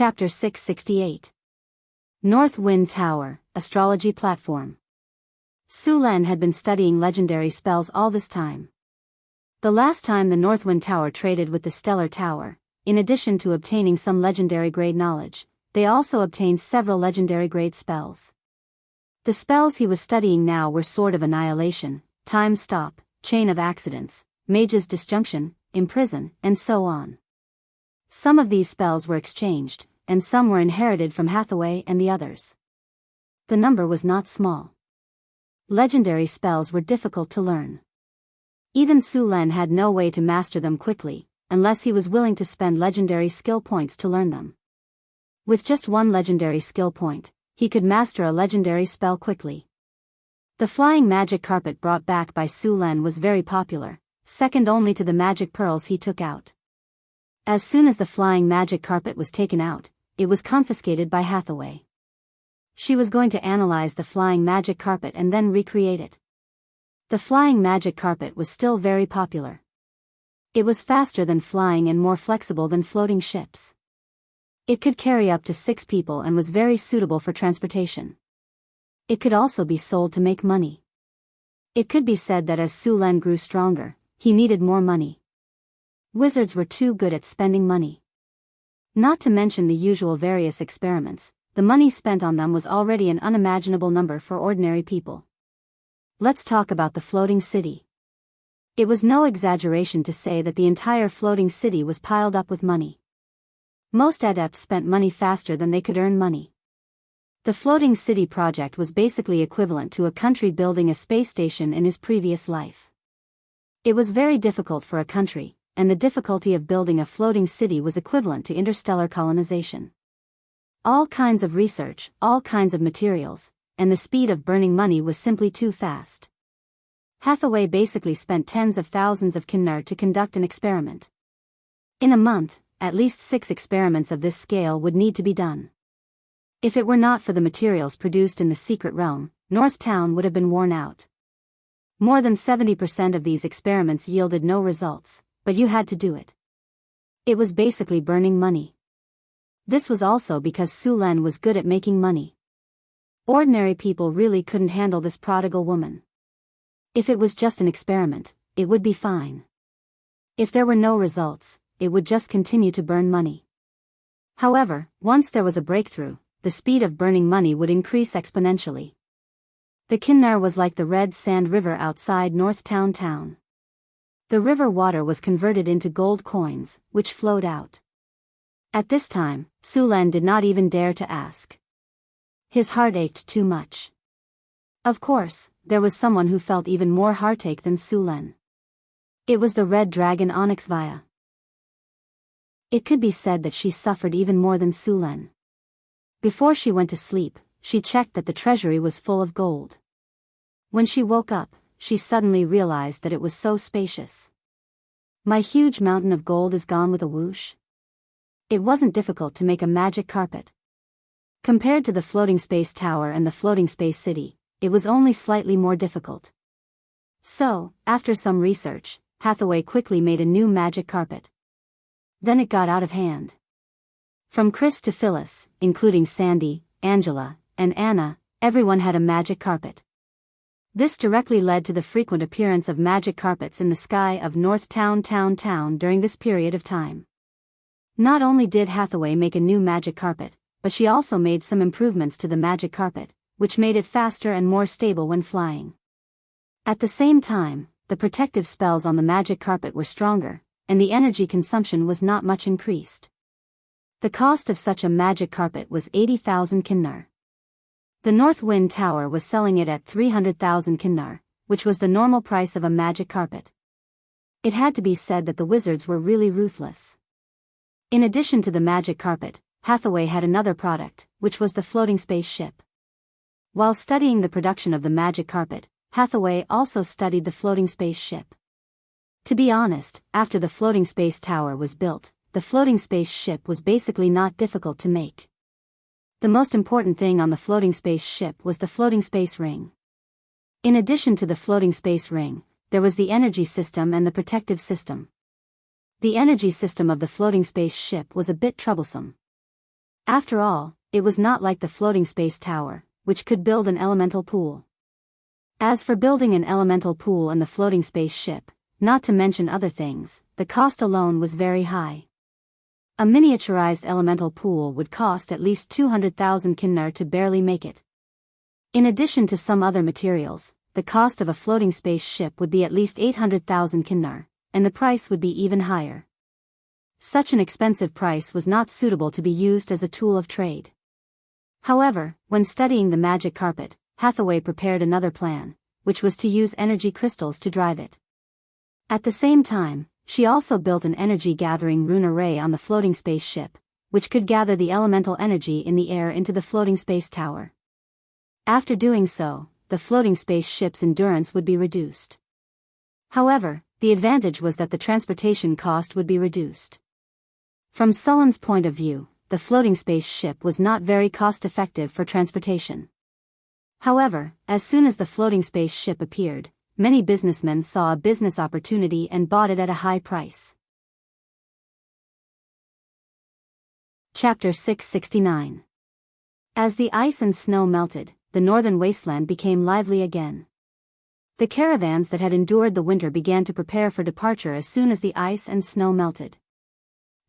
Chapter 668. North Wind Tower, Astrology Platform. Su Len had been studying legendary spells all this time. The last time the Northwind Tower traded with the Stellar Tower, in addition to obtaining some legendary grade knowledge, they also obtained several legendary grade spells. The spells he was studying now were Sword of Annihilation, Time Stop, Chain of Accidents, Mage's Disjunction, Imprison, and so on. Some of these spells were exchanged, and some were inherited from Hathaway and the others. The number was not small. Legendary spells were difficult to learn. Even Su Len had no way to master them quickly, unless he was willing to spend legendary skill points to learn them. With just one legendary skill point, he could master a legendary spell quickly. The flying magic carpet brought back by Su Len was very popular, second only to the magic pearls he took out. As soon as the flying magic carpet was taken out, it was confiscated by Hathaway. She was going to analyze the flying magic carpet and then recreate it. The flying magic carpet was still very popular. It was faster than flying and more flexible than floating ships. It could carry up to 6 people and was very suitable for transportation. It could also be sold to make money. It could be said that as Su Len grew stronger, he needed more money. Wizards were too good at spending money. Not to mention the usual various experiments, the money spent on them was already an unimaginable number for ordinary people. Let's talk about the floating city. It was no exaggeration to say that the entire floating city was piled up with money. Most adepts spent money faster than they could earn money. The floating city project was basically equivalent to a country building a space station in his previous life. It was very difficult for a country, and the difficulty of building a floating city was equivalent to interstellar colonization. All kinds of research, all kinds of materials, and the speed of burning money was simply too fast. Hathaway basically spent tens of thousands of kinnar to conduct an experiment. In a month, at least 6 experiments of this scale would need to be done. If it were not for the materials produced in the secret realm, North Town would have been worn out. More than 70% of these experiments yielded no results, but you had to do it. It was basically burning money. This was also because Su Len was good at making money. Ordinary people really couldn't handle this prodigal woman. If it was just an experiment, it would be fine. If there were no results, it would just continue to burn money. However, once there was a breakthrough, the speed of burning money would increase exponentially. The Kinnar was like the red sand river outside North Town. The river water was converted into gold coins, which flowed out. At this time, Su Len did not even dare to ask. His heart ached too much. Of course, there was someone who felt even more heartache than Su Len. It was the red dragon Onyx Via. It could be said that she suffered even more than Su Len. Before she went to sleep, she checked that the treasury was full of gold. When she woke up, she suddenly realized that it was so spacious. My huge mountain of gold is gone with a whoosh. It wasn't difficult to make a magic carpet. Compared to the floating space tower and the floating space city, it was only slightly more difficult. So, after some research, Hathaway quickly made a new magic carpet. Then it got out of hand. From Chris to Phyllis, including Sandy, Angela, and Anna, everyone had a magic carpet. This directly led to the frequent appearance of magic carpets in the sky of North Town during this period of time. Not only did Hathaway make a new magic carpet, but she also made some improvements to the magic carpet, which made it faster and more stable when flying. At the same time, the protective spells on the magic carpet were stronger, and the energy consumption was not much increased. The cost of such a magic carpet was 80,000 kinnar. The North Wind Tower was selling it at 300,000 kinnar, which was the normal price of a magic carpet. It had to be said that the wizards were really ruthless. In addition to the magic carpet, Hathaway had another product, which was the floating space ship. While studying the production of the magic carpet, Hathaway also studied the floating space ship. To be honest, after the floating space tower was built, the floating space ship was basically not difficult to make. The most important thing on the floating space ship was the floating space ring. In addition to the floating space ring, there was the energy system and the protective system. The energy system of the floating space ship was a bit troublesome. After all, it was not like the floating space tower, which could build an elemental pool. As for building an elemental pool and the floating space ship, not to mention other things, the cost alone was very high. A miniaturized elemental pool would cost at least 200,000 kinnar to barely make it. In addition to some other materials, the cost of a floating space ship would be at least 800,000 kinnar, and the price would be even higher. Such an expensive price was not suitable to be used as a tool of trade. However, when studying the magic carpet, Hathaway prepared another plan, which was to use energy crystals to drive it. At the same time, she also built an energy-gathering rune array on the floating space ship, which could gather the elemental energy in the air into the floating space tower. After doing so, the floating space ship's endurance would be reduced. However, the advantage was that the transportation cost would be reduced. From Sullen's point of view, the floating space ship was not very cost-effective for transportation. However, as soon as the floating space ship appeared, many businessmen saw a business opportunity and bought it at a high price. Chapter 669. As the ice and snow melted, the northern wasteland became lively again. The caravans that had endured the winter began to prepare for departure as soon as the ice and snow melted.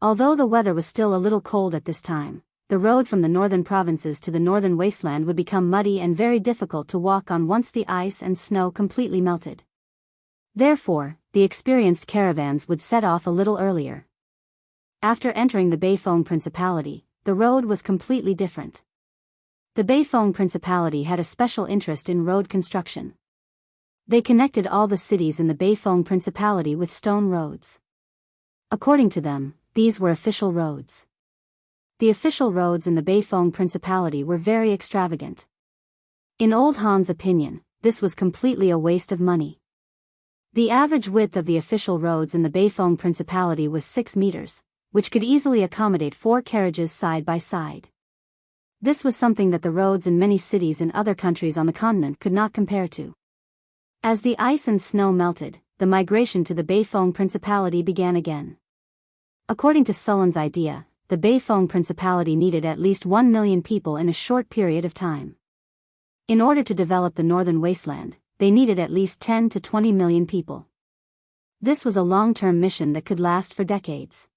Although the weather was still a little cold at this time, the road from the northern provinces to the northern wasteland would become muddy and very difficult to walk on once the ice and snow completely melted. Therefore, the experienced caravans would set off a little earlier. After entering the Beifeng Principality, the road was completely different. The Beifeng Principality had a special interest in road construction. They connected all the cities in the Beifeng Principality with stone roads. According to them, these were official roads. The official roads in the Beifeng Principality were very extravagant. In Old Han's opinion, this was completely a waste of money. The average width of the official roads in the Beifeng Principality was 6 meters, which could easily accommodate 4 carriages side by side. This was something that the roads in many cities in other countries on the continent could not compare to. As the ice and snow melted, the migration to the Beifeng Principality began again. According to Sullen's idea, the Beifeng Principality needed at least 1 million people in a short period of time. In order to develop the northern wasteland, they needed at least 10 to 20 million people. This was a long-term mission that could last for decades.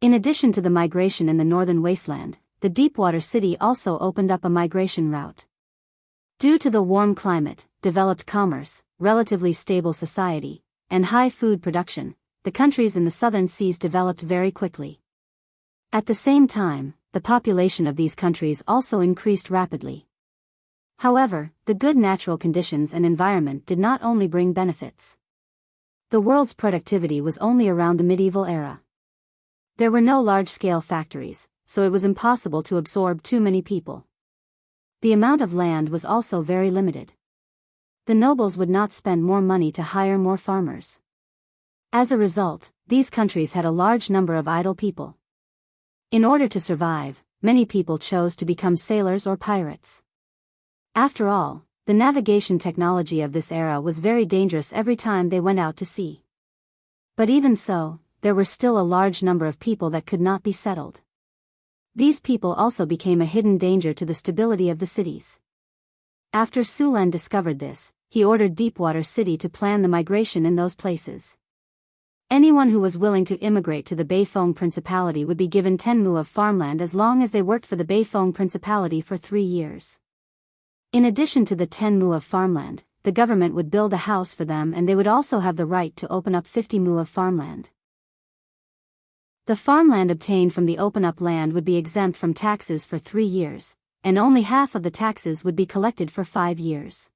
In addition to the migration in the northern wasteland, the Deepwater City also opened up a migration route. Due to the warm climate, developed commerce, relatively stable society, and high food production, the countries in the southern seas developed very quickly. At the same time, the population of these countries also increased rapidly. However, the good natural conditions and environment did not only bring benefits. The world's productivity was only around the medieval era. There were no large-scale factories, so it was impossible to absorb too many people. The amount of land was also very limited. The nobles would not spend more money to hire more farmers. As a result, these countries had a large number of idle people. In order to survive, many people chose to become sailors or pirates. After all, the navigation technology of this era was very dangerous every time they went out to sea. But even so, there were still a large number of people that could not be settled. These people also became a hidden danger to the stability of the cities. After Sulan discovered this, he ordered Deepwater City to plan the migration in those places. Anyone who was willing to immigrate to the Beifeng Principality would be given 10 mu of farmland as long as they worked for the Beifeng Principality for 3 years. In addition to the 10 mu of farmland, the government would build a house for them and they would also have the right to open up 50 mu of farmland. The farmland obtained from the open-up land would be exempt from taxes for 3 years, and only half of the taxes would be collected for 5 years.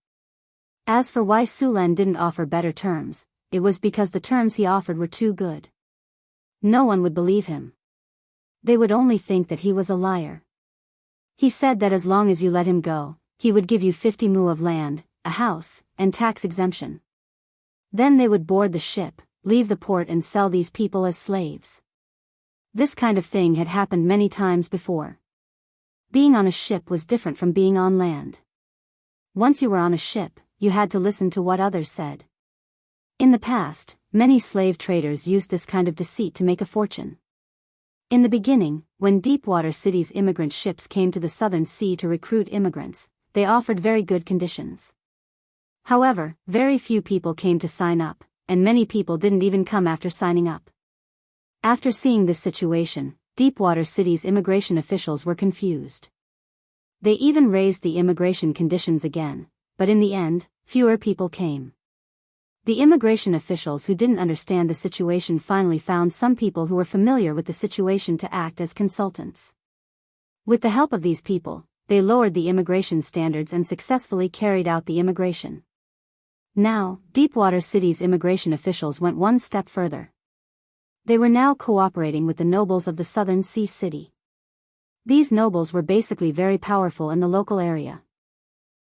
As for why Sulan didn't offer better terms, it was because the terms he offered were too good. No one would believe him. They would only think that he was a liar. He said that as long as you let him go, he would give you 50 mu of land, a house, and tax exemption. Then they would board the ship, leave the port and sell these people as slaves. This kind of thing had happened many times before. Being on a ship was different from being on land. Once you were on a ship, you had to listen to what others said. In the past, many slave traders used this kind of deceit to make a fortune. In the beginning, when Deepwater City's immigrant ships came to the Southern Sea to recruit immigrants, they offered very good conditions. However, very few people came to sign up, and many people didn't even come after signing up. After seeing this situation, Deepwater City's immigration officials were confused. They even raised the immigration conditions again, but in the end, fewer people came. The immigration officials who didn't understand the situation finally found some people who were familiar with the situation to act as consultants. With the help of these people, they lowered the immigration standards and successfully carried out the immigration. Now, Deepwater City's immigration officials went one step further. They were now cooperating with the nobles of the Southern Sea City. These nobles were basically very powerful in the local area.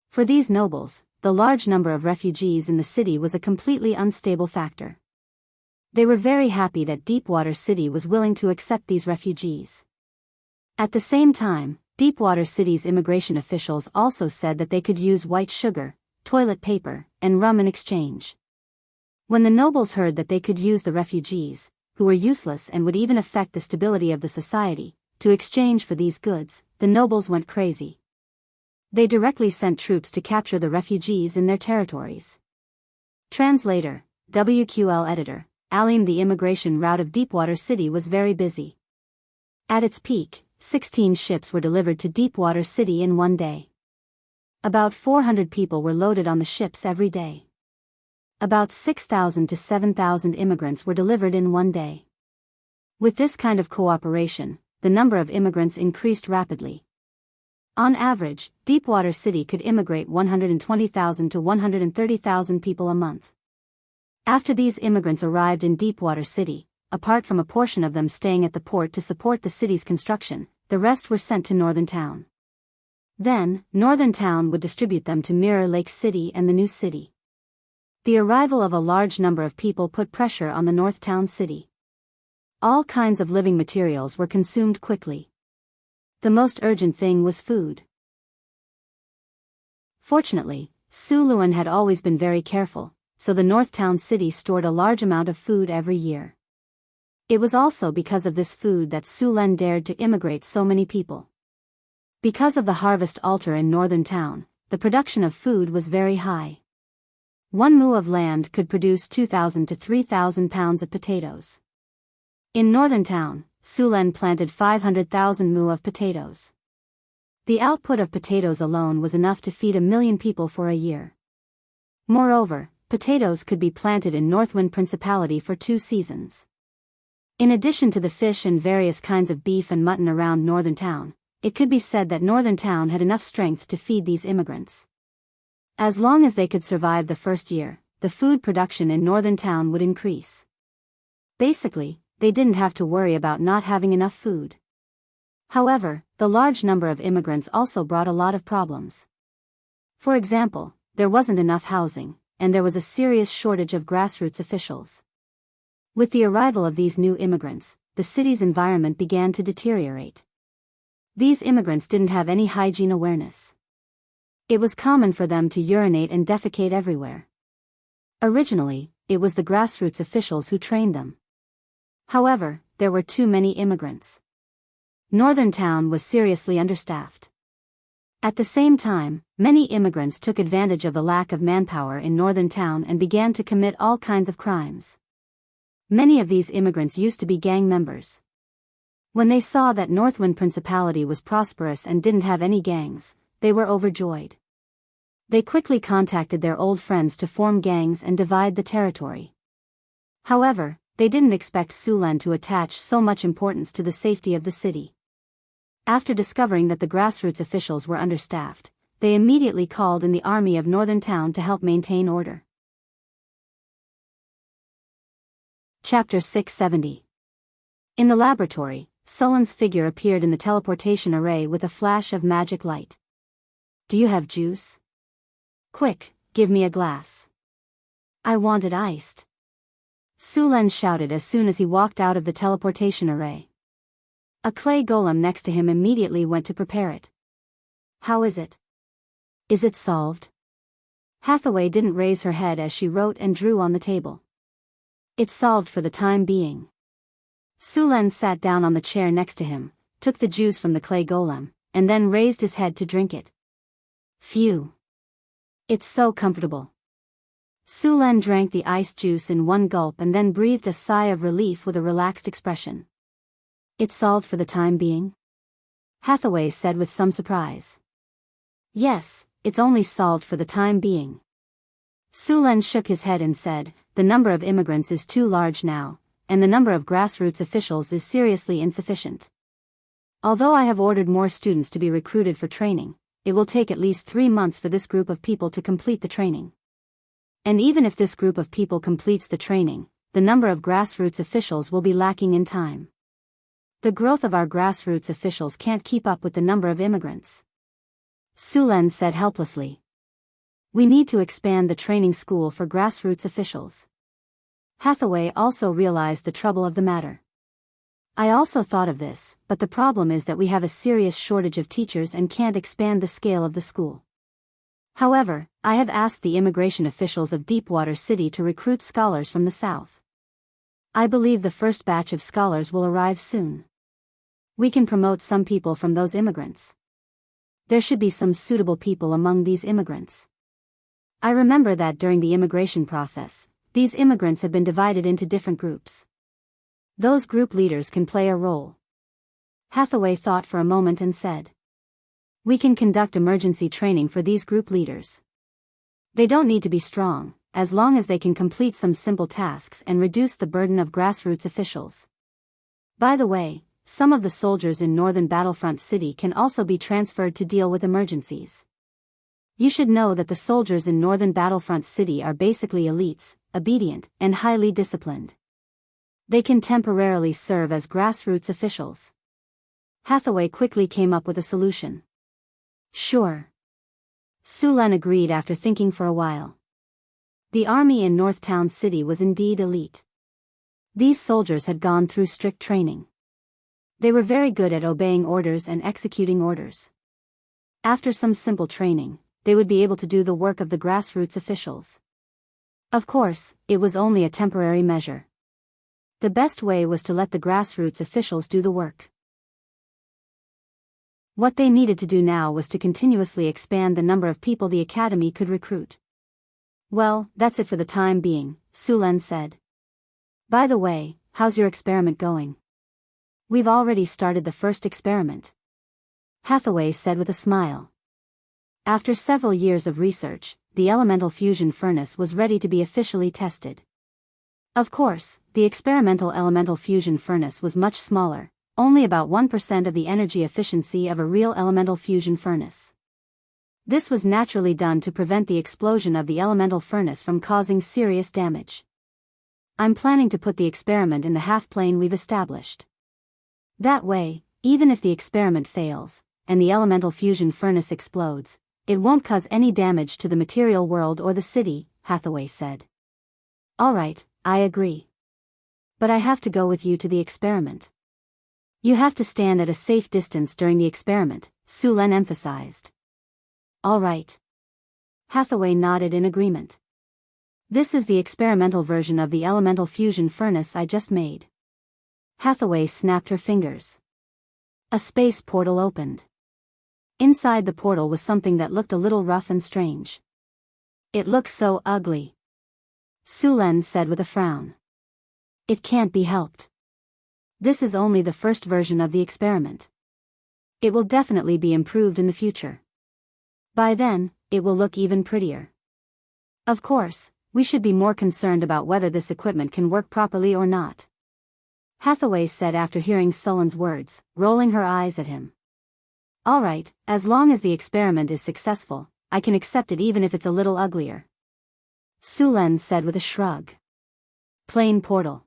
For these nobles, the large number of refugees in the city was a completely unstable factor. They were very happy that Deepwater City was willing to accept these refugees. At the same time, Deepwater City's immigration officials also said that they could use white sugar, toilet paper, and rum in exchange. When the nobles heard that they could use the refugees, who were useless and would even affect the stability of the society, to exchange for these goods, the nobles went crazy. They directly sent troops to capture the refugees in their territories. Translator, WQL editor, Alim. The immigration route of Deepwater City was very busy. At its peak, 16 ships were delivered to Deepwater City in one day. About 400 people were loaded on the ships every day. About 6,000 to 7,000 immigrants were delivered in one day. With this kind of cooperation, the number of immigrants increased rapidly. On average, Deepwater City could immigrate 120,000 to 130,000 people a month. After these immigrants arrived in Deepwater City, apart from a portion of them staying at the port to support the city's construction, the rest were sent to Northern Town. Then, Northern Town would distribute them to Mirror Lake City and the new city. The arrival of a large number of people put pressure on the North Town city. All kinds of living materials were consumed quickly. The most urgent thing was food. Fortunately, Su Luan had always been very careful, so the North Town city stored a large amount of food every year. It was also because of this food that Su Len dared to immigrate so many people. Because of the harvest altar in Northern Town, the production of food was very high. 1 mu of land could produce 2,000 to 3,000 pounds of potatoes. In Northern Town, Su Len planted 500,000 mu of potatoes. The output of potatoes alone was enough to feed 1 million people for a year. Moreover, potatoes could be planted in Northwind Principality for 2 seasons. In addition to the fish and various kinds of beef and mutton around Northern Town, it could be said that Northern Town had enough strength to feed these immigrants. As long as they could survive the first year, the food production in Northern Town would increase. Basically, they didn't have to worry about not having enough food. However, the large number of immigrants also brought a lot of problems. For example, there wasn't enough housing, and there was a serious shortage of grassroots officials. With the arrival of these new immigrants, the city's environment began to deteriorate. These immigrants didn't have any hygiene awareness. It was common for them to urinate and defecate everywhere. Originally, it was the grassroots officials who trained them. However, there were too many immigrants. Northern Town was seriously understaffed. At the same time, many immigrants took advantage of the lack of manpower in Northern Town and began to commit all kinds of crimes. Many of these immigrants used to be gang members. When they saw that Northwind Principality was prosperous and didn't have any gangs, they were overjoyed. They quickly contacted their old friends to form gangs and divide the territory. However, they didn't expect Su Len to attach so much importance to the safety of the city. After discovering that the grassroots officials were understaffed, they immediately called in the army of Northern Town to help maintain order. Chapter 670. In the laboratory, Sullen's figure appeared in the teleportation array with a flash of magic light. "Do you have juice? Quick, give me a glass. I want it iced." Su Len shouted as soon as he walked out of the teleportation array. A clay golem next to him immediately went to prepare it. "How is it? Is it solved?" Hathaway didn't raise her head as she wrote and drew on the table. "It's solved for the time being. Sulen sat down on the chair next to him, took the juice from the clay golem, and then raised his head to drink it. Phew! It's so comfortable. Sulen drank the ice juice in one gulp and then breathed a sigh of relief with a relaxed expression. It's solved for the time being? Hathaway said with some surprise. Yes, it's only solved for the time being. Sulen shook his head and said, the number of immigrants is too large now, and the number of grassroots officials is seriously insufficient. Although I have ordered more students to be recruited for training, it will take at least 3 months for this group of people to complete the training. And even if this group of people completes the training, the number of grassroots officials will be lacking in time. The growth of our grassroots officials can't keep up with the number of immigrants. Sulen said helplessly. We need to expand the training school for grassroots officials. Hathaway also realized the trouble of the matter. I also thought of this, but the problem is that we have a serious shortage of teachers and can't expand the scale of the school. However, I have asked the immigration officials of Deepwater City to recruit scholars from the south. I believe the first batch of scholars will arrive soon. We can promote some people from those immigrants. There should be some suitable people among these immigrants. I remember that during the immigration process, these immigrants have been divided into different groups. Those group leaders can play a role. Hathaway thought for a moment and said. We can conduct emergency training for these group leaders. They don't need to be strong, as long as they can complete some simple tasks and reduce the burden of grassroots officials. By the way, some of the soldiers in Northern Battlefront City can also be transferred to deal with emergencies. You should know that the soldiers in Northern Battlefront City are basically elites, obedient, and highly disciplined. They can temporarily serve as grassroots officials. Hathaway quickly came up with a solution. Sure. Sulen agreed after thinking for a while. The army in Northtown City was indeed elite. These soldiers had gone through strict training. They were very good at obeying orders and executing orders. After some simple training, they would be able to do the work of the grassroots officials. Of course, it was only a temporary measure. The best way was to let the grassroots officials do the work. What they needed to do now was to continuously expand the number of people the academy could recruit. Well, that's it for the time being, Sulen said. By the way, how's your experiment going? We've already started the first experiment. Hathaway said with a smile. After several years of research, the elemental fusion furnace was ready to be officially tested. Of course, the experimental elemental fusion furnace was much smaller, only about 1% of the energy efficiency of a real elemental fusion furnace. This was naturally done to prevent the explosion of the elemental furnace from causing serious damage. I'm planning to put the experiment in the half-plane we've established. That way, even if the experiment fails, and the elemental fusion furnace explodes, it won't cause any damage to the material world or the city, Hathaway said. Alright, I agree. But I have to go with you to the experiment. You have to stand at a safe distance during the experiment, Sulen emphasized. All right. Hathaway nodded in agreement. This is the experimental version of the elemental fusion furnace I just made. Hathaway snapped her fingers. A space portal opened. Inside the portal was something that looked a little rough and strange. It looks so ugly, Sulen said with a frown. It can't be helped. This is only the first version of the experiment. It will definitely be improved in the future. By then, it will look even prettier. Of course, we should be more concerned about whether this equipment can work properly or not, Hathaway said after hearing Sulen's words, rolling her eyes at him. Alright, as long as the experiment is successful, I can accept it even if it's a little uglier, Sulen said with a shrug. Plane portal.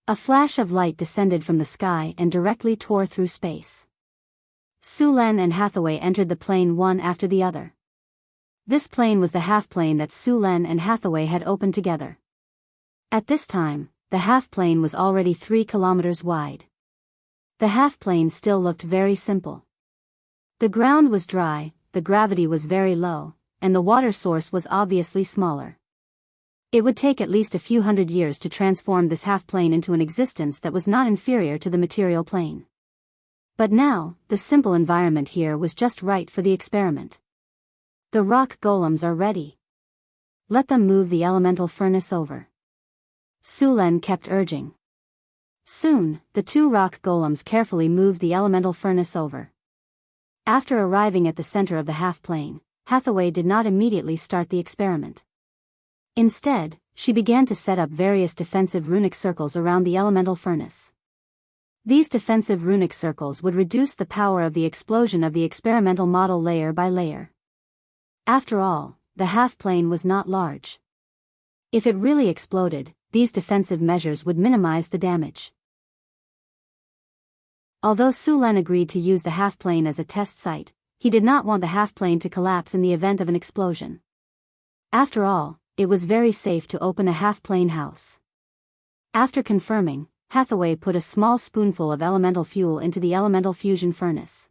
A flash of light descended from the sky and directly tore through space. Sulen and Hathaway entered the plane one after the other. This plane was the half-plane that Sulen and Hathaway had opened together. At this time, the half-plane was already 3 kilometers wide. The half-plane still looked very simple. The ground was dry, the gravity was very low, and the water source was obviously smaller. It would take at least a few hundred years to transform this half-plane into an existence that was not inferior to the material plane. But now, the simple environment here was just right for the experiment. The rock golems are ready. Let them move the elemental furnace over. Sulen kept urging. Soon, the two rock golems carefully moved the elemental furnace over. After arriving at the center of the half-plane, Hathaway did not immediately start the experiment. Instead, she began to set up various defensive runic circles around the elemental furnace. These defensive runic circles would reduce the power of the explosion of the experimental model layer by layer. After all, the half-plane was not large. If it really exploded, these defensive measures would minimize the damage. Although Sulen agreed to use the half-plane as a test site, he did not want the half-plane to collapse in the event of an explosion. After all, it was very safe to open a half-plane house. After confirming, Hathaway put a small spoonful of elemental fuel into the elemental fusion furnace.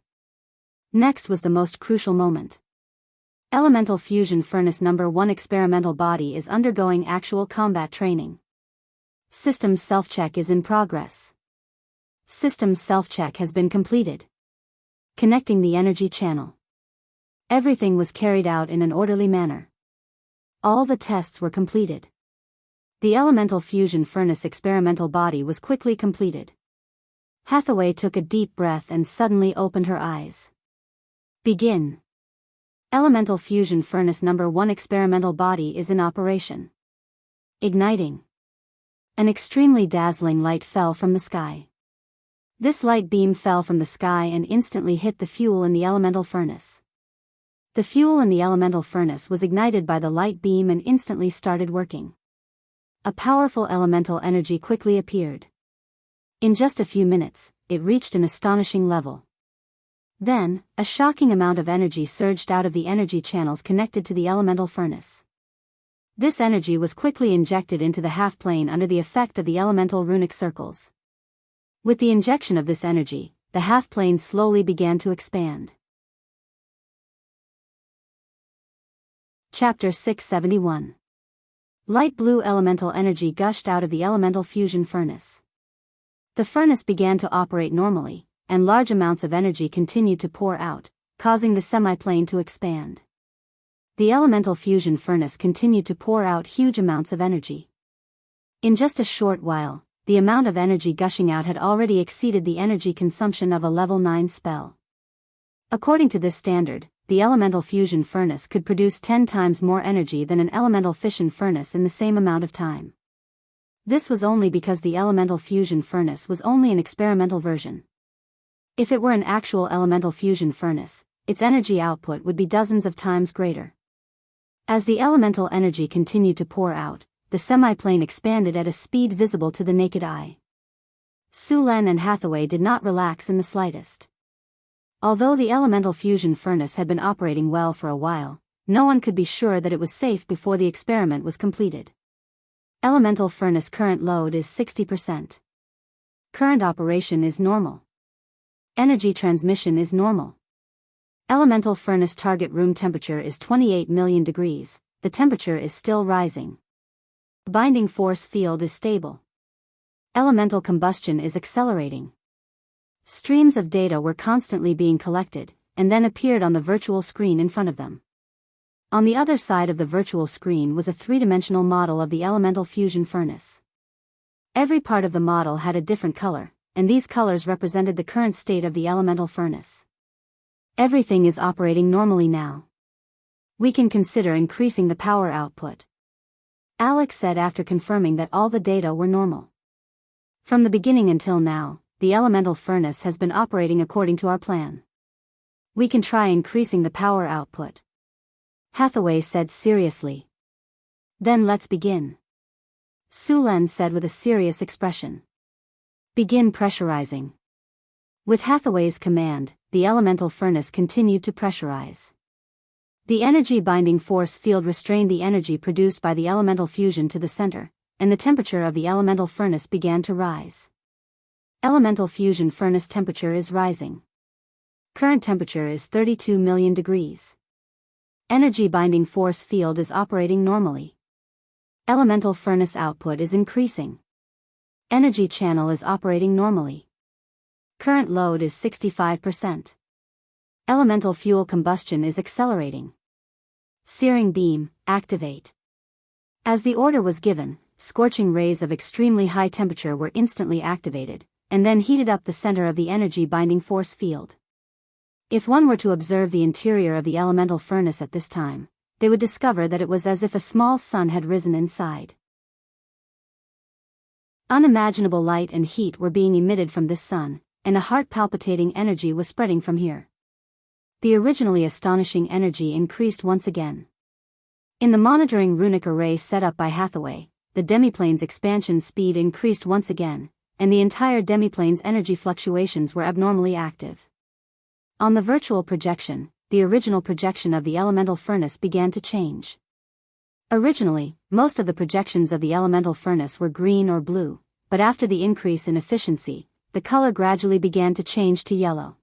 Next was the most crucial moment. Elemental fusion furnace number 1 experimental body is undergoing actual combat training. Systems self-check is in progress. Systems self-check has been completed. Connecting the energy channel. Everything was carried out in an orderly manner. All the tests were completed. The elemental fusion furnace experimental body was quickly completed. Hathaway took a deep breath and suddenly opened her eyes. Begin. Elemental fusion furnace number 1 experimental body is in operation. Igniting. An extremely dazzling light fell from the sky. This light beam fell from the sky and instantly hit the fuel in the elemental furnace. The fuel in the elemental furnace was ignited by the light beam and instantly started working. A powerful elemental energy quickly appeared. In just a few minutes, it reached an astonishing level. Then, a shocking amount of energy surged out of the energy channels connected to the elemental furnace. This energy was quickly injected into the half-plane under the effect of the elemental runic circles. With the injection of this energy, the half-plane slowly began to expand. Chapter 671. Light blue elemental energy gushed out of the elemental fusion furnace. The furnace began to operate normally, and large amounts of energy continued to pour out, causing the semiplane to expand. The elemental fusion furnace continued to pour out huge amounts of energy. In just a short while, the amount of energy gushing out had already exceeded the energy consumption of a level 9 spell. According to this standard, the elemental fusion furnace could produce 10 times more energy than an elemental fission furnace in the same amount of time. This was only because the elemental fusion furnace was only an experimental version. If it were an actual elemental fusion furnace, its energy output would be dozens of times greater. As the elemental energy continued to pour out, the semiplane expanded at a speed visible to the naked eye. Sulen and Hathaway did not relax in the slightest. Although the elemental fusion furnace had been operating well for a while, no one could be sure that it was safe before the experiment was completed. Elemental furnace current load is 60%. Current operation is normal. Energy transmission is normal. Elemental furnace target room temperature is 28 million degrees, the temperature is still rising. Binding force field is stable. Elemental combustion is accelerating. Streams of data were constantly being collected, and then appeared on the virtual screen in front of them. On the other side of the virtual screen was a three-dimensional model of the elemental fusion furnace. Every part of the model had a different color, and these colors represented the current state of the elemental furnace. Everything is operating normally now. We can consider increasing the power output. Alex said after confirming that all the data were normal. From the beginning until now, the elemental furnace has been operating according to our plan. We can try increasing the power output. Hathaway said seriously. Then let's begin. Sulen said with a serious expression. Begin pressurizing. With Hathaway's command, the elemental furnace continued to pressurize. The energy binding force field restrained the energy produced by the elemental fusion to the center, and the temperature of the elemental furnace began to rise. Elemental fusion furnace temperature is rising. Current temperature is 32 million degrees. Energy binding force field is operating normally. Elemental furnace output is increasing. Energy channel is operating normally. Current load is 65%. Elemental fuel combustion is accelerating. Searing beam, activate. As the order was given, scorching rays of extremely high temperature were instantly activated, and then heated up the center of the energy binding force field. If one were to observe the interior of the elemental furnace at this time, they would discover that it was as if a small sun had risen inside. Unimaginable light and heat were being emitted from this sun, and a heart-palpitating energy was spreading from here. The originally astonishing energy increased once again. In the monitoring runic array set up by Hathaway, the demiplane's expansion speed increased once again, and the entire demiplane's energy fluctuations were abnormally active. On the virtual projection, the original projection of the elemental furnace began to change. Originally, most of the projections of the elemental furnace were green or blue, but after the increase in efficiency, the color gradually began to change to yellow.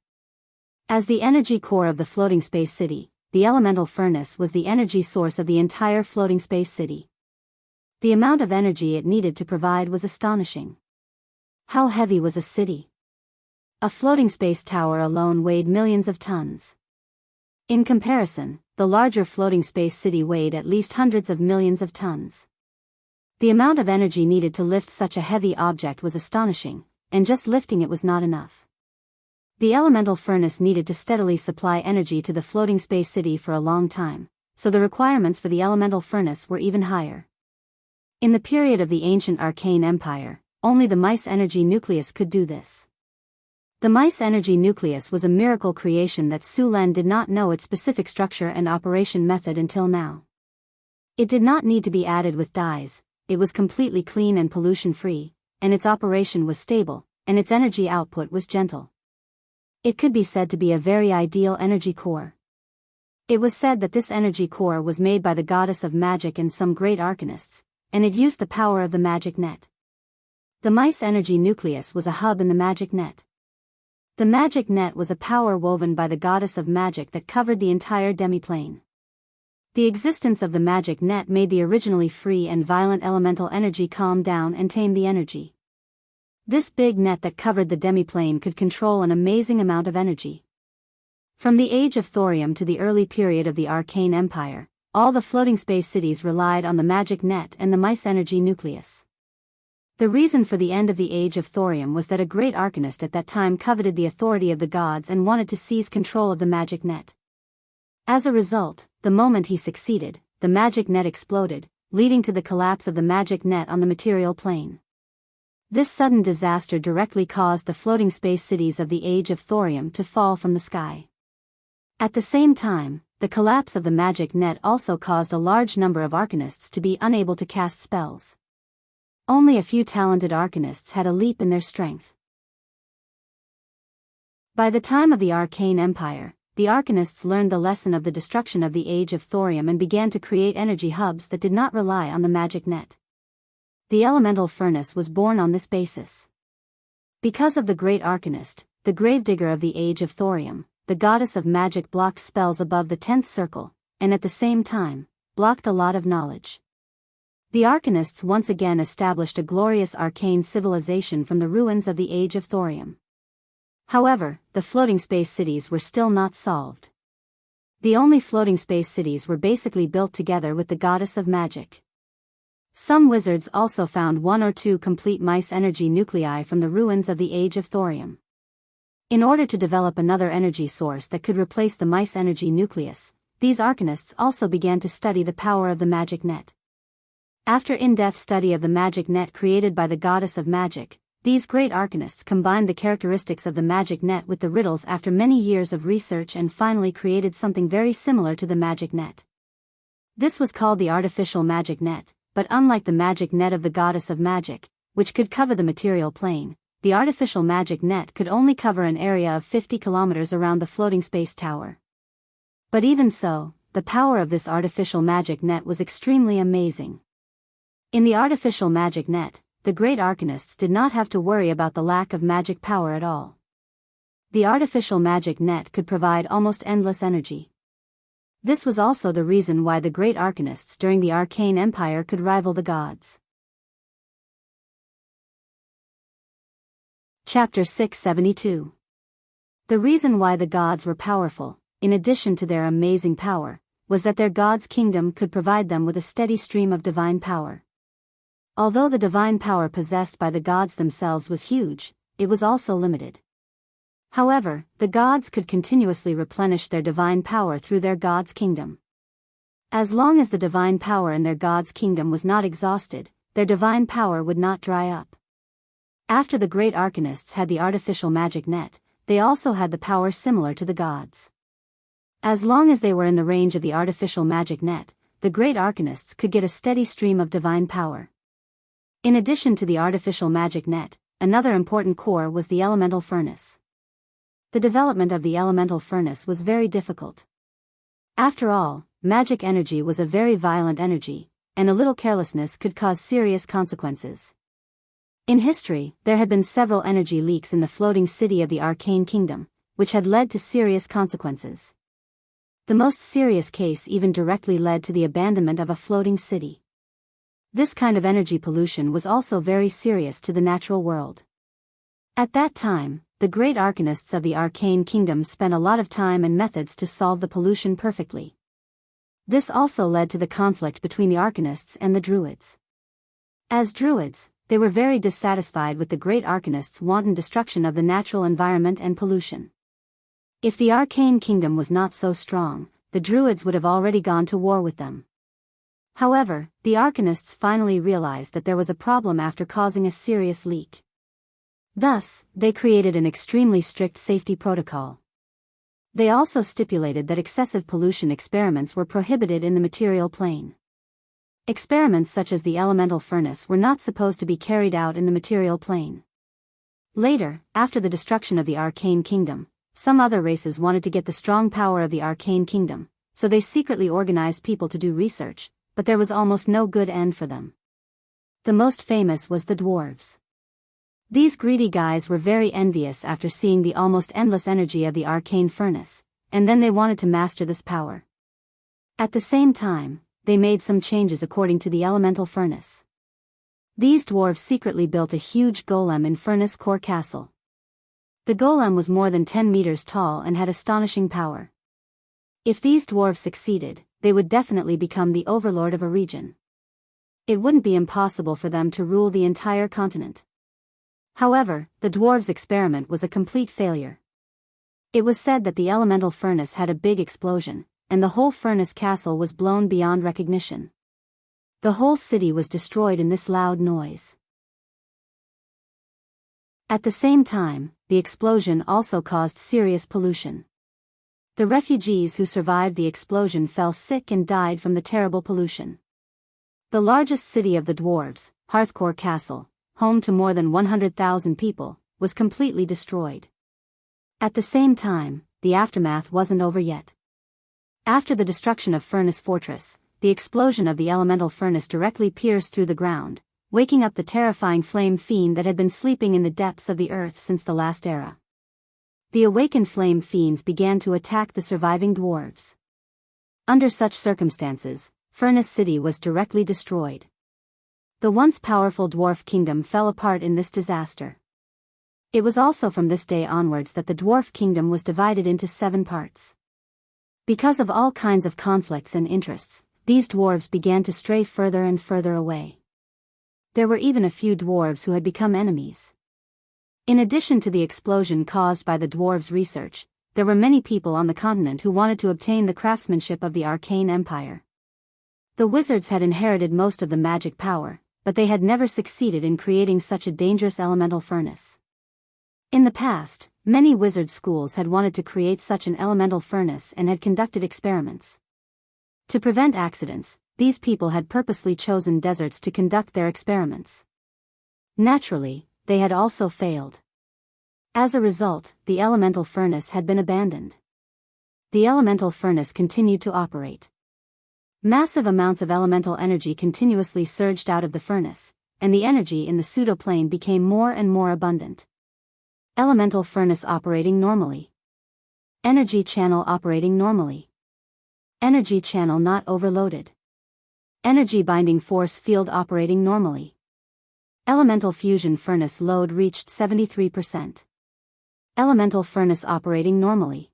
As the energy core of the floating space city, the elemental furnace was the energy source of the entire floating space city. The amount of energy it needed to provide was astonishing. How heavy was a city? A floating space tower alone weighed millions of tons. In comparison, the larger floating space city weighed at least hundreds of millions of tons. The amount of energy needed to lift such a heavy object was astonishing, and just lifting it was not enough. The elemental furnace needed to steadily supply energy to the floating space city for a long time, so the requirements for the elemental furnace were even higher. In the period of the ancient arcane empire, only the mice energy nucleus could do this. The mice energy nucleus was a miracle creation that Sulen did not know its specific structure and operation method until now. It did not need to be added with dyes, it was completely clean and pollution-free, and its operation was stable, and its energy output was gentle. It could be said to be a very ideal energy core. It was said that this energy core was made by the goddess of magic and some great arcanists, and it used the power of the magic net. The mice energy nucleus was a hub in the magic net. The magic net was a power woven by the goddess of magic that covered the entire demiplane. The existence of the magic net made the originally free and violent elemental energy calm down and tame the energy. This big net that covered the demiplane could control an amazing amount of energy. From the age of thorium to the early period of the Arcane Empire, all the floating space cities relied on the magic net and the mice energy nucleus. The reason for the end of the age of thorium was that a great arcanist at that time coveted the authority of the gods and wanted to seize control of the magic net. As a result, the moment he succeeded, the magic net exploded, leading to the collapse of the magic net on the material plane. This sudden disaster directly caused the floating space cities of the age of thorium to fall from the sky. At the same time, the collapse of the magic net also caused a large number of arcanists to be unable to cast spells. Only a few talented arcanists had a leap in their strength. By the time of the Arcane Empire, the arcanists learned the lesson of the destruction of the age of thorium and began to create energy hubs that did not rely on the magic net. The elemental furnace was born on this basis. Because of the great arcanist, the gravedigger of the age of thorium, the goddess of magic blocked spells above the 10th circle, and at the same time, blocked a lot of knowledge. The arcanists once again established a glorious arcane civilization from the ruins of the age of thorium. However, the floating space cities were still not solved. The only floating space cities were basically built together with the goddess of magic. Some wizards also found one or two complete mice energy nuclei from the ruins of the age of thorium. In order to develop another energy source that could replace the mice energy nucleus, these arcanists also began to study the power of the magic net. After in-depth study of the magic net created by the goddess of magic, these great arcanists combined the characteristics of the magic net with the riddles after many years of research and finally created something very similar to the magic net. This was called the artificial magic net, but unlike the magic net of the goddess of magic, which could cover the material plane, the artificial magic net could only cover an area of 50 kilometers around the floating space tower. But even so, the power of this artificial magic net was extremely amazing. In the artificial magic net, the great arcanists did not have to worry about the lack of magic power at all. The artificial magic net could provide almost endless energy. This was also the reason why the great arcanists during the Arcane Empire could rival the gods. Chapter 672. The reason why the gods were powerful, in addition to their amazing power, was that their god's kingdom could provide them with a steady stream of divine power. Although the divine power possessed by the gods themselves was huge, it was also limited. However, the gods could continuously replenish their divine power through their god's kingdom. As long as the divine power in their god's kingdom was not exhausted, their divine power would not dry up. After the great arcanists had the artificial magic net, they also had the power similar to the gods. As long as they were in the range of the artificial magic net, the great arcanists could get a steady stream of divine power. In addition to the artificial magic net, another important core was the elemental furnace. The development of the elemental furnace was very difficult. After all, magic energy was a very violent energy, and a little carelessness could cause serious consequences. In history, there had been several energy leaks in the floating city of the Arcane Kingdom, which had led to serious consequences. The most serious case even directly led to the abandonment of a floating city. This kind of energy pollution was also very serious to the natural world. At that time, the great arcanists of the Arcane Kingdom spent a lot of time and methods to solve the pollution perfectly. This also led to the conflict between the arcanists and the druids. As druids, they were very dissatisfied with the great arcanists' wanton destruction of the natural environment and pollution. If the Arcane Kingdom was not so strong, the druids would have already gone to war with them. However, the arcanists finally realized that there was a problem after causing a serious leak. Thus, they created an extremely strict safety protocol. They also stipulated that excessive pollution experiments were prohibited in the material plane. Experiments such as the elemental furnace were not supposed to be carried out in the material plane. Later, after the destruction of the Arcane Kingdom, some other races wanted to get the strong power of the Arcane Kingdom, so they secretly organized people to do research, but there was almost no good end for them. The most famous was the dwarves. These greedy guys were very envious after seeing the almost endless energy of the arcane furnace, and then they wanted to master this power. At the same time, they made some changes according to the elemental furnace. These dwarves secretly built a huge golem in Furnace Core Castle. The golem was more than 10 meters tall and had astonishing power. If these dwarves succeeded, they would definitely become the overlord of a region. It wouldn't be impossible for them to rule the entire continent. However, the dwarves' experiment was a complete failure. It was said that the elemental furnace had a big explosion, and the whole furnace castle was blown beyond recognition. The whole city was destroyed in this loud noise. At the same time, the explosion also caused serious pollution. The refugees who survived the explosion fell sick and died from the terrible pollution. The largest city of the dwarves, Heartcore Castle, home to more than 100,000 people, was completely destroyed. At the same time, the aftermath wasn't over yet. After the destruction of Furnace Fortress, the explosion of the elemental furnace directly pierced through the ground, waking up the terrifying flame fiend that had been sleeping in the depths of the earth since the last era. The awakened flame fiends began to attack the surviving dwarves. Under such circumstances, Furnace City was directly destroyed. The once powerful dwarf kingdom fell apart in this disaster. It was also from this day onwards that the dwarf kingdom was divided into 7 parts. Because of all kinds of conflicts and interests, these dwarves began to stray further and further away. There were even a few dwarves who had become enemies. In addition to the explosion caused by the dwarves' research, there were many people on the continent who wanted to obtain the craftsmanship of the Arcane Empire. The wizards had inherited most of the magic power, but they had never succeeded in creating such a dangerous elemental furnace. In the past, many wizard schools had wanted to create such an elemental furnace and had conducted experiments. To prevent accidents, these people had purposely chosen deserts to conduct their experiments. Naturally, they had also failed. As a result, the elemental furnace had been abandoned. The elemental furnace continued to operate. Massive amounts of elemental energy continuously surged out of the furnace, and the energy in the pseudoplane became more and more abundant. Elemental furnace operating normally. Energy channel operating normally. Energy channel not overloaded. Energy binding force field operating normally. Elemental fusion furnace load reached 73%. Elemental furnace operating normally.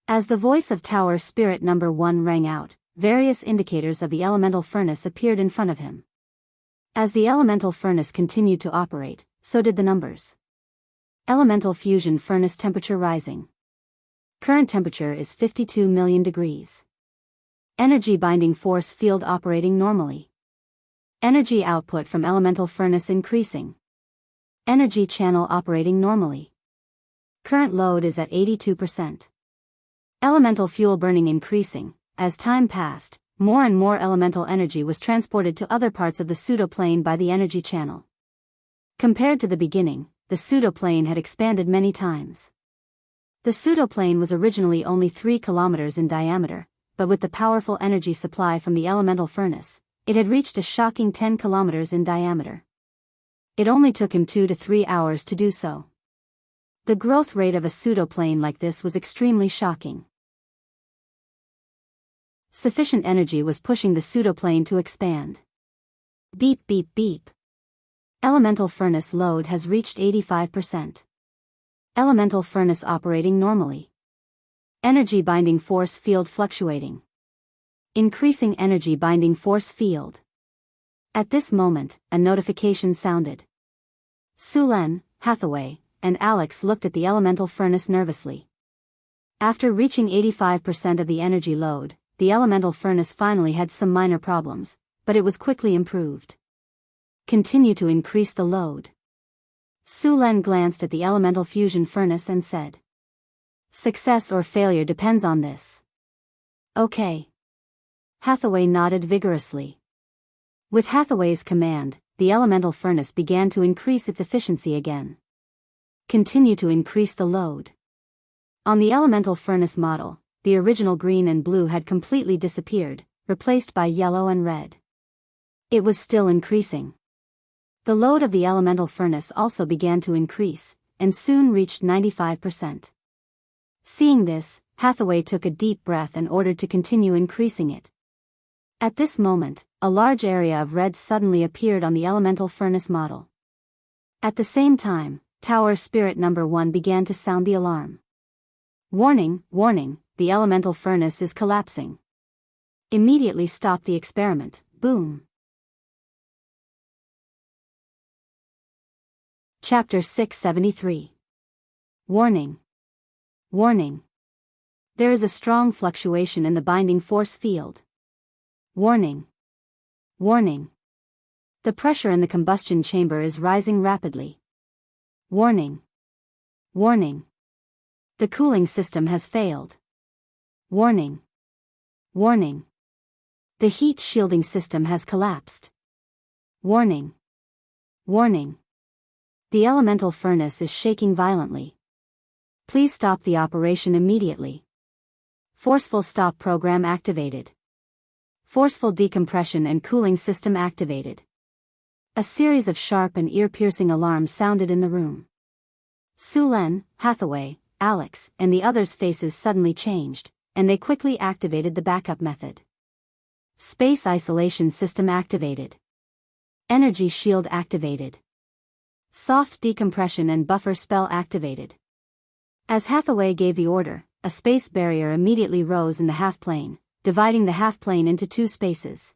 As the voice of Tower Spirit number 1 rang out, various indicators of the elemental furnace appeared in front of him. As the elemental furnace continued to operate, so did the numbers. Elemental fusion furnace temperature rising. Current temperature is 52 million degrees. Energy binding force field operating normally. Energy output from elemental furnace increasing. Energy channel operating normally. Current load is at 82%. Elemental fuel burning increasing. As time passed, more and more elemental energy was transported to other parts of the pseudoplane by the energy channel. Compared to the beginning, the pseudoplane had expanded many times. The pseudoplane was originally only 3 kilometers in diameter, but with the powerful energy supply from the elemental furnace, it had reached a shocking 10 kilometers in diameter. It only took him 2 to 3 hours to do so. The growth rate of a pseudoplane like this was extremely shocking. Sufficient energy was pushing the pseudoplane to expand. Beep beep beep. Elemental furnace load has reached 85%. Elemental furnace operating normally. Energy binding force field fluctuating. Increasing energy binding force field. At this moment, a notification sounded. Sulen, Hathaway, and Alex looked at the elemental furnace nervously. After reaching 85% of the energy load, the elemental furnace finally had some minor problems, but it was quickly improved. Continue to increase the load. Sulen glanced at the elemental fusion furnace and said, "Success or failure depends on this." "Okay." Hathaway nodded vigorously. With Hathaway's command, the elemental furnace began to increase its efficiency again. Continue to increase the load. On the elemental furnace model, the original green and blue had completely disappeared, replaced by yellow and red. It was still increasing. The load of the elemental furnace also began to increase, and soon reached 95%. Seeing this, Hathaway took a deep breath and ordered to continue increasing it. At this moment, a large area of red suddenly appeared on the elemental furnace model. At the same time, Tower Spirit number 1 began to sound the alarm. "Warning, warning, the elemental furnace is collapsing. Immediately stop the experiment." Boom. Chapter 673. Warning. Warning. There is a strong fluctuation in the binding force field. Warning. Warning. The pressure in the combustion chamber is rising rapidly. Warning. Warning. The cooling system has failed. Warning. Warning. The heat shielding system has collapsed. Warning. Warning. The elemental furnace is shaking violently. Please stop the operation immediately. Forceful stop program activated. Forceful decompression and cooling system activated. A series of sharp and ear-piercing alarms sounded in the room. Sulen, Hathaway, Alex, and the others' faces suddenly changed, and they quickly activated the backup method. Space isolation system activated. Energy shield activated. Soft decompression and buffer spell activated. As Hathaway gave the order, a space barrier immediately rose in the half-plane, dividing the half-plane into 2 spaces.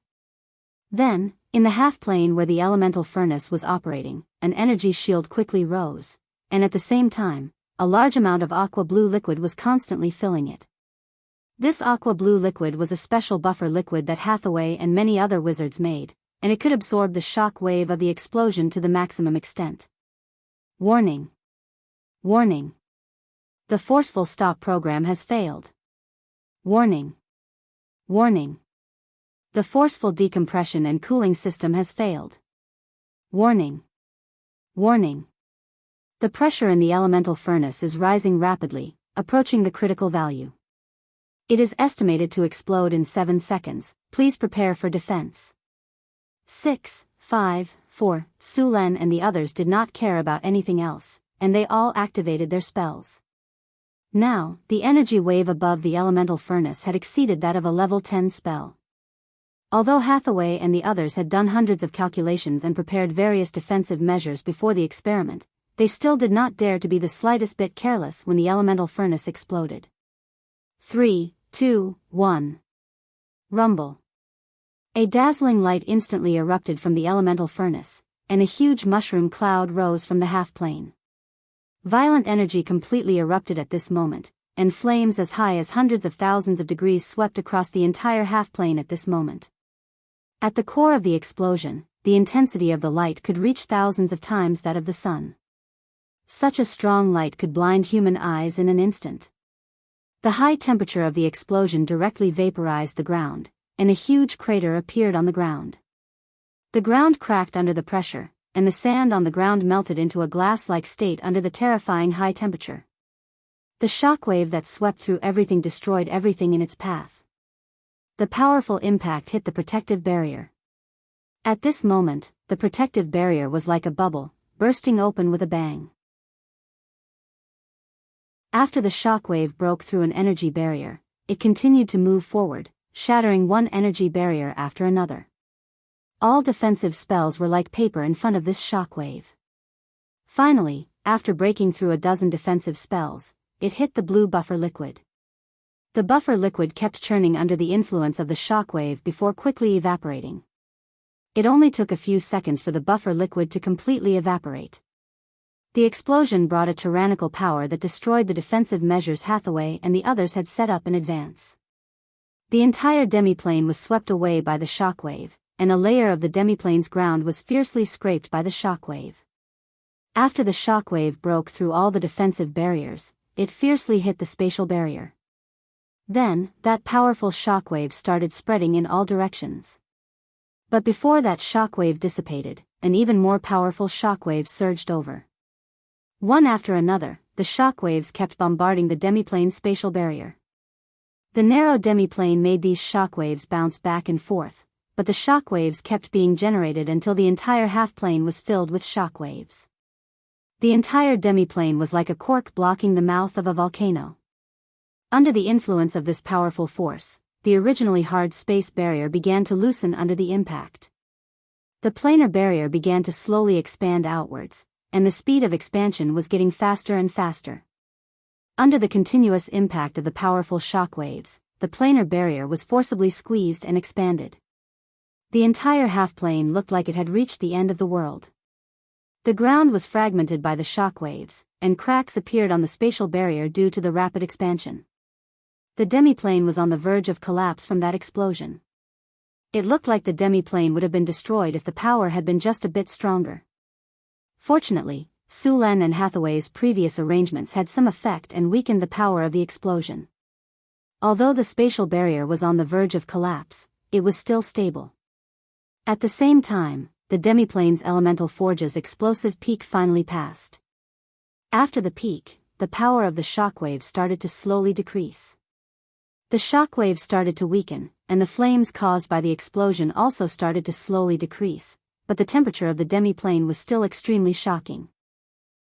Then, in the half-plane where the elemental furnace was operating, an energy shield quickly rose, and at the same time, a large amount of aqua-blue liquid was constantly filling it. This aqua-blue liquid was a special buffer liquid that Hathaway and many other wizards made, and it could absorb the shock wave of the explosion to the maximum extent. Warning. Warning. The forceful stop program has failed. Warning. Warning. The forceful decompression and cooling system has failed. Warning. Warning. The pressure in the elemental furnace is rising rapidly, approaching the critical value. It is estimated to explode in 7 seconds, please prepare for defense. 6, 5, 4, Sulen and the others did not care about anything else, and they all activated their spells. Now, the energy wave above the elemental furnace had exceeded that of a level 10 spell. Although Hathaway and the others had done hundreds of calculations and prepared various defensive measures before the experiment, they still did not dare to be the slightest bit careless when the elemental furnace exploded. 3, 2, 1. Rumble. A dazzling light instantly erupted from the elemental furnace, and a huge mushroom cloud rose from the half-plane. Violent energy completely erupted at this moment, and flames as high as hundreds of thousands of degrees swept across the entire half-plane at this moment. At the core of the explosion, the intensity of the light could reach thousands of times that of the sun. Such a strong light could blind human eyes in an instant. The high temperature of the explosion directly vaporized the ground, and a huge crater appeared on the ground. The ground cracked under the pressure, and the sand on the ground melted into a glass-like state under the terrifying high temperature. The shockwave that swept through everything destroyed everything in its path. The powerful impact hit the protective barrier. At this moment, the protective barrier was like a bubble, bursting open with a bang. After the shockwave broke through an energy barrier, it continued to move forward, shattering one energy barrier after another. All defensive spells were like paper in front of this shockwave. Finally, after breaking through a dozen defensive spells, it hit the blue buffer liquid. The buffer liquid kept churning under the influence of the shockwave before quickly evaporating. It only took a few seconds for the buffer liquid to completely evaporate. The explosion brought a tyrannical power that destroyed the defensive measures Hathaway and the others had set up in advance. The entire demiplane was swept away by the shockwave, and a layer of the demiplane's ground was fiercely scraped by the shockwave. After the shockwave broke through all the defensive barriers, it fiercely hit the spatial barrier. Then, that powerful shockwave started spreading in all directions. But before that shockwave dissipated, an even more powerful shockwave surged over. One after another, the shockwaves kept bombarding the demiplane's spatial barrier. The narrow demiplane made these shockwaves bounce back and forth, but the shockwaves kept being generated until the entire half-plane was filled with shockwaves. The entire demiplane was like a cork blocking the mouth of a volcano. Under the influence of this powerful force, the originally hard space barrier began to loosen under the impact. The planar barrier began to slowly expand outwards, and the speed of expansion was getting faster and faster. Under the continuous impact of the powerful shockwaves, the planar barrier was forcibly squeezed and expanded. The entire half-plane looked like it had reached the end of the world. The ground was fragmented by the shockwaves, and cracks appeared on the spatial barrier due to the rapid expansion. The demiplane was on the verge of collapse from that explosion. It looked like the demiplane would have been destroyed if the power had been just a bit stronger. Fortunately, Sulan and Hathaway's previous arrangements had some effect and weakened the power of the explosion. Although the spatial barrier was on the verge of collapse, it was still stable. At the same time, the demiplane's elemental forge's explosive peak finally passed. After the peak, the power of the shockwave started to slowly decrease. The shockwave started to weaken, and the flames caused by the explosion also started to slowly decrease, but the temperature of the demiplane was still extremely shocking.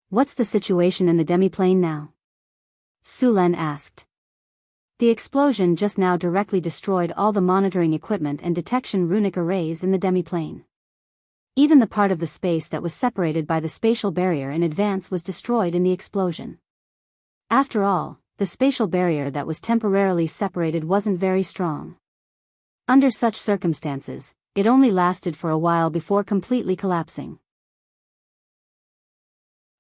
"What's the situation in the demiplane now?" Sulan asked. The explosion just now directly destroyed all the monitoring equipment and detection runic arrays in the demiplane. Even the part of the space that was separated by the spatial barrier in advance was destroyed in the explosion. After all, the spatial barrier that was temporarily separated wasn't very strong. Under such circumstances, it only lasted for a while before completely collapsing.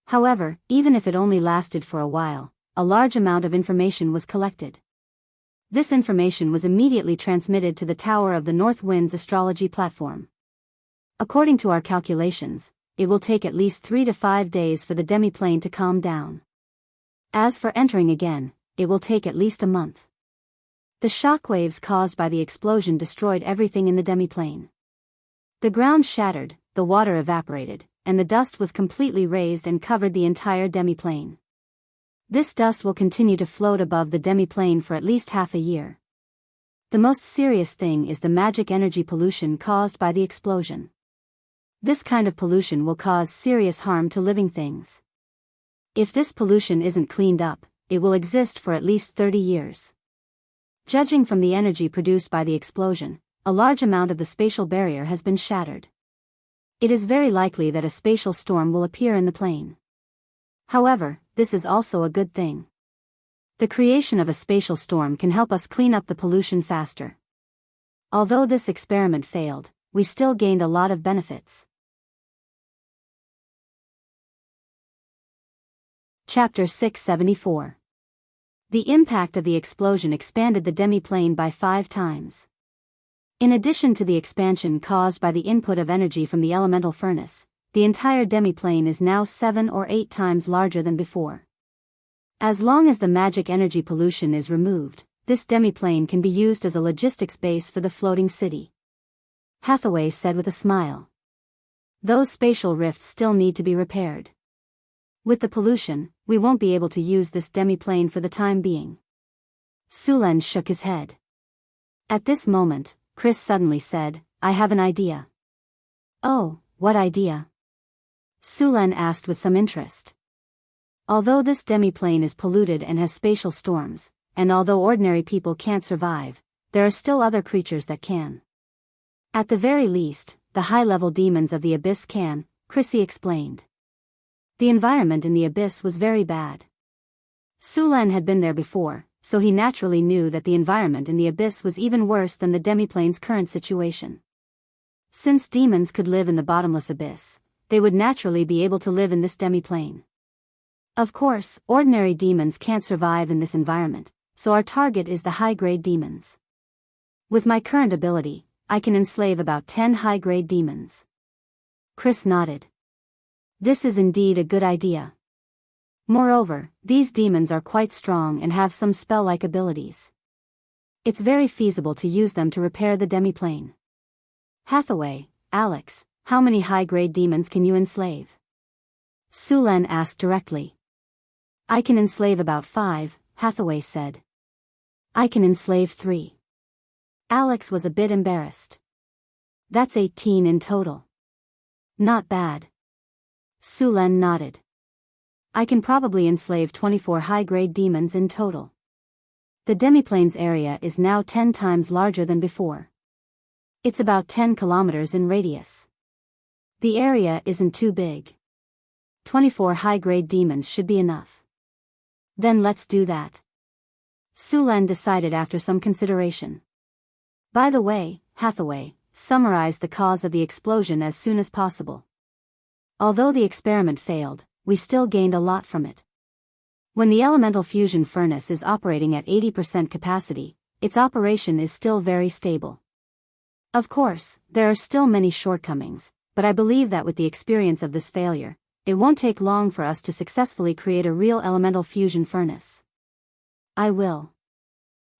However, even if it only lasted for a while, a large amount of information was collected. This information was immediately transmitted to the tower of the North Wind's astrology platform. According to our calculations, it will take at least 3 to 5 days for the demiplane to calm down. As for entering again, it will take at least a month. The shockwaves caused by the explosion destroyed everything in the demiplane. The ground shattered, the water evaporated, and the dust was completely raised and covered the entire demiplane. This dust will continue to float above the demiplane for at least half a year. The most serious thing is the magic energy pollution caused by the explosion. This kind of pollution will cause serious harm to living things. If this pollution isn't cleaned up, it will exist for at least 30 years. Judging from the energy produced by the explosion, a large amount of the spatial barrier has been shattered. It is very likely that a spatial storm will appear in the plane. However, this is also a good thing. The creation of a spatial storm can help us clean up the pollution faster. Although this experiment failed, we still gained a lot of benefits. Chapter 674. The impact of the explosion expanded the demiplane by 5 times. In addition to the expansion caused by the input of energy from the elemental furnace, the entire demiplane is now 7 or 8 times larger than before. As long as the magic energy pollution is removed, this demiplane can be used as a logistics base for the floating city. Hathaway said with a smile. Those spatial rifts still need to be repaired. With the pollution, we won't be able to use this demiplane for the time being. Sulen shook his head. At this moment, Chris suddenly said, I have an idea. Oh, what idea? Sulen asked with some interest. Although this demiplane is polluted and has spatial storms, and although ordinary people can't survive, there are still other creatures that can. At the very least, the high-level demons of the abyss can, Chrissy explained. The environment in the abyss was very bad. Sulen had been there before, so he naturally knew that the environment in the abyss was even worse than the demiplane's current situation. Since demons could live in the bottomless abyss, they would naturally be able to live in this demiplane. Of course, ordinary demons can't survive in this environment, so our target is the high-grade demons. With my current ability, I can enslave about 10 high-grade demons. Chris nodded. This is indeed a good idea. Moreover, these demons are quite strong and have some spell-like abilities. It's very feasible to use them to repair the demiplane. Hathaway, Alex, how many high-grade demons can you enslave? Sulen asked directly. I can enslave about 5, Hathaway said. I can enslave 3. Alex was a bit embarrassed. That's 18 in total. Not bad. Sulen nodded. I can probably enslave 24 high-grade demons in total. The demiplane's area is now 10 times larger than before. It's about 10 kilometers in radius. The area isn't too big. 24 high-grade demons should be enough. Then let's do that. Sulen decided after some consideration. By the way, Hathaway, summarize the cause of the explosion as soon as possible. Although the experiment failed, we still gained a lot from it. When the elemental fusion furnace is operating at 80% capacity, its operation is still very stable. Of course, there are still many shortcomings, but I believe that with the experience of this failure, it won't take long for us to successfully create a real elemental fusion furnace. I will.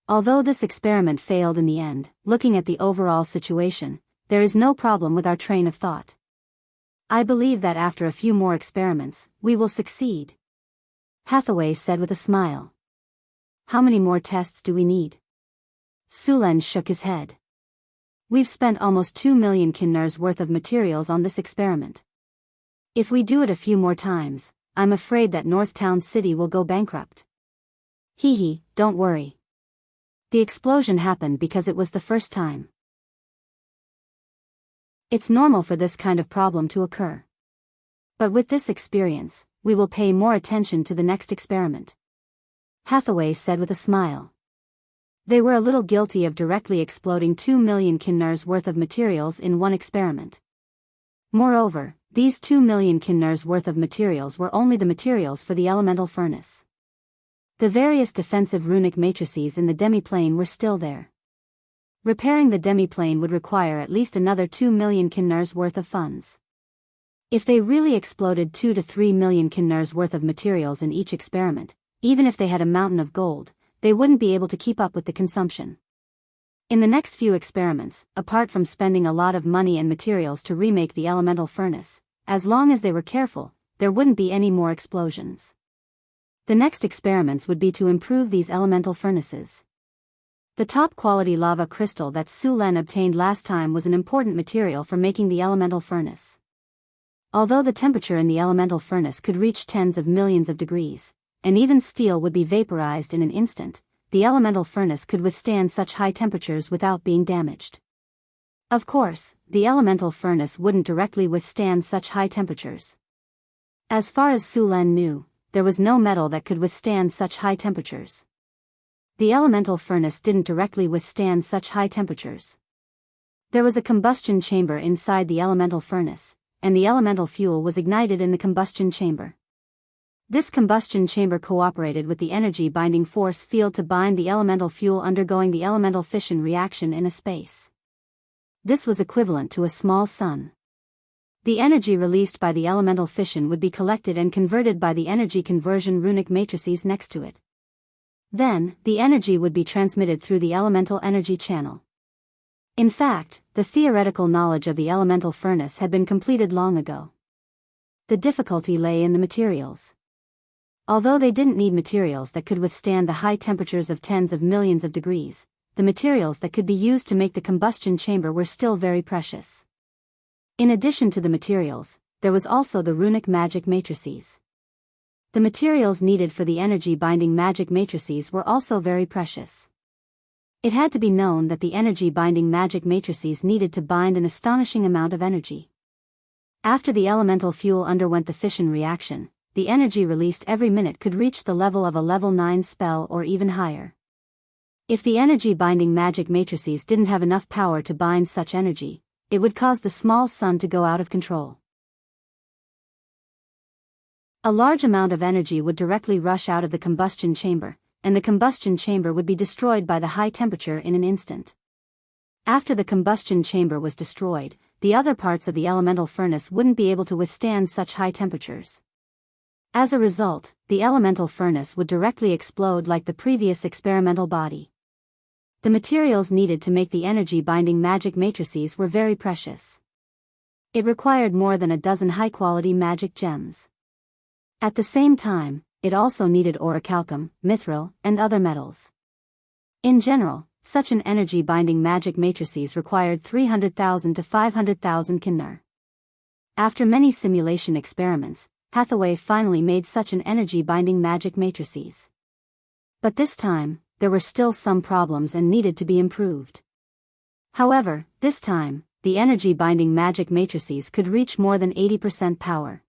Although this experiment failed in the end, looking at the overall situation, there is no problem with our train of thought. I believe that after a few more experiments, we will succeed. Hathaway said with a smile. How many more tests do we need? Sulen shook his head. We've spent almost 2 million kinners worth of materials on this experiment. If we do it a few more times, I'm afraid that Northtown City will go bankrupt. Hee, don't worry. The explosion happened because it was the first time. It's normal for this kind of problem to occur. But with this experience, we will pay more attention to the next experiment. Hathaway said with a smile. They were a little guilty of directly exploding 2 million kinners worth of materials in one experiment. Moreover, these 2 million kinners worth of materials were only the materials for the elemental furnace. The various defensive runic matrices in the demiplane were still there. Repairing the demiplane would require at least another 2 million kinners worth of funds. If they really exploded 2 to 3 million kinners worth of materials in each experiment, even if they had a mountain of gold, they wouldn't be able to keep up with the consumption. In the next few experiments, apart from spending a lot of money and materials to remake the elemental furnace, as long as they were careful, there wouldn't be any more explosions. The next experiments would be to improve these elemental furnaces. The top-quality lava crystal that Sulen obtained last time was an important material for making the elemental furnace. Although the temperature in the elemental furnace could reach tens of millions of degrees, and even steel would be vaporized in an instant, the elemental furnace could withstand such high temperatures without being damaged. Of course, the elemental furnace wouldn't directly withstand such high temperatures. As far as Su Len knew, there was no metal that could withstand such high temperatures. The elemental furnace didn't directly withstand such high temperatures. There was a combustion chamber inside the elemental furnace, and the elemental fuel was ignited in the combustion chamber. This combustion chamber cooperated with the energy binding force field to bind the elemental fuel undergoing the elemental fission reaction in a space. This was equivalent to a small sun. The energy released by the elemental fission would be collected and converted by the energy conversion runic matrices next to it. Then, the energy would be transmitted through the elemental energy channel. In fact, the theoretical knowledge of the elemental furnace had been completed long ago. The difficulty lay in the materials. Although they didn't need materials that could withstand the high temperatures of tens of millions of degrees, the materials that could be used to make the combustion chamber were still very precious. In addition to the materials, there was also the runic magic matrices. The materials needed for the energy-binding magic matrices were also very precious. It had to be known that the energy-binding magic matrices needed to bind an astonishing amount of energy. After the elemental fuel underwent the fission reaction, the energy released every minute could reach the level of a level 9 spell or even higher. If the energy-binding magic matrices didn't have enough power to bind such energy, it would cause the small sun to go out of control. A large amount of energy would directly rush out of the combustion chamber, and the combustion chamber would be destroyed by the high temperature in an instant. After the combustion chamber was destroyed, the other parts of the elemental furnace wouldn't be able to withstand such high temperatures. As a result, the elemental furnace would directly explode like the previous experimental body. The materials needed to make the energy-binding magic matrices were very precious. It required more than a dozen high-quality magic gems. At the same time, it also needed orichalcum, mithril, and other metals. In general, such an energy-binding magic matrices required 300,000 to 500,000 kinnar. After many simulation experiments, Hathaway finally made such an energy-binding magic matrices. But this time, there were still some problems and needed to be improved. However, this time, the energy-binding magic matrices could reach more than 80% power.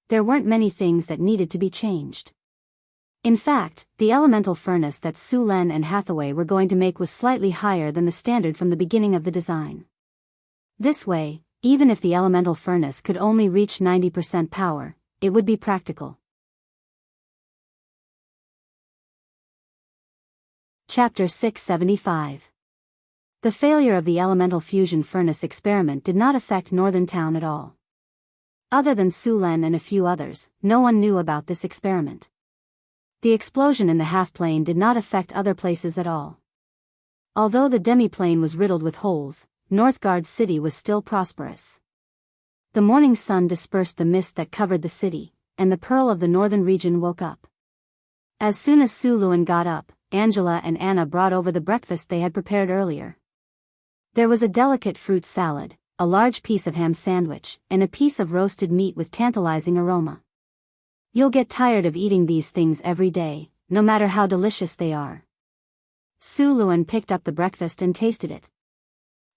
There weren't many things that needed to be changed. In fact, the elemental furnace that Su Len and Hathaway were going to make was slightly higher than the standard from the beginning of the design. This way, even if the elemental furnace could only reach 90% power, it would be practical. Chapter 675. The failure of the elemental fusion furnace experiment did not affect Northern Town at all. Other than Su Len and a few others, no one knew about this experiment. The explosion in the half-plane did not affect other places at all. Although the demi-plane was riddled with holes, Northgard City was still prosperous. The morning sun dispersed the mist that covered the city, and the Pearl of the Northern region woke up. As soon as Su Luen got up, Angela and Anna brought over the breakfast they had prepared earlier. There was a delicate fruit salad, a large piece of ham sandwich, and a piece of roasted meat with tantalizing aroma. You'll get tired of eating these things every day, no matter how delicious they are. Su Luen picked up the breakfast and tasted it.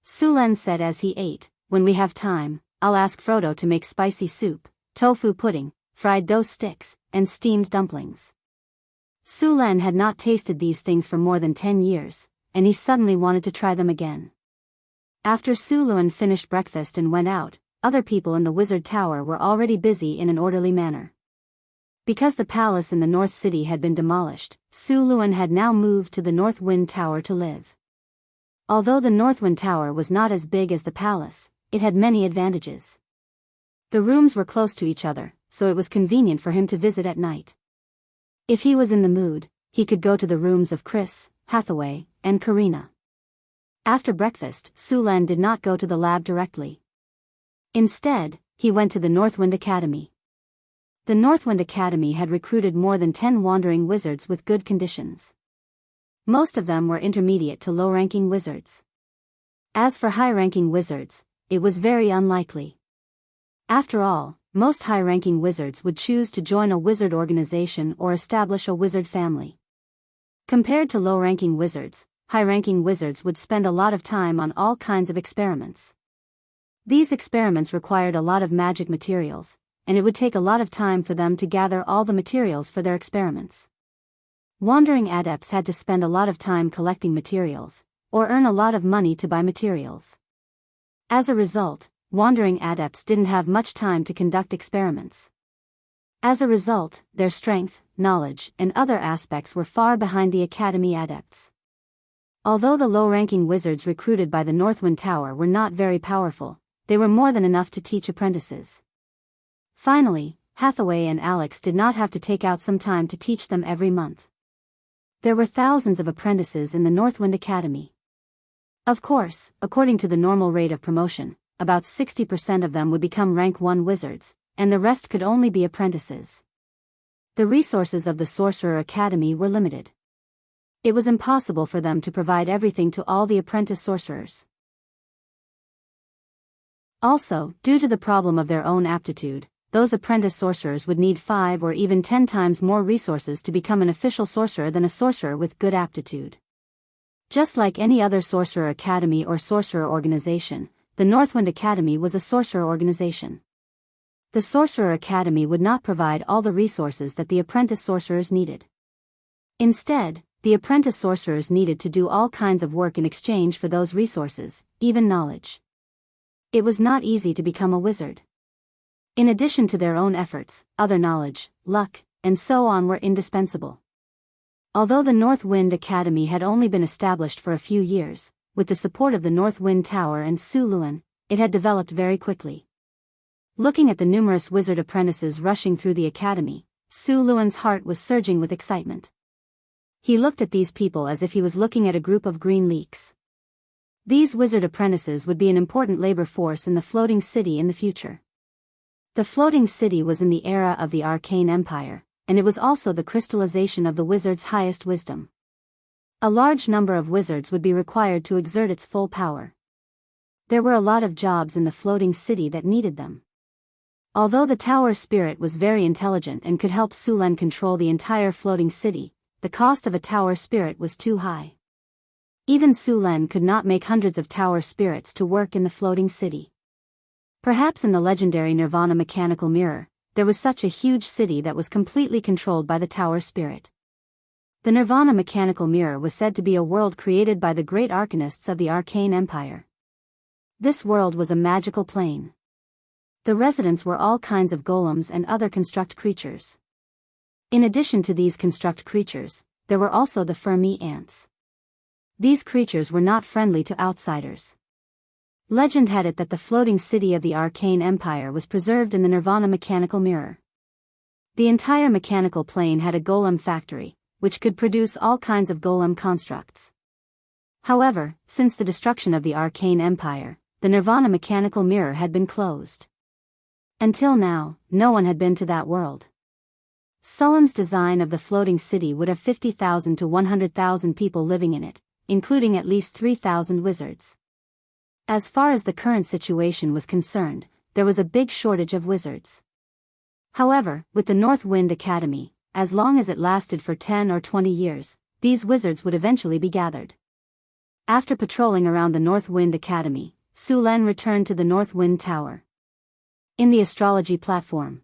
Su Len said as he ate, "When we have time, I'll ask Frodo to make spicy soup, tofu pudding, fried dough sticks, and steamed dumplings." Su Len had not tasted these things for more than 10 years, and he suddenly wanted to try them again. After Su Luen finished breakfast and went out, other people in the Wizard Tower were already busy in an orderly manner. Because the palace in the North City had been demolished, Su Luen had now moved to the North Wind Tower to live. Although the North Wind Tower was not as big as the palace, it had many advantages. The rooms were close to each other, so it was convenient for him to visit at night. If he was in the mood, he could go to the rooms of Chris, Hathaway, and Karina. After breakfast, Su Len did not go to the lab directly. Instead, he went to the Northwind Academy. The Northwind Academy had recruited more than 10 wandering wizards with good conditions. Most of them were intermediate to low-ranking wizards. As for high-ranking wizards, it was very unlikely. After all, most high-ranking wizards would choose to join a wizard organization or establish a wizard family. Compared to low-ranking wizards, high-ranking wizards would spend a lot of time on all kinds of experiments. These experiments required a lot of magic materials, and it would take a lot of time for them to gather all the materials for their experiments. Wandering adepts had to spend a lot of time collecting materials, or earn a lot of money to buy materials. As a result, wandering adepts didn't have much time to conduct experiments. As a result, their strength, knowledge, and other aspects were far behind the Academy adepts. Although the low-ranking wizards recruited by the Northwind Tower were not very powerful, they were more than enough to teach apprentices. Finally, Hathaway and Alex did not have to take out some time to teach them every month. There were thousands of apprentices in the Northwind Academy. Of course, according to the normal rate of promotion, about 60% of them would become rank 1 wizards, and the rest could only be apprentices. The resources of the Sorcerer Academy were limited. It was impossible for them to provide everything to all the apprentice sorcerers. Also, due to the problem of their own aptitude, those apprentice sorcerers would need 5 or even 10 times more resources to become an official sorcerer than a sorcerer with good aptitude. Just like any other Sorcerer Academy or sorcerer organization, the Northwind Academy was a sorcerer organization. The Sorcerer Academy would not provide all the resources that the apprentice sorcerers needed. Instead, the apprentice sorcerers needed to do all kinds of work in exchange for those resources, even knowledge. It was not easy to become a wizard. In addition to their own efforts, other knowledge, luck, and so on were indispensable. Although the Northwind Academy had only been established for a few years, with the support of the Northwind Tower and Su Luan, it had developed very quickly. Looking at the numerous wizard apprentices rushing through the academy, Su Luan's heart was surging with excitement. He looked at these people as if he was looking at a group of green leaks. These wizard apprentices would be an important labor force in the floating city in the future. The floating city was in the era of the Arcane Empire, and it was also the crystallization of the wizard's highest wisdom. A large number of wizards would be required to exert its full power. There were a lot of jobs in the floating city that needed them. Although the tower spirit was very intelligent and could help Sulen control the entire floating city, the cost of a tower spirit was too high. Even Sulen could not make hundreds of tower spirits to work in the floating city. Perhaps in the legendary Nirvana mechanical mirror, there was such a huge city that was completely controlled by the tower spirit. The Nirvana mechanical mirror was said to be a world created by the great arcanists of the Arcane Empire. This world was a magical plane. The residents were all kinds of golems and other construct creatures. In addition to these construct creatures, there were also the Fermi ants. These creatures were not friendly to outsiders. Legend had it that the floating city of the Arcane Empire was preserved in the Nirvana mechanical mirror. The entire mechanical plane had a golem factory, which could produce all kinds of golem constructs. However, since the destruction of the Arcane Empire, the Nirvana mechanical mirror had been closed. Until now, no one had been to that world. Sullen's design of the floating city would have 50,000 to 100,000 people living in it, including at least 3,000 wizards. As far as the current situation was concerned, there was a big shortage of wizards. However, with the Northwind Academy, as long as it lasted for 10 or 20 years, these wizards would eventually be gathered. After patrolling around the Northwind Academy, Sulen returned to the Northwind Tower. In the astrology platform,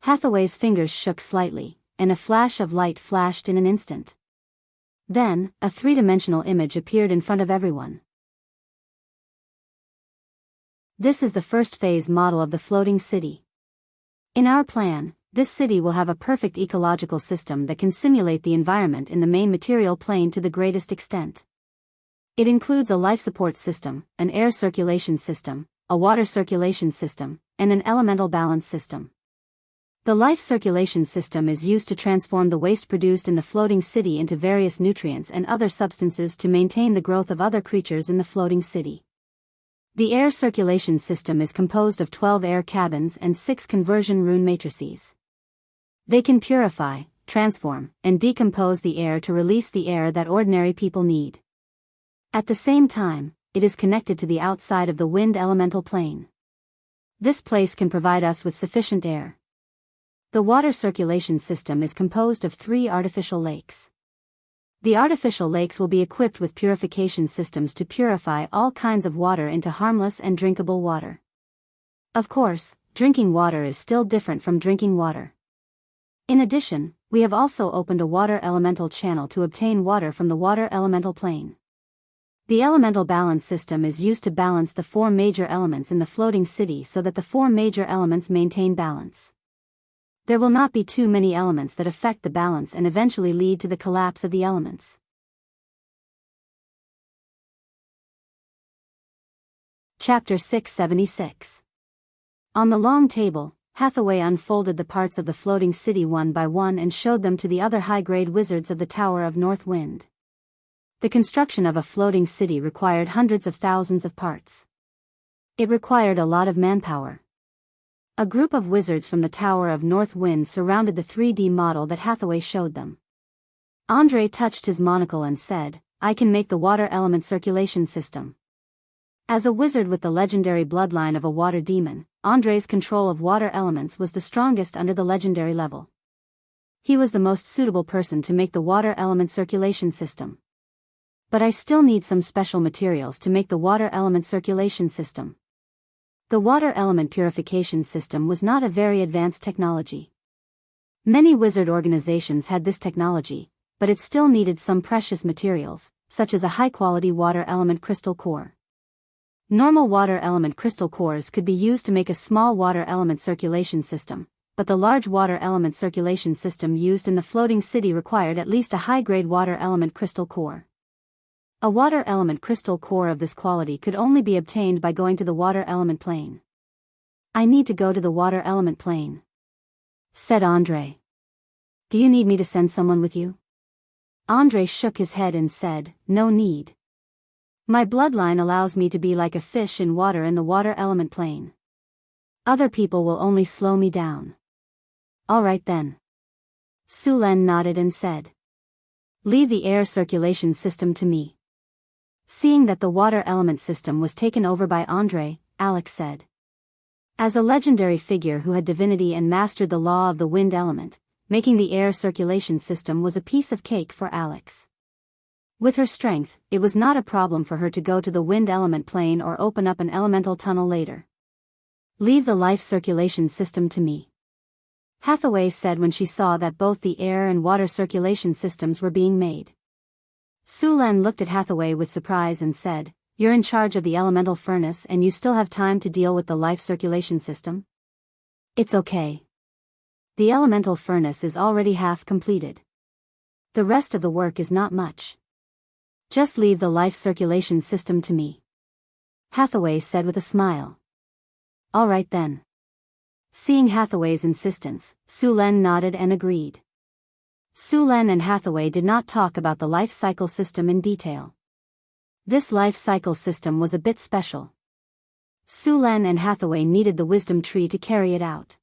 Hathaway's fingers shook slightly, and a flash of light flashed in an instant. Then, a three-dimensional image appeared in front of everyone. This is the first phase model of the floating city. In our plan, this city will have a perfect ecological system that can simulate the environment in the main material plane to the greatest extent. It includes a life support system, an air circulation system, a water circulation system, and an elemental balance system. The life circulation system is used to transform the waste produced in the floating city into various nutrients and other substances to maintain the growth of other creatures in the floating city. The air circulation system is composed of 12 air cabins and 6 conversion rune matrices. They can purify, transform, and decompose the air to release the air that ordinary people need. At the same time, it is connected to the outside of the wind elemental plane. This place can provide us with sufficient air. The water circulation system is composed of 3 artificial lakes. The artificial lakes will be equipped with purification systems to purify all kinds of water into harmless and drinkable water. Of course, drinking water is still different from drinking water. In addition, we have also opened a water elemental channel to obtain water from the water elemental plane. The elemental balance system is used to balance the 4 major elements in the floating city so that the 4 major elements maintain balance. There will not be too many elements that affect the balance and eventually lead to the collapse of the elements. Chapter 676. On the long table, Hathaway unfolded the parts of the floating city one by one and showed them to the other high-grade wizards of the Tower of North Wind. The construction of a floating city required hundreds of thousands of parts. It required a lot of manpower. A group of wizards from the Tower of North Wind surrounded the 3D model that Hathaway showed them. Andre touched his monocle and said, "I can make the water element circulation system." As a wizard with the legendary bloodline of a water demon, Andre's control of water elements was the strongest under the legendary level. He was the most suitable person to make the water element circulation system. But I still need some special materials to make the water element circulation system. The water element purification system was not a very advanced technology. Many wizard organizations had this technology, but it still needed some precious materials, such as a high-quality water element crystal core. Normal water element crystal cores could be used to make a small water element circulation system, but the large water element circulation system used in the floating city required at least a high-grade water element crystal core. A water element crystal core of this quality could only be obtained by going to the water element plane. "I need to go to the water element plane," said Andre. "Do you need me to send someone with you?" Andre shook his head and said, "No need. My bloodline allows me to be like a fish in water in the water element plane. Other people will only slow me down." "All right then." Sulen nodded and said, "Leave the air circulation system to me." Seeing that the water element system was taken over by Andre, Alex said. As a legendary figure who had divinity and mastered the law of the wind element, making the air circulation system was a piece of cake for Alex. With her strength, it was not a problem for her to go to the wind element plane or open up an elemental tunnel later. "Leave the life circulation system to me," Hathaway said when she saw that both the air and water circulation systems were being made. Sulen looked at Hathaway with surprise and said, "You're in charge of the elemental furnace and you still have time to deal with the life circulation system?" "It's okay. The elemental furnace is already half completed. The rest of the work is not much. Just leave the life circulation system to me," Hathaway said with a smile. "All right then." Seeing Hathaway's insistence, Sulen nodded and agreed. Sulen and Hathaway did not talk about the life cycle system in detail. This life cycle system was a bit special. Sulen and Hathaway needed the wisdom tree to carry it out.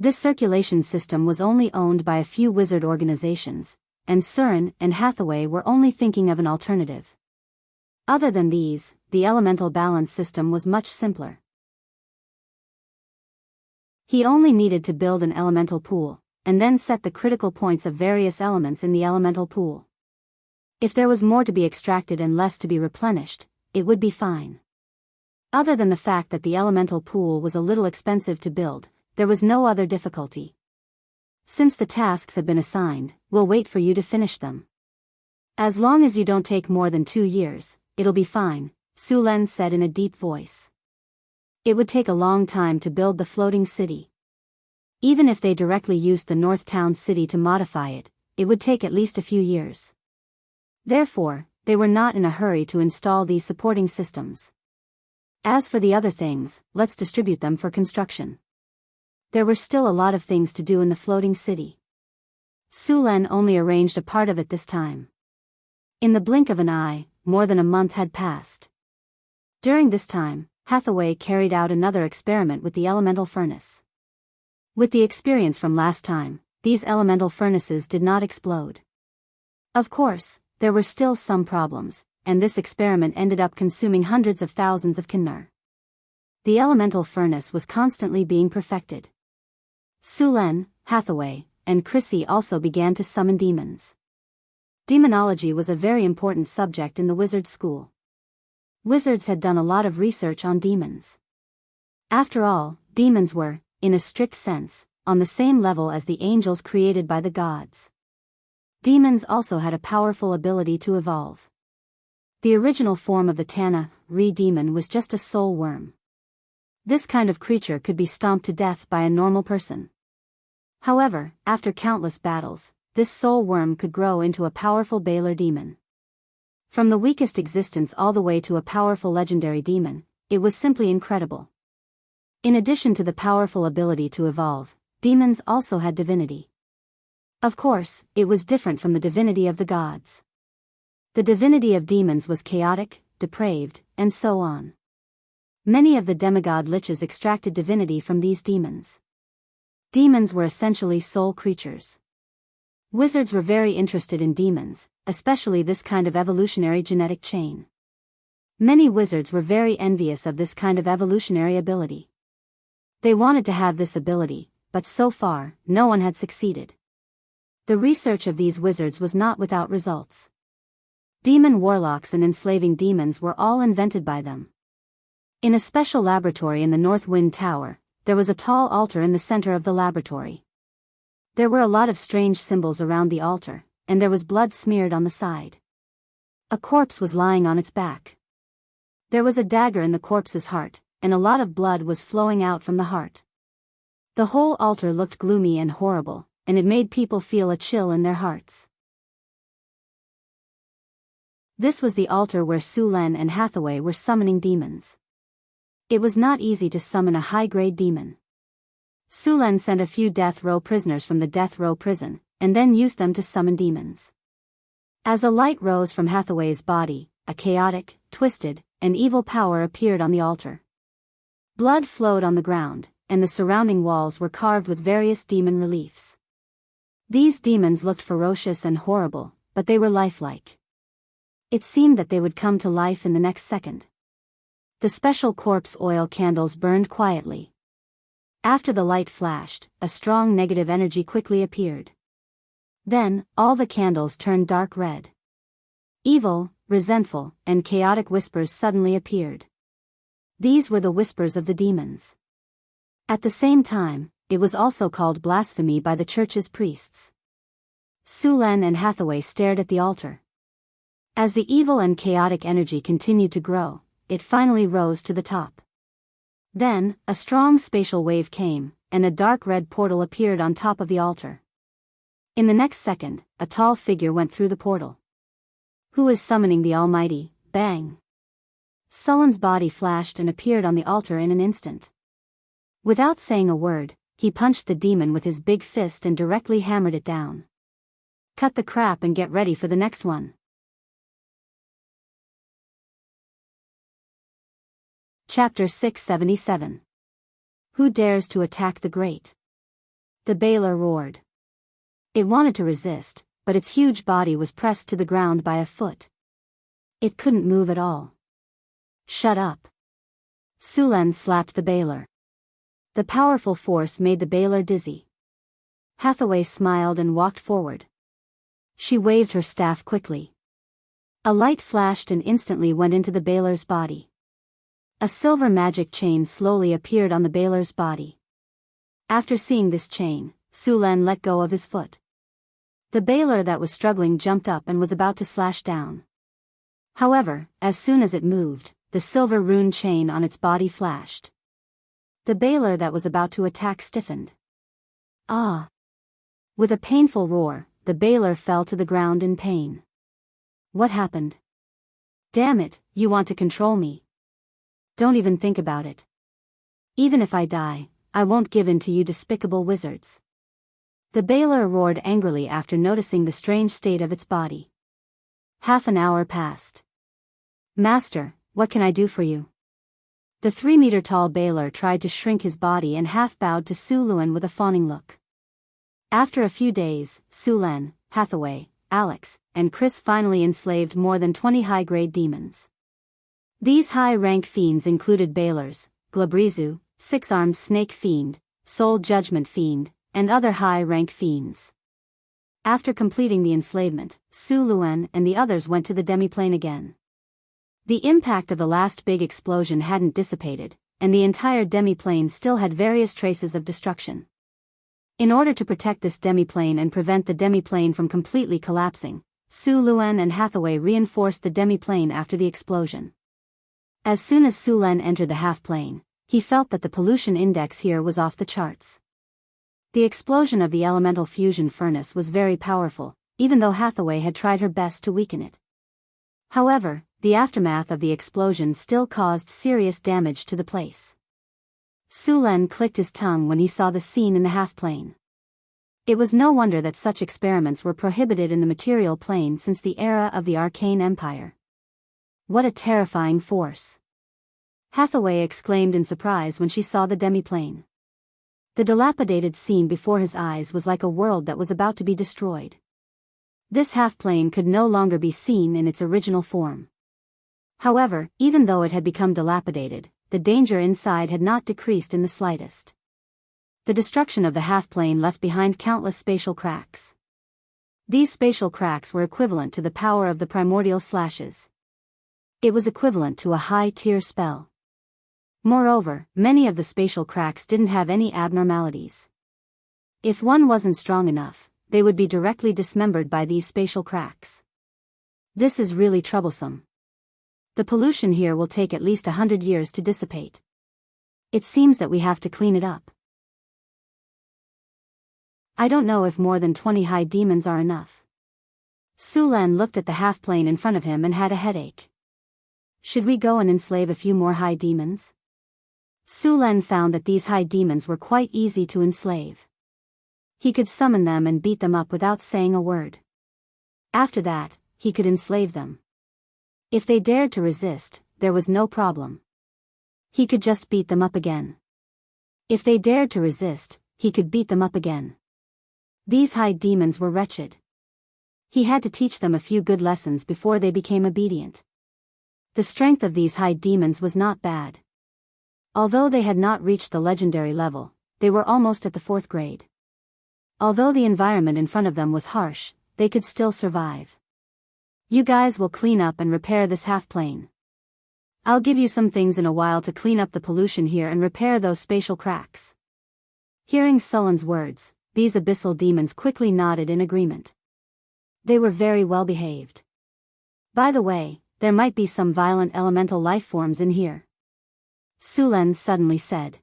This circulation system was only owned by a few wizard organizations, and Suren and Hathaway were only thinking of an alternative. Other than these, the elemental balance system was much simpler. He only needed to build an elemental pool, and then set the critical points of various elements in the elemental pool. If there was more to be extracted and less to be replenished, it would be fine. Other than the fact that the elemental pool was a little expensive to build, there was no other difficulty. "Since the tasks have been assigned, we'll wait for you to finish them. As long as you don't take more than 2 years, it'll be fine," Sulen said in a deep voice. It would take a long time to build the floating city. Even if they directly used the North Town city to modify it, it would take at least a few years. Therefore, they were not in a hurry to install these supporting systems. As for the other things, let's distribute them for construction. There were still a lot of things to do in the floating city. Sulen only arranged a part of it this time. In the blink of an eye, more than a month had passed. During this time, Hathaway carried out another experiment with the elemental furnace. With the experience from last time, these elemental furnaces did not explode. Of course, there were still some problems, and this experiment ended up consuming hundreds of thousands of kinnar. The elemental furnace was constantly being perfected. Sulen, Hathaway, and Chrissy also began to summon demons. Demonology was a very important subject in the wizard school. Wizards had done a lot of research on demons. After all, demons were, in a strict sense, on the same level as the angels created by the gods. Demons also had a powerful ability to evolve. The original form of the Tana-Re demon was just a soul worm. This kind of creature could be stomped to death by a normal person. However, after countless battles, this soul worm could grow into a powerful Baylor demon. From the weakest existence all the way to a powerful legendary demon, it was simply incredible. In addition to the powerful ability to evolve, demons also had divinity. Of course, it was different from the divinity of the gods. The divinity of demons was chaotic, depraved, and so on. Many of the demigod liches extracted divinity from these demons. Demons were essentially soul creatures. Wizards were very interested in demons, especially this kind of evolutionary genetic chain. Many wizards were very envious of this kind of evolutionary ability. They wanted to have this ability, but so far, no one had succeeded. The research of these wizards was not without results. Demon warlocks and enslaving demons were all invented by them. In a special laboratory in the North Wind Tower, there was a tall altar in the center of the laboratory. There were a lot of strange symbols around the altar, and there was blood smeared on the side. A corpse was lying on its back. There was a dagger in the corpse's heart, and a lot of blood was flowing out from the heart. The whole altar looked gloomy and horrible, and it made people feel a chill in their hearts. This was the altar where Sulen and Hathaway were summoning demons. It was not easy to summon a high-grade demon. Sulen sent a few death row prisoners from the death row prison, and then used them to summon demons. As a light rose from Hathaway's body, a chaotic, twisted, and evil power appeared on the altar. Blood flowed on the ground, and the surrounding walls were carved with various demon reliefs. These demons looked ferocious and horrible, but they were lifelike. It seemed that they would come to life in the next second. The special corpse oil candles burned quietly. After the light flashed, a strong negative energy quickly appeared. Then, all the candles turned dark red. Evil, resentful, and chaotic whispers suddenly appeared. These were the whispers of the demons. At the same time, it was also called blasphemy by the church's priests. Sulen and Hathaway stared at the altar. As the evil and chaotic energy continued to grow, it finally rose to the top. Then, a strong spatial wave came, and a dark red portal appeared on top of the altar. In the next second, a tall figure went through the portal. Who is summoning the Almighty? Bang! Sulen's body flashed and appeared on the altar in an instant. Without saying a word, he punched the demon with his big fist and directly hammered it down. Cut the crap and get ready for the next one. Chapter 677. Who dares to attack the great? The Baylor roared. It wanted to resist, but its huge body was pressed to the ground by a foot. It couldn't move at all. Shut up. Sulen slapped the Baylor. The powerful force made the Baylor dizzy. Hathaway smiled and walked forward. She waved her staff quickly. A light flashed and instantly went into the Baylor's body. A silver magic chain slowly appeared on the Baylor's body. After seeing this chain, Sulen let go of his foot. The Baylor that was struggling jumped up and was about to slash down. However, as soon as it moved, the silver rune chain on its body flashed. The Baylor that was about to attack stiffened. Ah! With a painful roar, the Baylor fell to the ground in pain. What happened? Damn it, you want to control me. Don't even think about it. Even if I die, I won't give in to you despicable wizards. The Baylor roared angrily after noticing the strange state of its body. Half an hour passed. Master, what can I do for you? The 3-meter-tall Baylor tried to shrink his body and half-bowed to Sulen with a fawning look. After a few days, Sulen, Hathaway, Alex, and Chris finally enslaved more than 20 high-grade demons. These high-rank fiends included Baylors, Glabrizu, six-armed snake fiend, soul judgment fiend, and other high-rank fiends. After completing the enslavement, Su Luan and the others went to the demiplane again. The impact of the last big explosion hadn't dissipated, and the entire demiplane still had various traces of destruction. In order to protect this demiplane and prevent the demiplane from completely collapsing, Su Luan and Hathaway reinforced the demiplane after the explosion. As soon as Su Len entered the half-plane, he felt that the pollution index here was off the charts. The explosion of the elemental fusion furnace was very powerful, even though Hathaway had tried her best to weaken it. However, the aftermath of the explosion still caused serious damage to the place. Su Len clicked his tongue when he saw the scene in the half-plane. It was no wonder that such experiments were prohibited in the material plane since the era of the Arcane Empire. What a terrifying force! Hathaway exclaimed in surprise when she saw the demiplane. The dilapidated scene before his eyes was like a world that was about to be destroyed. This half-plane could no longer be seen in its original form. However, even though it had become dilapidated, the danger inside had not decreased in the slightest. The destruction of the half-plane left behind countless spatial cracks. These spatial cracks were equivalent to the power of the primordial slashes. It was equivalent to a high-tier spell. Moreover, many of the spatial cracks didn't have any abnormalities. If one wasn't strong enough, they would be directly dismembered by these spatial cracks. This is really troublesome. The pollution here will take at least 100 years to dissipate. It seems that we have to clean it up. I don't know if more than 20 high demons are enough. Su Len looked at the half-plane in front of him and had a headache. Should we go and enslave a few more high demons? Su Len found that these high demons were quite easy to enslave. He could summon them and beat them up without saying a word. After that, he could enslave them. If they dared to resist, there was no problem. He could just beat them up again. If they dared to resist, he could beat them up again. These high demons were wretched. He had to teach them a few good lessons before they became obedient. The strength of these high demons was not bad. Although they had not reached the legendary level, they were almost at the 4th grade. Although the environment in front of them was harsh, they could still survive. You guys will clean up and repair this half-plane. I'll give you some things in a while to clean up the pollution here and repair those spatial cracks. Hearing Sullen's words, these abyssal demons quickly nodded in agreement. They were very well behaved. By the way, there might be some violent elemental life forms in here. Su Len suddenly said.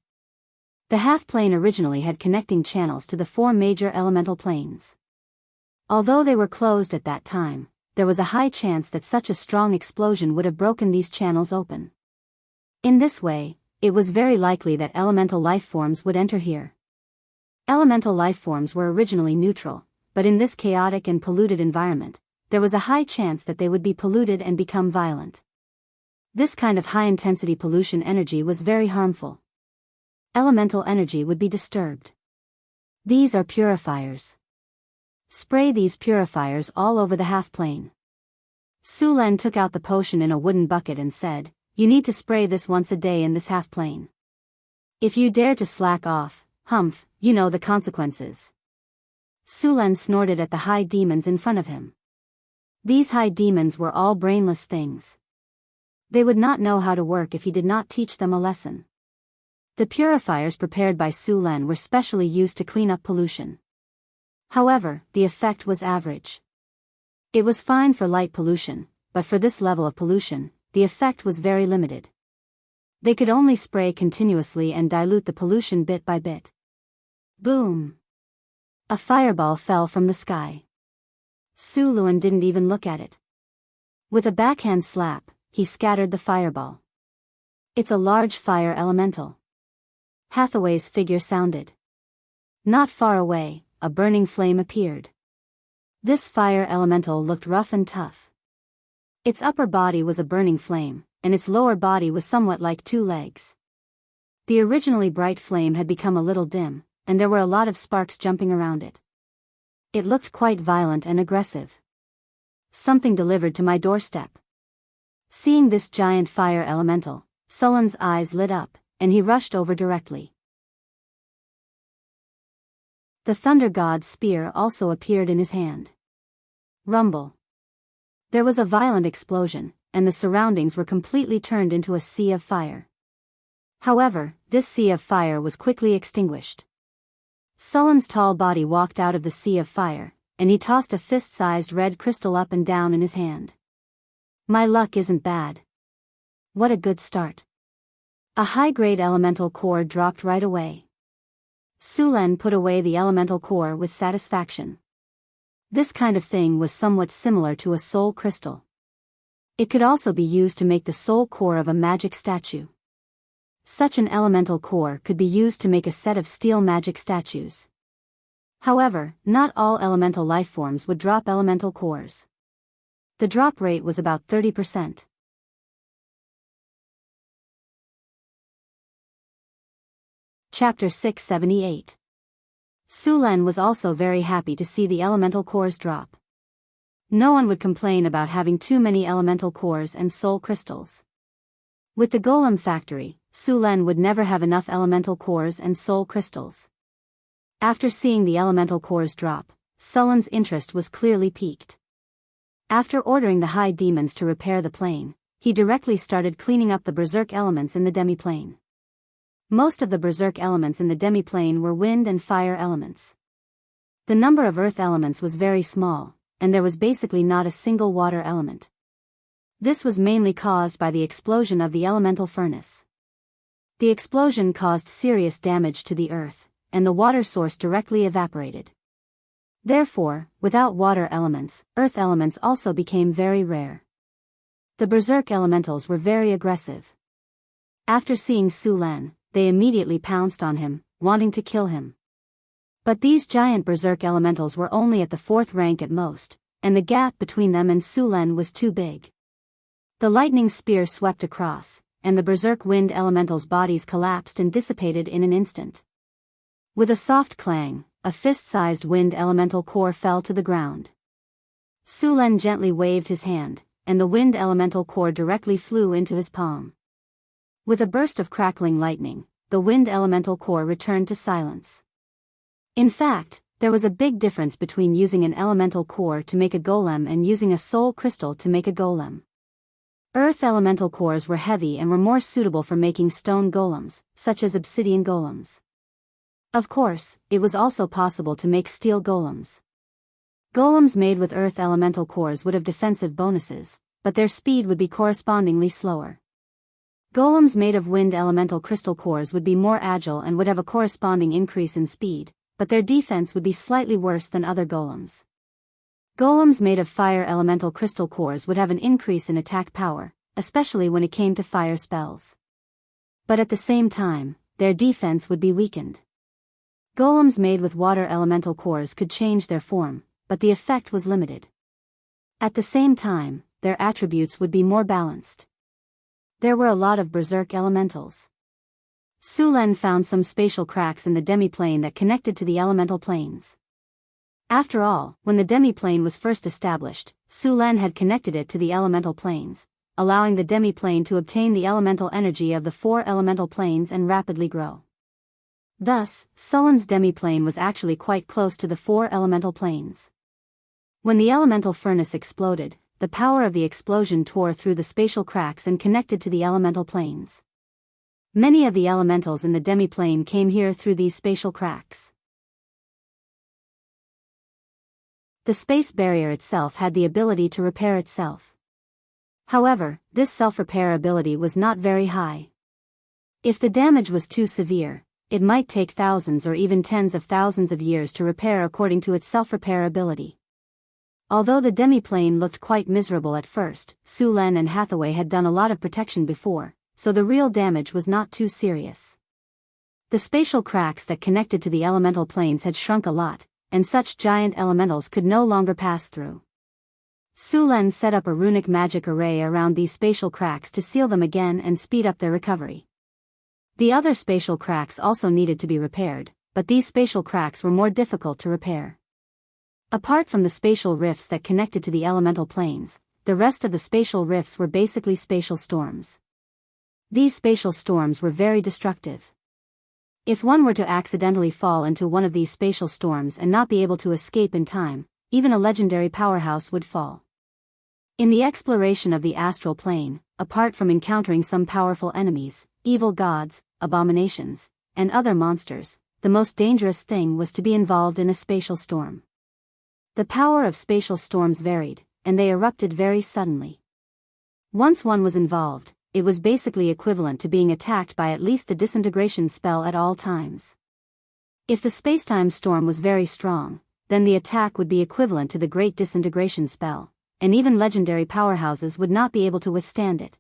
The half-plane originally had connecting channels to the 4 major elemental planes. Although they were closed at that time, there was a high chance that such a strong explosion would have broken these channels open. In this way, it was very likely that elemental life forms would enter here. Elemental life forms were originally neutral, but in this chaotic and polluted environment, there was a high chance that they would be polluted and become violent. This kind of high-intensity pollution energy was very harmful. Elemental energy would be disturbed. These are purifiers. Spray these purifiers all over the half-plane. Su Len took out the potion in a wooden bucket and said, "You need to spray this once a day in this half-plane. If you dare to slack off, humph, you know the consequences." Su Len snorted at the high demons in front of him. These high demons were all brainless things. They would not know how to work if he did not teach them a lesson. The purifiers prepared by Su Len were specially used to clean up pollution. However, the effect was average. It was fine for light pollution, but for this level of pollution, the effect was very limited. They could only spray continuously and dilute the pollution bit by bit. Boom! A fireball fell from the sky. Su Luan didn't even look at it. With a backhand slap, he scattered the fireball. It's a large fire elemental. Hathaway's figure sounded. Not far away, a burning flame appeared. This fire elemental looked rough and tough. Its upper body was a burning flame, and its lower body was somewhat like 2 legs. The originally bright flame had become a little dim, and there were a lot of sparks jumping around it. It looked quite violent and aggressive. Something delivered to my doorstep. Seeing this giant fire elemental, Sullen's eyes lit up, and he rushed over directly. The Thunder God's spear also appeared in his hand. Rumble. There was a violent explosion, and the surroundings were completely turned into a sea of fire. However, this sea of fire was quickly extinguished. Sullen's tall body walked out of the sea of fire, and he tossed a fist-sized red crystal up and down in his hand. My luck isn't bad. What a good start. A high-grade elemental core dropped right away. Sulen put away the elemental core with satisfaction. This kind of thing was somewhat similar to a soul crystal. It could also be used to make the soul core of a magic statue. Such an elemental core could be used to make a set of steel magic statues. However, not all elemental lifeforms would drop elemental cores. The drop rate was about 30%. Chapter 678. Sulen was also very happy to see the elemental cores drop. No one would complain about having too many elemental cores and soul crystals. With the golem factory, Sulen would never have enough elemental cores and soul crystals. After seeing the elemental cores drop, Sulen's interest was clearly piqued. After ordering the high demons to repair the plane, he directly started cleaning up the berserk elements in the demiplane. Most of the berserk elements in the demiplane were wind and fire elements. The number of earth elements was very small, and there was basically not a single water element. This was mainly caused by the explosion of the elemental furnace. The explosion caused serious damage to the earth, and the water source directly evaporated. Therefore, without water elements, earth elements also became very rare. The berserk elementals were very aggressive. After seeing Sulen, they immediately pounced on him, wanting to kill him. But these giant berserk elementals were only at the 4th rank at most, and the gap between them and Sulen was too big. The lightning spear swept across, and the berserk wind elementals' bodies collapsed and dissipated in an instant. With a soft clang, a fist-sized wind elemental core fell to the ground. Sulen gently waved his hand, and the wind elemental core directly flew into his palm. With a burst of crackling lightning, the wind elemental core returned to silence. In fact, there was a big difference between using an elemental core to make a golem and using a soul crystal to make a golem. Earth elemental cores were heavy and were more suitable for making stone golems, such as obsidian golems. Of course, it was also possible to make steel golems. Golems made with earth elemental cores would have defensive bonuses, but their speed would be correspondingly slower. Golems made of wind elemental crystal cores would be more agile and would have a corresponding increase in speed, but their defense would be slightly worse than other golems. Golems made of fire elemental crystal cores would have an increase in attack power, especially when it came to fire spells. But at the same time, their defense would be weakened. Golems made with water elemental cores could change their form, but the effect was limited. At the same time, their attributes would be more balanced. There were a lot of berserk elementals. Sulen found some spatial cracks in the demiplane that connected to the elemental planes. After all, when the demiplane was first established, Sulen had connected it to the elemental planes, allowing the demiplane to obtain the elemental energy of the 4 elemental planes and rapidly grow. Thus, Sulen's demiplane was actually quite close to the 4 elemental planes. When the elemental furnace exploded, the power of the explosion tore through the spatial cracks and connected to the elemental planes. Many of the elementals in the demiplane came here through these spatial cracks. The space barrier itself had the ability to repair itself. However, this self-repair ability was not very high. If the damage was too severe, it might take thousands or even tens of thousands of years to repair according to its self-repair ability. Although the demiplane looked quite miserable at first, Sulen and Hathaway had done a lot of protection before, so the real damage was not too serious. The spatial cracks that connected to the elemental planes had shrunk a lot, and such giant elementals could no longer pass through. Sulen set up a runic magic array around these spatial cracks to seal them again and speed up their recovery. The other spatial cracks also needed to be repaired, but these spatial cracks were more difficult to repair. Apart from the spatial rifts that connected to the elemental planes, the rest of the spatial rifts were basically spatial storms. These spatial storms were very destructive. If one were to accidentally fall into one of these spatial storms and not be able to escape in time, even a legendary powerhouse would fall. In the exploration of the astral plane, apart from encountering some powerful enemies, evil gods, abominations, and other monsters, the most dangerous thing was to be involved in a spatial storm. The power of spatial storms varied, and they erupted very suddenly. Once one was involved, it was basically equivalent to being attacked by at least the disintegration spell at all times. If the spacetime storm was very strong, then the attack would be equivalent to the great disintegration spell, and even legendary powerhouses would not be able to withstand it.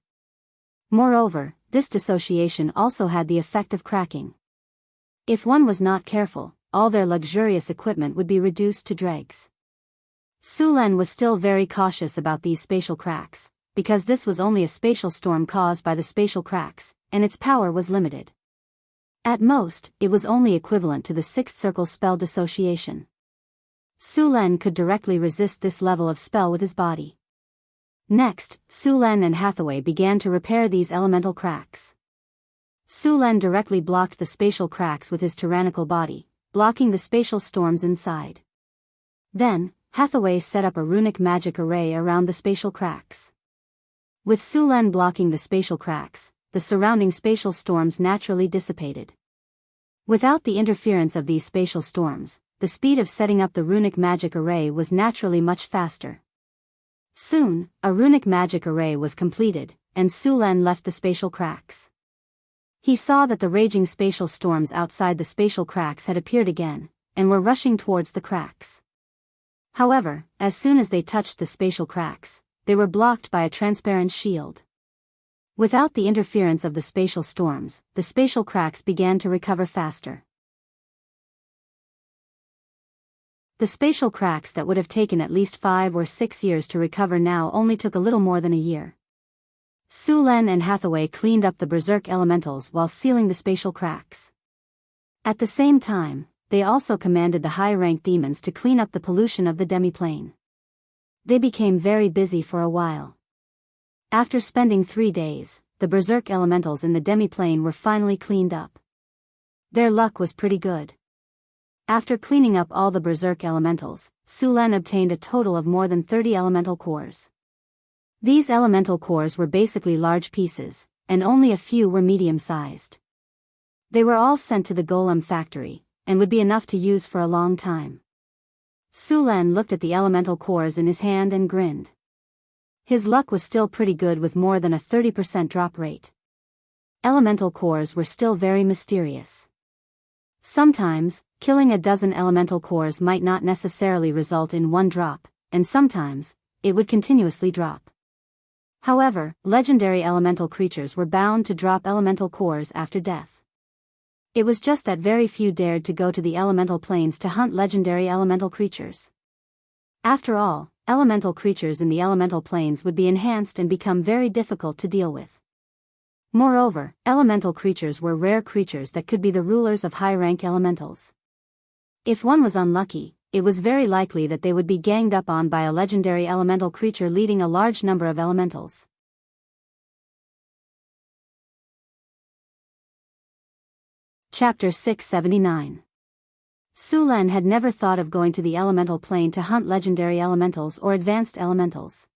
Moreover, this dissociation also had the effect of cracking. If one was not careful, all their luxurious equipment would be reduced to dregs. Sulan was still very cautious about these spatial cracks, because this was only a spatial storm caused by the spatial cracks, and its power was limited. At most, it was only equivalent to the sixth circle spell dissociation. Sulan could directly resist this level of spell with his body. Next, Sulan and Hathaway began to repair these elemental cracks. Sulan directly blocked the spatial cracks with his tyrannical body, blocking the spatial storms inside. Then, Hathaway set up a runic magic array around the spatial cracks. With Sulan blocking the spatial cracks, the surrounding spatial storms naturally dissipated. Without the interference of these spatial storms, the speed of setting up the runic magic array was naturally much faster. Soon, a runic magic array was completed, and Sulan left the spatial cracks. He saw that the raging spatial storms outside the spatial cracks had appeared again, and were rushing towards the cracks. However, as soon as they touched the spatial cracks, they were blocked by a transparent shield. Without the interference of the spatial storms, the spatial cracks began to recover faster. The spatial cracks that would have taken at least 5 or 6 years to recover now only took a little more than a year. Sulan and Hathaway cleaned up the berserk elementals while sealing the spatial cracks. At the same time, they also commanded the high-ranked demons to clean up the pollution of the demiplane. They became very busy for a while. After spending 3 days, the berserk elementals in the demiplane were finally cleaned up. Their luck was pretty good. After cleaning up all the berserk elementals, Sulan obtained a total of more than 30 elemental cores. These elemental cores were basically large pieces, and only a few were medium-sized. They were all sent to the golem factory, and would be enough to use for a long time. Sulan looked at the elemental cores in his hand and grinned. His luck was still pretty good with more than a 30% drop rate. Elemental cores were still very mysterious. Sometimes, killing a dozen elemental cores might not necessarily result in one drop, and sometimes, it would continuously drop. However, legendary elemental creatures were bound to drop elemental cores after death. It was just that very few dared to go to the elemental planes to hunt legendary elemental creatures. After all, elemental creatures in the elemental planes would be enhanced and become very difficult to deal with. Moreover, elemental creatures were rare creatures that could be the rulers of high-rank elementals. If one was unlucky, it was very likely that they would be ganged up on by a legendary elemental creature leading a large number of elementals. Chapter 679. Sulan had never thought of going to the elemental plane to hunt legendary elementals or advanced elementals.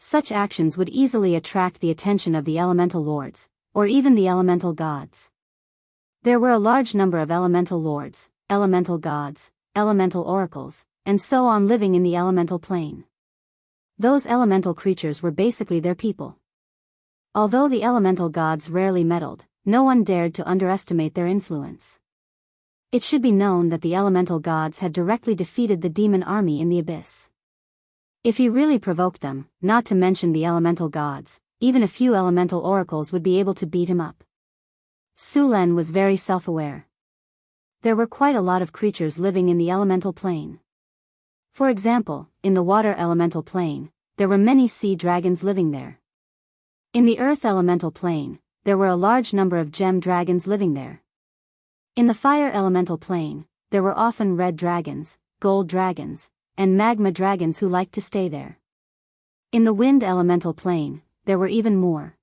Such actions would easily attract the attention of the elemental lords, or even the elemental gods. There were a large number of elemental lords, elemental gods, elemental oracles, and so on living in the elemental plane. Those elemental creatures were basically their people. Although the elemental gods rarely meddled, no one dared to underestimate their influence. It should be known that the elemental gods had directly defeated the demon army in the abyss. If he really provoked them, not to mention the elemental gods, even a few elemental oracles would be able to beat him up. Sulan was very self-aware. There were quite a lot of creatures living in the elemental plane. For example, in the water elemental plane, there were many sea dragons living there. In the earth elemental plane, there were a large number of gem dragons living there. In the fire elemental plane, there were often red dragons, gold dragons, and magma dragons who liked to stay there. In the wind elemental plane, there were even more.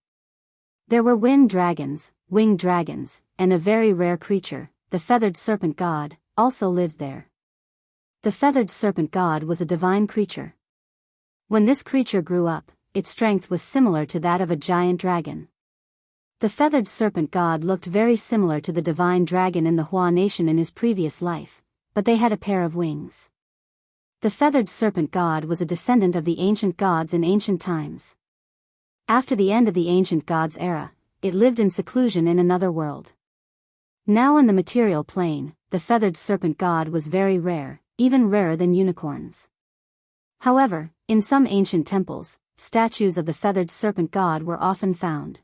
There were wind dragons, winged dragons, and a very rare creature, the feathered serpent god, also lived there. The feathered serpent god was a divine creature. When this creature grew up, its strength was similar to that of a giant dragon. The feathered serpent god looked very similar to the divine dragon in the Hua nation in his previous life, but they had a pair of wings. The feathered serpent god was a descendant of the ancient gods in ancient times. After the end of the ancient gods era, it lived in seclusion in another world. Now in the material plane, the feathered serpent god was very rare, even rarer than unicorns. However, in some ancient temples, statues of the feathered serpent god were often found.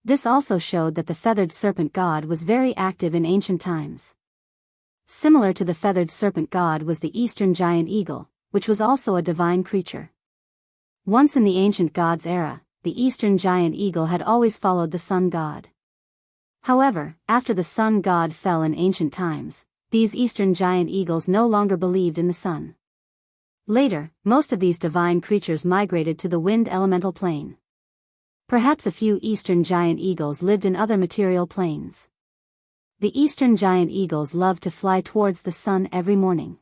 This also showed that the feathered serpent god was very active in ancient times. Similar to the feathered serpent god was the eastern giant eagle, which was also a divine creature. Once in the ancient gods era, the eastern giant eagle had always followed the sun god. However, after the sun god fell in ancient times, these eastern giant eagles no longer believed in the sun. Later, most of these divine creatures migrated to the wind elemental plane. Perhaps a few eastern giant eagles lived in other material planes. The eastern giant eagles loved to fly towards the sun every morning.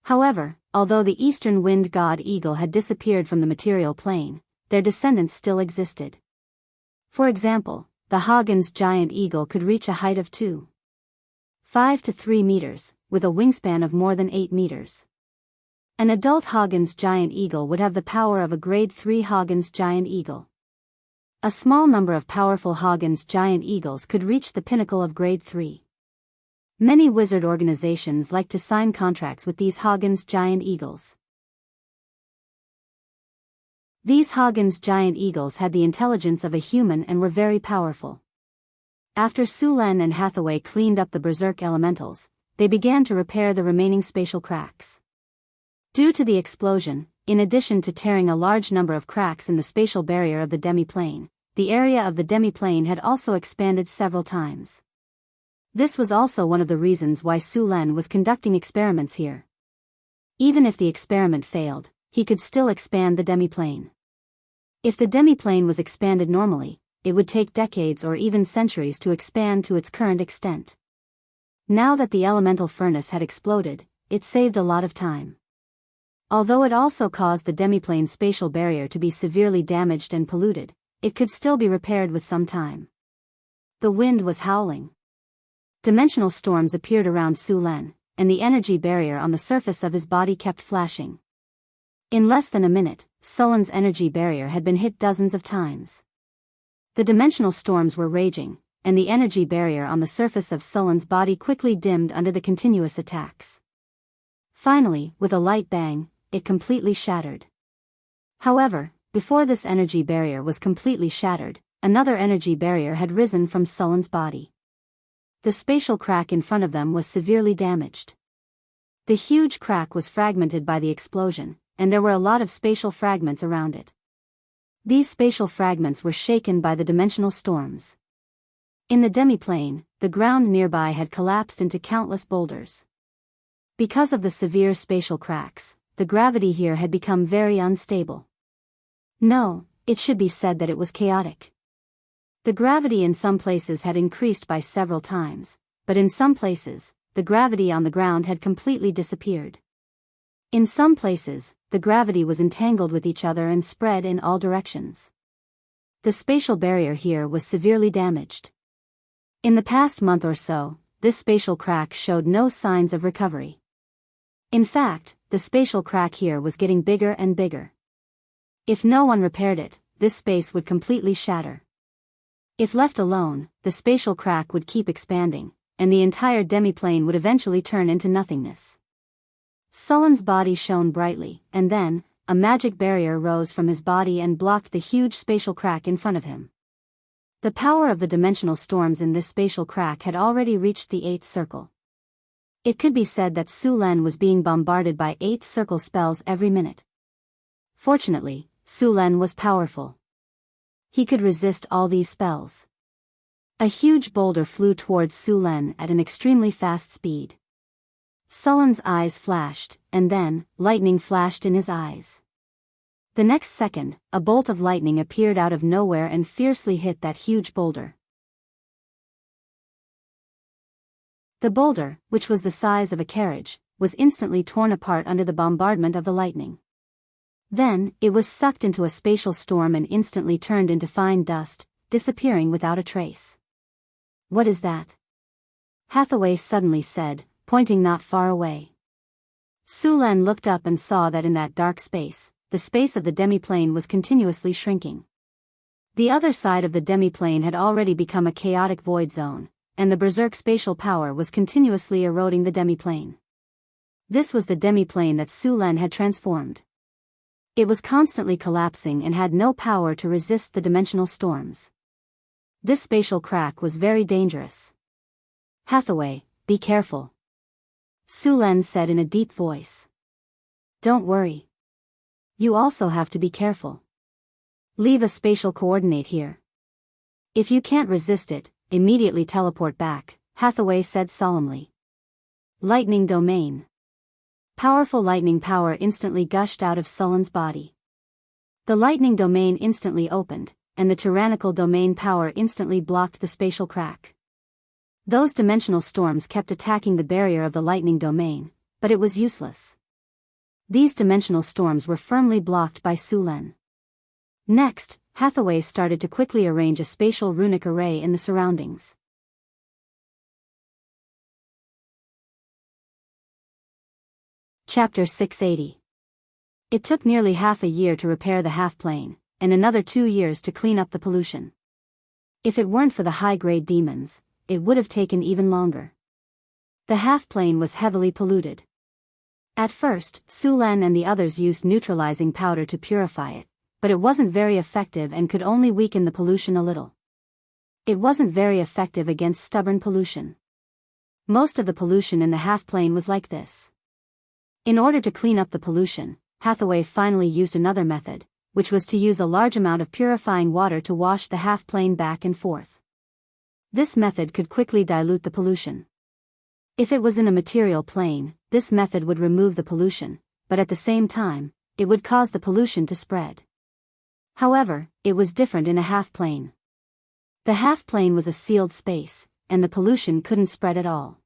However, although the eastern wind god eagle had disappeared from the material plane, their descendants still existed. For example, the Hagen's giant eagle could reach a height of 2.5 to 3 meters, with a wingspan of more than 8 meters. An adult Hagen's giant eagle would have the power of a grade 3 Hagen's giant eagle. A small number of powerful Hagen's giant eagles could reach the pinnacle of grade 3. Many wizard organizations like to sign contracts with these Hagen's giant eagles. These Hagen's giant eagles had the intelligence of a human and were very powerful. After Sulan and Hathaway cleaned up the berserk elementals, they began to repair the remaining spatial cracks. Due to the explosion, in addition to tearing a large number of cracks in the spatial barrier of the demiplane, the area of the demiplane had also expanded several times. This was also one of the reasons why Sulan was conducting experiments here. Even if the experiment failed, he could still expand the demiplane. If the demiplane was expanded normally, it would take decades or even centuries to expand to its current extent. Now that the elemental furnace had exploded, it saved a lot of time. Although it also caused the demiplane spatial barrier to be severely damaged and polluted, it could still be repaired with some time. The wind was howling. Dimensional storms appeared around Sulan, and the energy barrier on the surface of his body kept flashing. In less than a minute, Sulan's energy barrier had been hit dozens of times. The dimensional storms were raging, and the energy barrier on the surface of Sulan's body quickly dimmed under the continuous attacks. Finally, with a light bang, it completely shattered. However, before this energy barrier was completely shattered, another energy barrier had risen from Sulan's body. The spatial crack in front of them was severely damaged. The huge crack was fragmented by the explosion, and there were a lot of spatial fragments around it. These spatial fragments were shaken by the dimensional storms. In the demiplane, the ground nearby had collapsed into countless boulders. Because of the severe spatial cracks, the gravity here had become very unstable. No, it should be said that it was chaotic. The gravity in some places had increased by several times, but in some places, the gravity on the ground had completely disappeared. In some places, the gravity was entangled with each other and spread in all directions. The spatial barrier here was severely damaged. In the past month or so, this spatial crack showed no signs of recovery. In fact, the spatial crack here was getting bigger and bigger. If no one repaired it, this space would completely shatter. If left alone, the spatial crack would keep expanding, and the entire demiplane would eventually turn into nothingness. Sulan's body shone brightly, and then, a magic barrier rose from his body and blocked the huge spatial crack in front of him. The power of the dimensional storms in this spatial crack had already reached the 8th circle. It could be said that Sulan was being bombarded by 8th circle spells every minute. Fortunately, Sulan was powerful. He could resist all these spells. A huge boulder flew towards Sulan at an extremely fast speed. Sulan's eyes flashed, and then, lightning flashed in his eyes. The next second, a bolt of lightning appeared out of nowhere and fiercely hit that huge boulder. The boulder, which was the size of a carriage, was instantly torn apart under the bombardment of the lightning. Then, it was sucked into a spatial storm and instantly turned into fine dust, disappearing without a trace. "What is that?" Hathaway suddenly said, pointing not far away. Sulan looked up and saw that in that dark space, the space of the demiplane was continuously shrinking. The other side of the demiplane had already become a chaotic void zone, and the berserk spatial power was continuously eroding the demiplane. This was the demiplane that Sulan had transformed. It was constantly collapsing and had no power to resist the dimensional storms. This spatial crack was very dangerous. "Hathaway, be careful," Sulan said in a deep voice. "Don't worry. You also have to be careful. Leave a spatial coordinate here. If you can't resist it, immediately teleport back," Hathaway said solemnly. Lightning domain. Powerful lightning power instantly gushed out of Sulan's body. The lightning domain instantly opened, and the tyrannical domain power instantly blocked the spatial crack. Those dimensional storms kept attacking the barrier of the lightning domain, but it was useless. These dimensional storms were firmly blocked by Sulan. Next, Hathaway started to quickly arrange a spatial runic array in the surroundings. Chapter 680. It took nearly half a year to repair the half-plane, and another 2 years to clean up the pollution. If it weren't for the high-grade demons, it would have taken even longer. The half-plane was heavily polluted. At first, Sulan and the others used neutralizing powder to purify it, but it wasn't very effective and could only weaken the pollution a little. It wasn't very effective against stubborn pollution. Most of the pollution in the half-plane was like this. In order to clean up the pollution, Hathaway finally used another method, which was to use a large amount of purifying water to wash the half-plane back and forth. This method could quickly dilute the pollution. If it was in a material plane, this method would remove the pollution, but at the same time, it would cause the pollution to spread. However, it was different in a half-plane. The half-plane was a sealed space, and the pollution couldn't spread at all.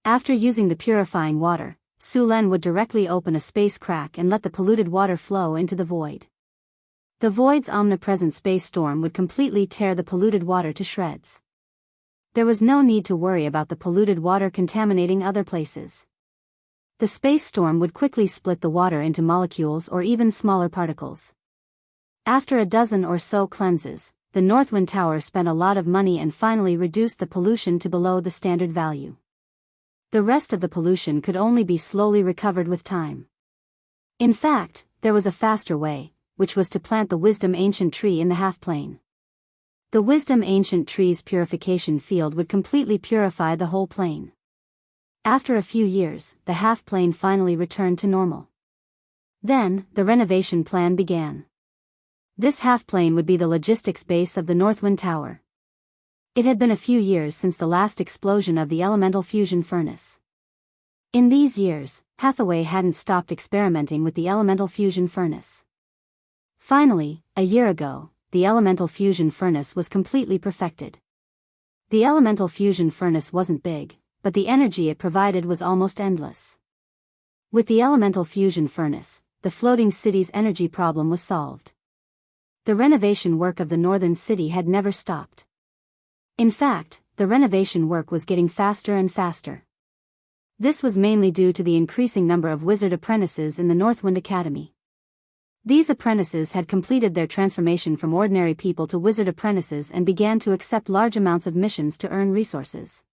After using the purifying water, Sulan would directly open a space crack and let the polluted water flow into the void. The void's omnipresent space storm would completely tear the polluted water to shreds. There was no need to worry about the polluted water contaminating other places. The space storm would quickly split the water into molecules or even smaller particles. After a dozen or so cleanses, the Northwind Tower spent a lot of money and finally reduced the pollution to below the standard value. The rest of the pollution could only be slowly recovered with time. In fact, there was a faster way, which was to plant the Wisdom Ancient Tree in the half-plane. The Wisdom Ancient Tree's purification field would completely purify the whole plane. After a few years, the half-plane finally returned to normal. Then, the renovation plan began. This half-plane would be the logistics base of the Northwind Tower. It had been a few years since the last explosion of the elemental fusion furnace. In these years, Hathaway hadn't stopped experimenting with the elemental fusion furnace. Finally, a year ago, the elemental fusion furnace was completely perfected. The elemental fusion furnace wasn't big, but the energy it provided was almost endless. With the elemental fusion furnace, the floating city's energy problem was solved. The renovation work of the northern city had never stopped. In fact, the renovation work was getting faster and faster. This was mainly due to the increasing number of wizard apprentices in the Northwind Academy. These apprentices had completed their transformation from ordinary people to wizard apprentices and began to accept large amounts of missions to earn resources.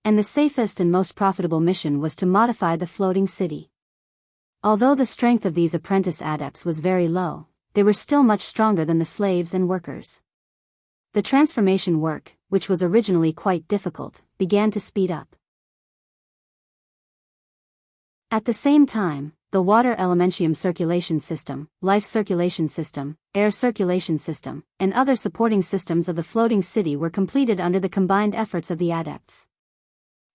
And the safest and most profitable mission was to modify the floating city. Although the strength of these apprentice adepts was very low, they were still much stronger than the slaves and workers. The transformation work, which was originally quite difficult, began to speed up. At the same time, the water elementium circulation system, life circulation system, air circulation system, and other supporting systems of the floating city were completed under the combined efforts of the adepts.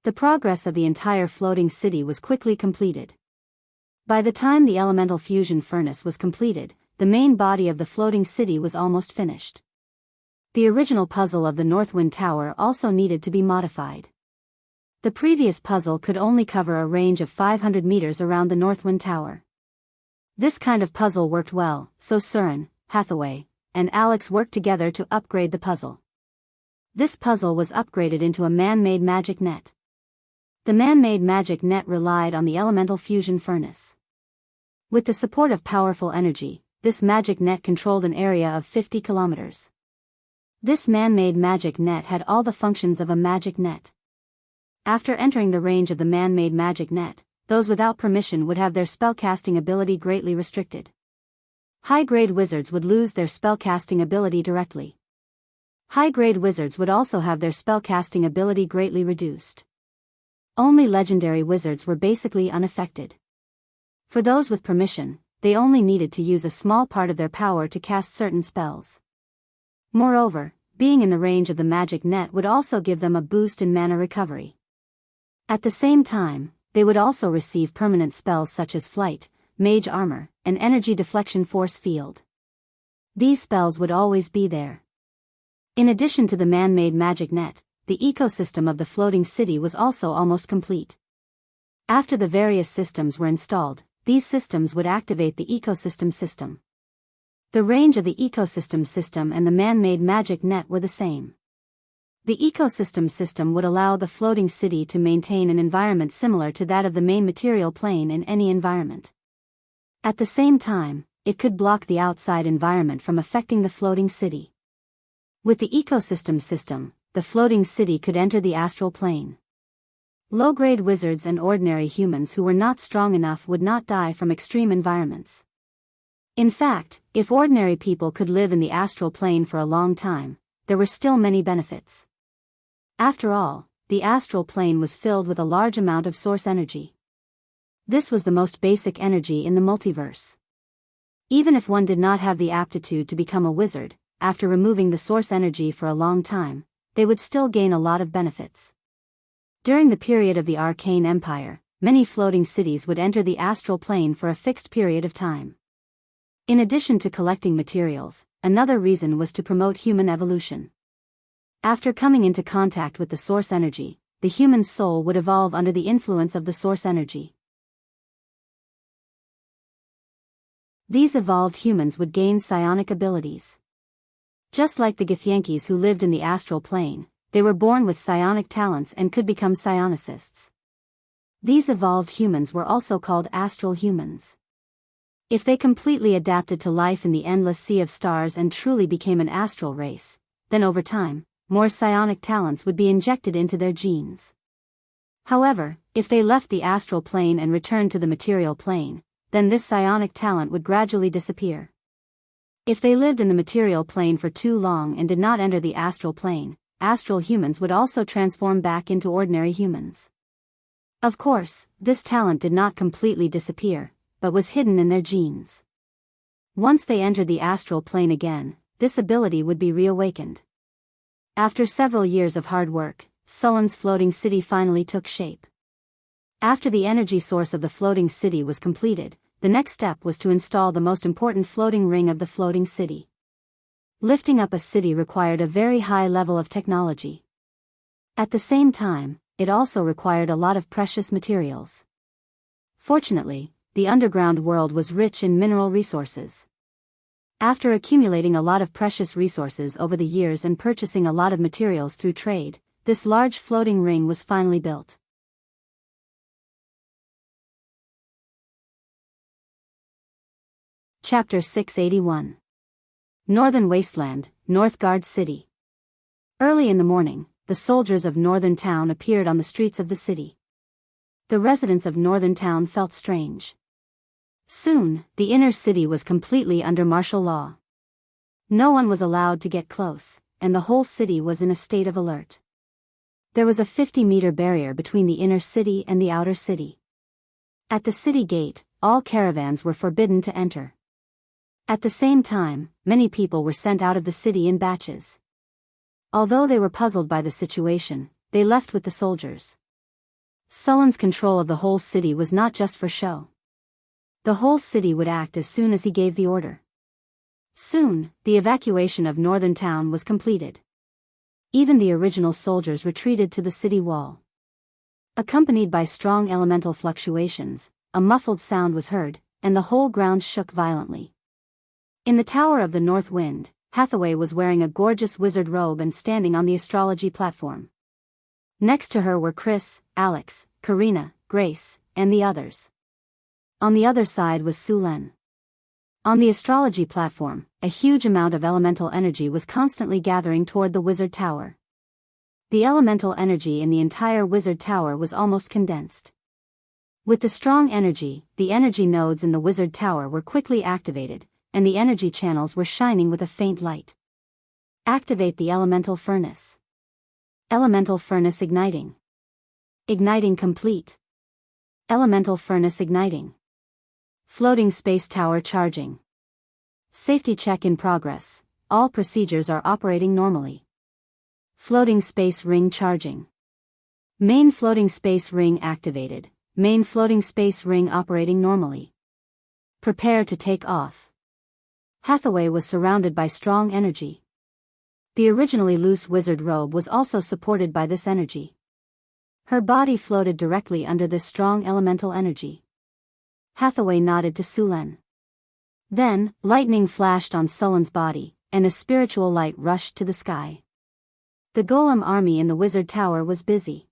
The progress of the entire floating city was quickly completed. By the time the elemental fusion furnace was completed, the main body of the floating city was almost finished. The original puzzle of the Northwind Tower also needed to be modified. The previous puzzle could only cover a range of 500 meters around the Northwind Tower. This kind of puzzle worked well, so Surin, Hathaway, and Alex worked together to upgrade the puzzle. This puzzle was upgraded into a man-made magic net. The man-made magic net relied on the elemental fusion furnace. With the support of powerful energy, this magic net controlled an area of 50 kilometers. This man-made magic net had all the functions of a magic net. After entering the range of the man-made magic net, those without permission would have their spellcasting ability greatly restricted. High-grade wizards would lose their spellcasting ability directly. High-grade wizards would also have their spellcasting ability greatly reduced. Only legendary wizards were basically unaffected. For those with permission, they only needed to use a small part of their power to cast certain spells. Moreover, being in the range of the magic net would also give them a boost in mana recovery. At the same time, they would also receive permanent spells such as Flight, Mage Armor, and Energy Deflection Force Field. These spells would always be there. In addition to the man-made magic net, the ecosystem of the floating city was also almost complete. After the various systems were installed, these systems would activate the ecosystem system. The range of the ecosystem system and the man-made magic net were the same. The ecosystem system would allow the floating city to maintain an environment similar to that of the main material plane in any environment. At the same time, it could block the outside environment from affecting the floating city. With the ecosystem system, the floating city could enter the astral plane. Low-grade wizards and ordinary humans who were not strong enough would not die from extreme environments. In fact, if ordinary people could live in the astral plane for a long time, there were still many benefits. After all, the astral plane was filled with a large amount of source energy. This was the most basic energy in the multiverse. Even if one did not have the aptitude to become a wizard, after removing the source energy for a long time, they would still gain a lot of benefits. During the period of the Arcane Empire, many floating cities would enter the astral plane for a fixed period of time. In addition to collecting materials, another reason was to promote human evolution. After coming into contact with the source energy, the human soul would evolve under the influence of the source energy. These evolved humans would gain psionic abilities. Just like the Githyankis who lived in the astral plane, they were born with psionic talents and could become psionicists. These evolved humans were also called astral humans. If they completely adapted to life in the endless sea of stars and truly became an astral race, then over time, more psionic talents would be injected into their genes. However, if they left the astral plane and returned to the material plane, then this psionic talent would gradually disappear. If they lived in the material plane for too long and did not enter the astral plane, astral humans would also transform back into ordinary humans. Of course, this talent did not completely disappear, but was hidden in their genes. Once they entered the astral plane again, this ability would be reawakened. After several years of hard work, Sullen's floating city finally took shape. After the energy source of the floating city was completed, the next step was to install the most important floating ring of the floating city. Lifting up a city required a very high level of technology. At the same time, it also required a lot of precious materials. Fortunately, the underground world was rich in mineral resources. After accumulating a lot of precious resources over the years and purchasing a lot of materials through trade, this large floating ring was finally built. Chapter 681. Northern Wasteland, Northgard City. Early in the morning, the soldiers of Northern Town appeared on the streets of the city. The residents of Northern Town felt strange. Soon, the inner city was completely under martial law. No one was allowed to get close, and the whole city was in a state of alert. There was a 50-meter barrier between the inner city and the outer city. At the city gate, all caravans were forbidden to enter. At the same time, many people were sent out of the city in batches. Although they were puzzled by the situation, they left with the soldiers. Sullen's control of the whole city was not just for show. The whole city would act as soon as he gave the order. Soon, the evacuation of Northern Town was completed. Even the original soldiers retreated to the city wall. Accompanied by strong elemental fluctuations, a muffled sound was heard, and the whole ground shook violently. In the Tower of the North Wind, Hathaway was wearing a gorgeous wizard robe and standing on the astrology platform. Next to her were Chris, Alex, Karina, Grace, and the others. On the other side was Sulen. On the astrology platform, a huge amount of elemental energy was constantly gathering toward the wizard tower. The elemental energy in the entire wizard tower was almost condensed. With the strong energy, the energy nodes in the wizard tower were quickly activated, and the energy channels were shining with a faint light. Activate the elemental furnace. Elemental furnace igniting. Igniting complete. Elemental furnace igniting. Floating space tower charging. Safety check in progress. All procedures are operating normally. Floating space ring charging. Main floating space ring activated. Main floating space ring operating normally. Prepare to take off. Hathaway was surrounded by strong energy. The originally loose wizard robe was also supported by this energy. Her body floated directly under this strong elemental energy. Hathaway nodded to Sulen. Then, lightning flashed on Sulen's body, and a spiritual light rushed to the sky. The golem army in the wizard tower was busy.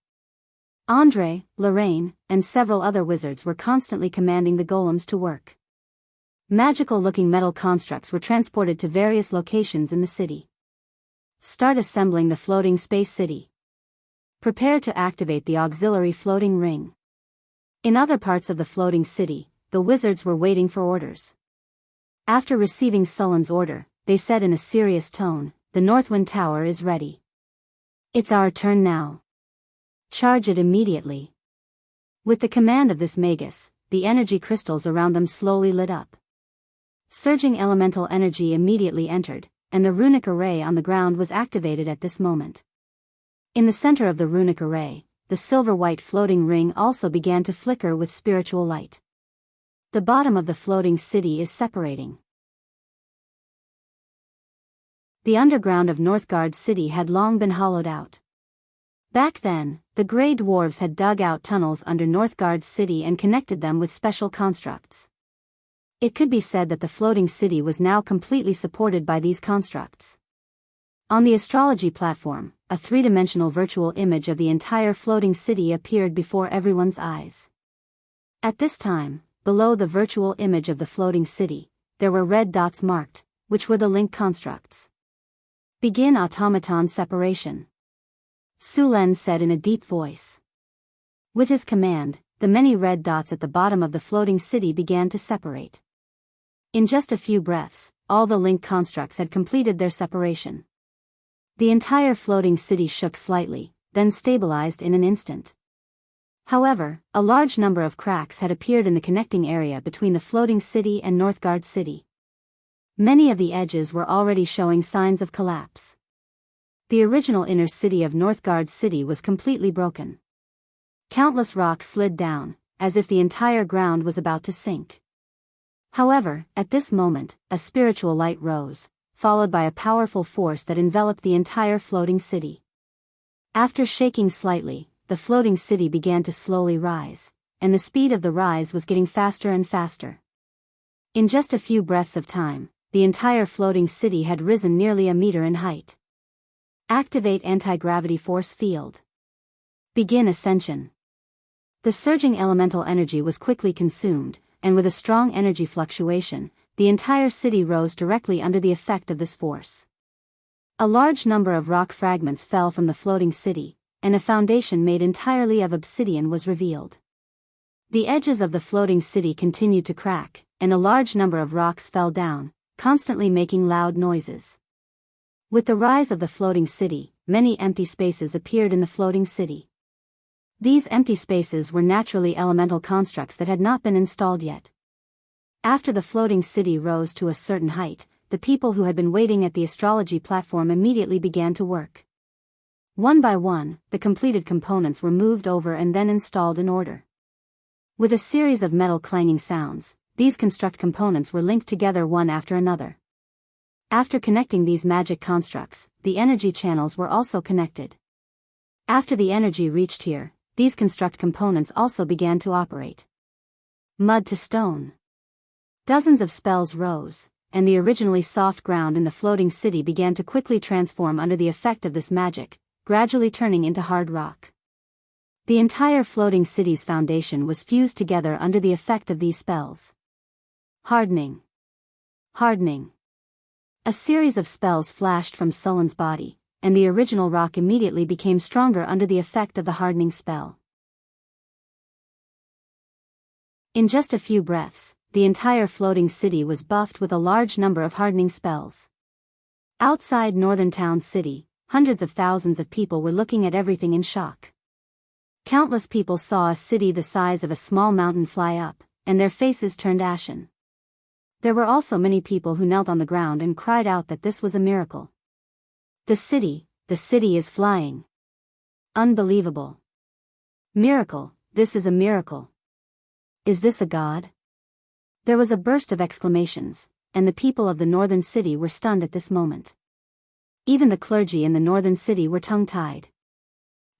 Andre, Lorraine, and several other wizards were constantly commanding the golems to work. Magical-looking metal constructs were transported to various locations in the city. Start assembling the floating space city. Prepare to activate the auxiliary floating ring. In other parts of the floating city, the wizards were waiting for orders. After receiving Sulen's order, they said in a serious tone, "The Northwind Tower is ready. It's our turn now. Charge it immediately." With the command of this magus, the energy crystals around them slowly lit up. Surging elemental energy immediately entered, and the runic array on the ground was activated at this moment. In the center of the runic array, the silver-white floating ring also began to flicker with spiritual light. The bottom of the floating city is separating. The underground of Northgard City had long been hollowed out. Back then, the Grey Dwarves had dug out tunnels under Northgard City and connected them with special constructs. It could be said that the floating city was now completely supported by these constructs. On the astrology platform, a three-dimensional virtual image of the entire floating city appeared before everyone's eyes. At this time, below the virtual image of the floating city, there were red dots marked, which were the link constructs. Begin automaton separation. Sulen said in a deep voice. With his command, the many red dots at the bottom of the floating city began to separate. In just a few breaths, all the link constructs had completed their separation. The entire floating city shook slightly, then stabilized in an instant. However, a large number of cracks had appeared in the connecting area between the floating city and Northgard City. Many of the edges were already showing signs of collapse. The original inner city of Northgard City was completely broken. Countless rocks slid down, as if the entire ground was about to sink. However, at this moment, a spiritual light rose, followed by a powerful force that enveloped the entire floating city. After shaking slightly, the floating city began to slowly rise, and the speed of the rise was getting faster and faster. In just a few breaths of time, the entire floating city had risen nearly a meter in height. Activate anti-gravity force field. Begin ascension. The surging elemental energy was quickly consumed, and with a strong energy fluctuation, the entire city rose directly under the effect of this force. A large number of rock fragments fell from the floating city, and a foundation made entirely of obsidian was revealed. The edges of the floating city continued to crack, and a large number of rocks fell down, constantly making loud noises. With the rise of the floating city, many empty spaces appeared in the floating city. These empty spaces were naturally elemental constructs that had not been installed yet. After the floating city rose to a certain height, the people who had been waiting at the astrology platform immediately began to work. One by one, the completed components were moved over and then installed in order. With a series of metal clanging sounds, these construct components were linked together one after another. After connecting these magic constructs, the energy channels were also connected. After the energy reached here, these construct components also began to operate. Mud to stone. Dozens of spells rose, and the originally soft ground in the floating city began to quickly transform under the effect of this magic, gradually turning into hard rock. The entire floating city's foundation was fused together under the effect of these spells. Hardening. Hardening. A series of spells flashed from Sullen's body, and the original rock immediately became stronger under the effect of the hardening spell. In just a few breaths, the entire floating city was buffed with a large number of hardening spells. Outside Northern Town City, hundreds of thousands of people were looking at everything in shock. Countless people saw a city the size of a small mountain fly up, and their faces turned ashen. There were also many people who knelt on the ground and cried out that this was a miracle. The city is flying. Unbelievable. Miracle, this is a miracle. Is this a god? There was a burst of exclamations, and the people of the northern city were stunned at this moment. Even the clergy in the northern city were tongue-tied.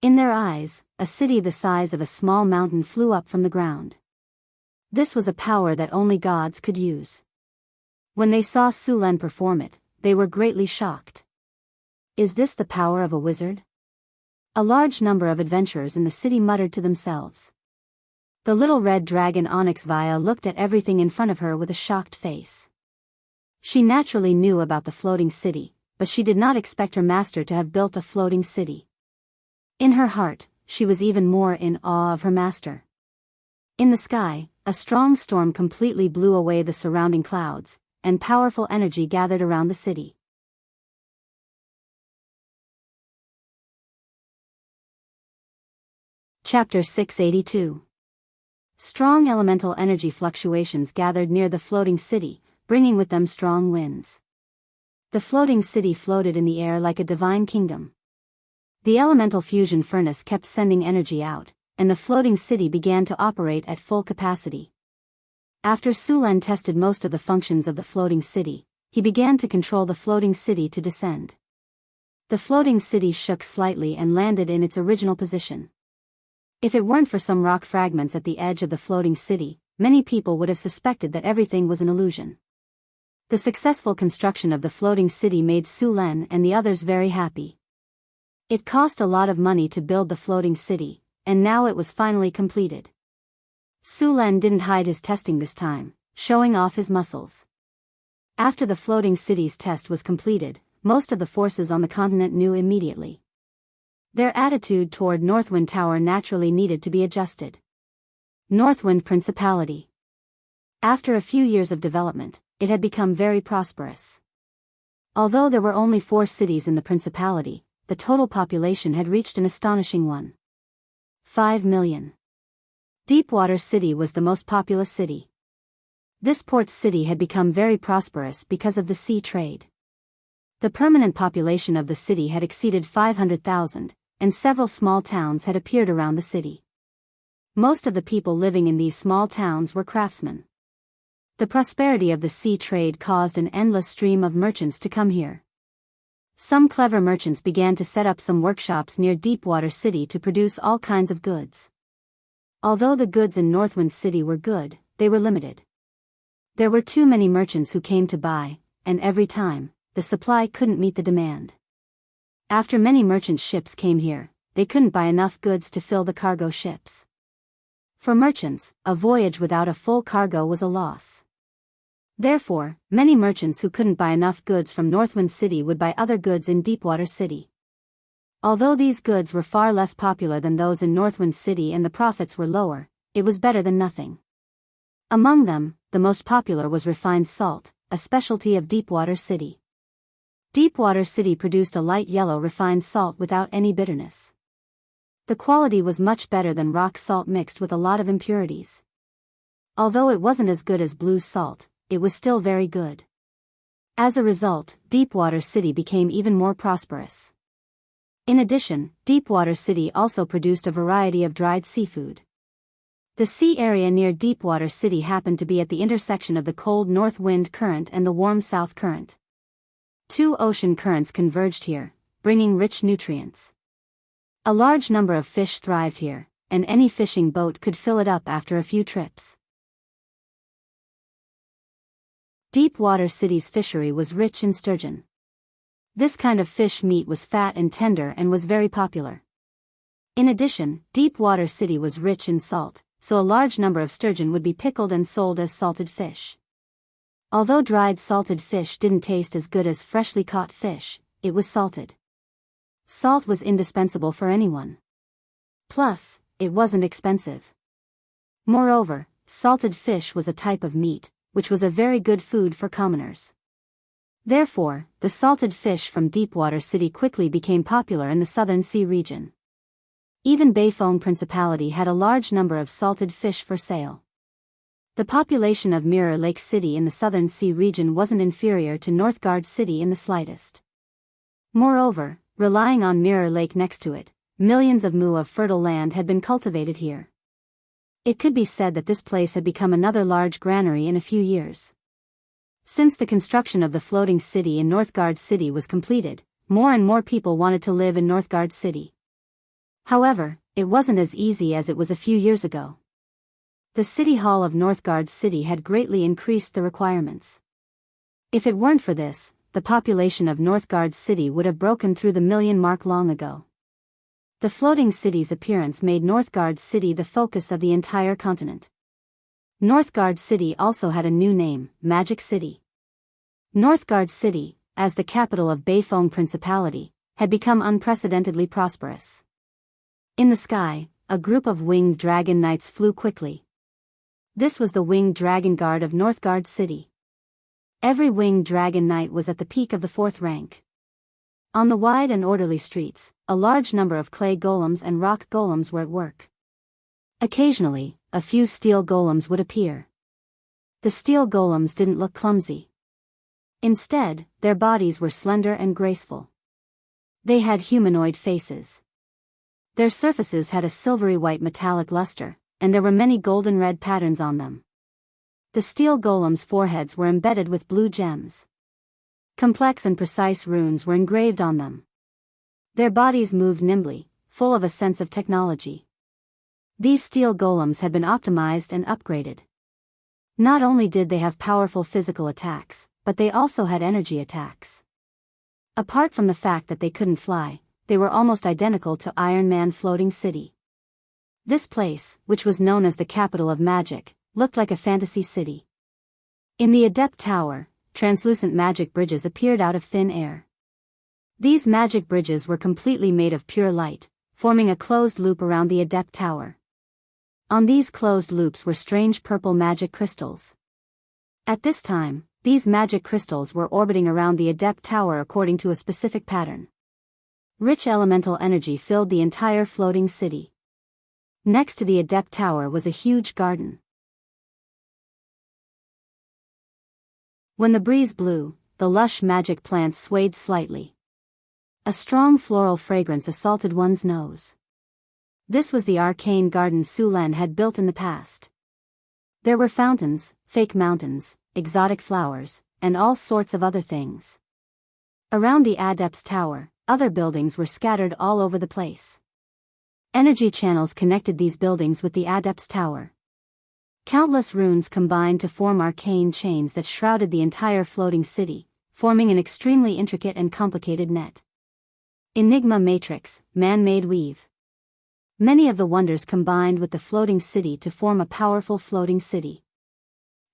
In their eyes, a city the size of a small mountain flew up from the ground. This was a power that only gods could use. When they saw Sulen perform it, they were greatly shocked. Is this the power of a wizard? A large number of adventurers in the city muttered to themselves. The little red dragon Onyx Via looked at everything in front of her with a shocked face. She naturally knew about the floating city, but she did not expect her master to have built a floating city. In her heart, she was even more in awe of her master. In the sky, a strong storm completely blew away the surrounding clouds, and powerful energy gathered around the city. Chapter 682. Strong elemental energy fluctuations gathered near the floating city, bringing with them strong winds. The floating city floated in the air like a divine kingdom. The elemental fusion furnace kept sending energy out, and the floating city began to operate at full capacity. After Sulen tested most of the functions of the floating city, he began to control the floating city to descend. The floating city shook slightly and landed in its original position. If it weren't for some rock fragments at the edge of the floating city, many people would have suspected that everything was an illusion. The successful construction of the floating city made Sulen and the others very happy. It cost a lot of money to build the floating city, and now it was finally completed. Sulen didn't hide his testing this time, showing off his muscles. After the floating city's test was completed, most of the forces on the continent knew immediately. Their attitude toward Northwind Tower naturally needed to be adjusted. Northwind Principality. After a few years of development, it had become very prosperous. Although there were only 4 cities in the principality, the total population had reached an astonishing 1.5 million. Deepwater City was the most populous city. This port city had become very prosperous because of the sea trade. The permanent population of the city had exceeded 500,000, and several small towns had appeared around the city. Most of the people living in these small towns were craftsmen. The prosperity of the sea trade caused an endless stream of merchants to come here. Some clever merchants began to set up some workshops near Deepwater City to produce all kinds of goods. Although the goods in Northwind City were good, they were limited. There were too many merchants who came to buy, and every time, the supply couldn't meet the demand. After many merchant ships came here, they couldn't buy enough goods to fill the cargo ships. For merchants, a voyage without a full cargo was a loss. Therefore, many merchants who couldn't buy enough goods from Northwind City would buy other goods in Deepwater City. Although these goods were far less popular than those in Northwind City and the profits were lower, it was better than nothing. Among them, the most popular was refined salt, a specialty of Deepwater City. Deepwater City produced a light yellow refined salt without any bitterness. The quality was much better than rock salt mixed with a lot of impurities. Although it wasn't as good as blue salt, it was still very good. As a result, Deepwater City became even more prosperous. In addition, Deepwater City also produced a variety of dried seafood. The sea area near Deepwater City happened to be at the intersection of the cold north wind current and the warm south current. Two ocean currents converged here, bringing rich nutrients. A large number of fish thrived here, and any fishing boat could fill it up after a few trips. Deepwater City's fishery was rich in sturgeon. This kind of fish meat was fat and tender and was very popular. In addition, Deepwater City was rich in salt, so a large number of sturgeon would be pickled and sold as salted fish. Although dried salted fish didn't taste as good as freshly caught fish, it was salted. Salt was indispensable for anyone. Plus, it wasn't expensive. Moreover, salted fish was a type of meat, which was a very good food for commoners. Therefore, the salted fish from Deepwater City quickly became popular in the Southern Sea region. Even Beifoong Principality had a large number of salted fish for sale. The population of Mirror Lake City in the Southern Sea region wasn't inferior to Northgard City in the slightest. Moreover, relying on Mirror Lake next to it, millions of mu of fertile land had been cultivated here. It could be said that this place had become another large granary in a few years. Since the construction of the floating city in Northgard City was completed, more and more people wanted to live in Northgard City. However, it wasn't as easy as it was a few years ago. The City Hall of Northgard City had greatly increased the requirements. If it weren't for this, the population of Northgard City would have broken through the million mark long ago. The floating city's appearance made Northgard City the focus of the entire continent. Northgard City also had a new name, Magic City. Northgard City, as the capital of Beifoong Principality, had become unprecedentedly prosperous. In the sky, a group of winged dragon knights flew quickly. This was the winged dragon guard of Northgard City. Every winged dragon knight was at the peak of the 4th rank. On the wide and orderly streets, a large number of clay golems and rock golems were at work. Occasionally, a few steel golems would appear. The steel golems didn't look clumsy. Instead, their bodies were slender and graceful. They had humanoid faces. Their surfaces had a silvery white metallic luster, and there were many golden red patterns on them. The steel golems' foreheads were embedded with blue gems. Complex and precise runes were engraved on them. Their bodies moved nimbly, full of a sense of technology. These steel golems had been optimized and upgraded. Not only did they have powerful physical attacks, but they also had energy attacks. Apart from the fact that they couldn't fly, they were almost identical to Iron Man Floating City. This place, which was known as the capital of magic, looked like a fantasy city. In the Adept Tower, translucent magic bridges appeared out of thin air. These magic bridges were completely made of pure light, forming a closed loop around the Adept Tower. On these closed loops were strange purple magic crystals. At this time, these magic crystals were orbiting around the Adept Tower according to a specific pattern. Rich elemental energy filled the entire floating city. Next to the Adept Tower was a huge garden. When the breeze blew, the lush magic plants swayed slightly. A strong floral fragrance assaulted one's nose. This was the arcane garden Sulan had built in the past. There were fountains, fake mountains, exotic flowers, and all sorts of other things. Around the Adept's Tower, other buildings were scattered all over the place. Energy channels connected these buildings with the Adept's Tower. Countless runes combined to form arcane chains that shrouded the entire floating city, forming an extremely intricate and complicated net. Enigma Matrix, man-made weave. Many of the wonders combined with the floating city to form a powerful floating city.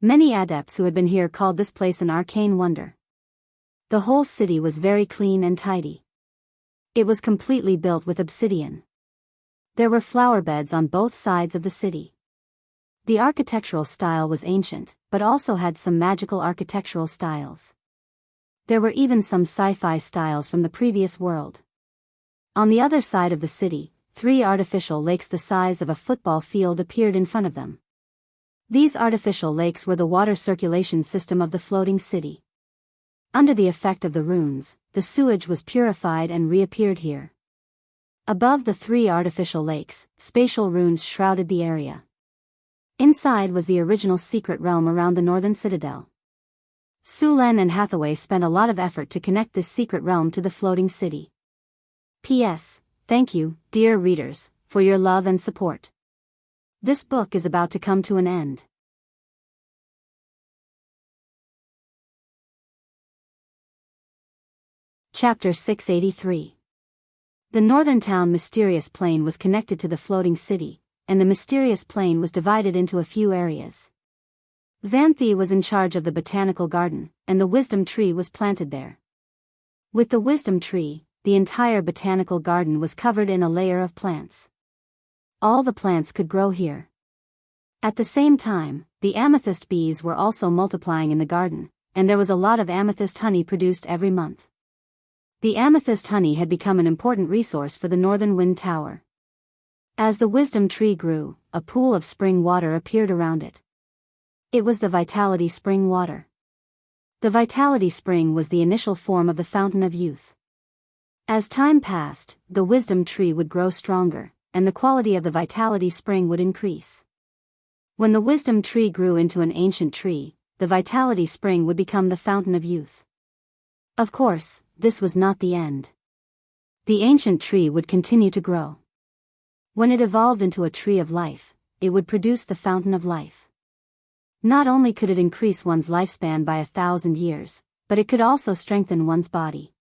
Many adepts who had been here called this place an arcane wonder. The whole city was very clean and tidy. It was completely built with obsidian. There were flower beds on both sides of the city. The architectural style was ancient, but also had some magical architectural styles. There were even some sci-fi styles from the previous world. On the other side of the city, 3 artificial lakes the size of a football field appeared in front of them. These artificial lakes were the water circulation system of the floating city. Under the effect of the runes, the sewage was purified and reappeared here. Above the 3 artificial lakes, spatial runes shrouded the area. Inside was the original secret realm around the northern citadel. Sulan and Hathaway spent a lot of effort to connect this secret realm to the floating city. P.S. Thank you, dear readers, for your love and support. This book is about to come to an end. Chapter 683. The northern town Mysterious Plain was connected to the floating city, and the Mysterious Plain was divided into a few areas. Xanthi was in charge of the botanical garden, and the wisdom tree was planted there. With the wisdom tree, the entire botanical garden was covered in a layer of plants. All the plants could grow here. At the same time, the amethyst bees were also multiplying in the garden, and there was a lot of amethyst honey produced every month. The amethyst honey had become an important resource for the Northern Wind Tower. As the wisdom tree grew, a pool of spring water appeared around it. It was the Vitality Spring water. The Vitality Spring was the initial form of the Fountain of Youth. As time passed, the wisdom tree would grow stronger, and the quality of the Vitality Spring would increase. When the wisdom tree grew into an ancient tree, the Vitality Spring would become the Fountain of Youth. Of course, this was not the end. The ancient tree would continue to grow. When it evolved into a tree of life, it would produce the fountain of life. Not only could it increase one's lifespan by 1,000 years, but it could also strengthen one's body.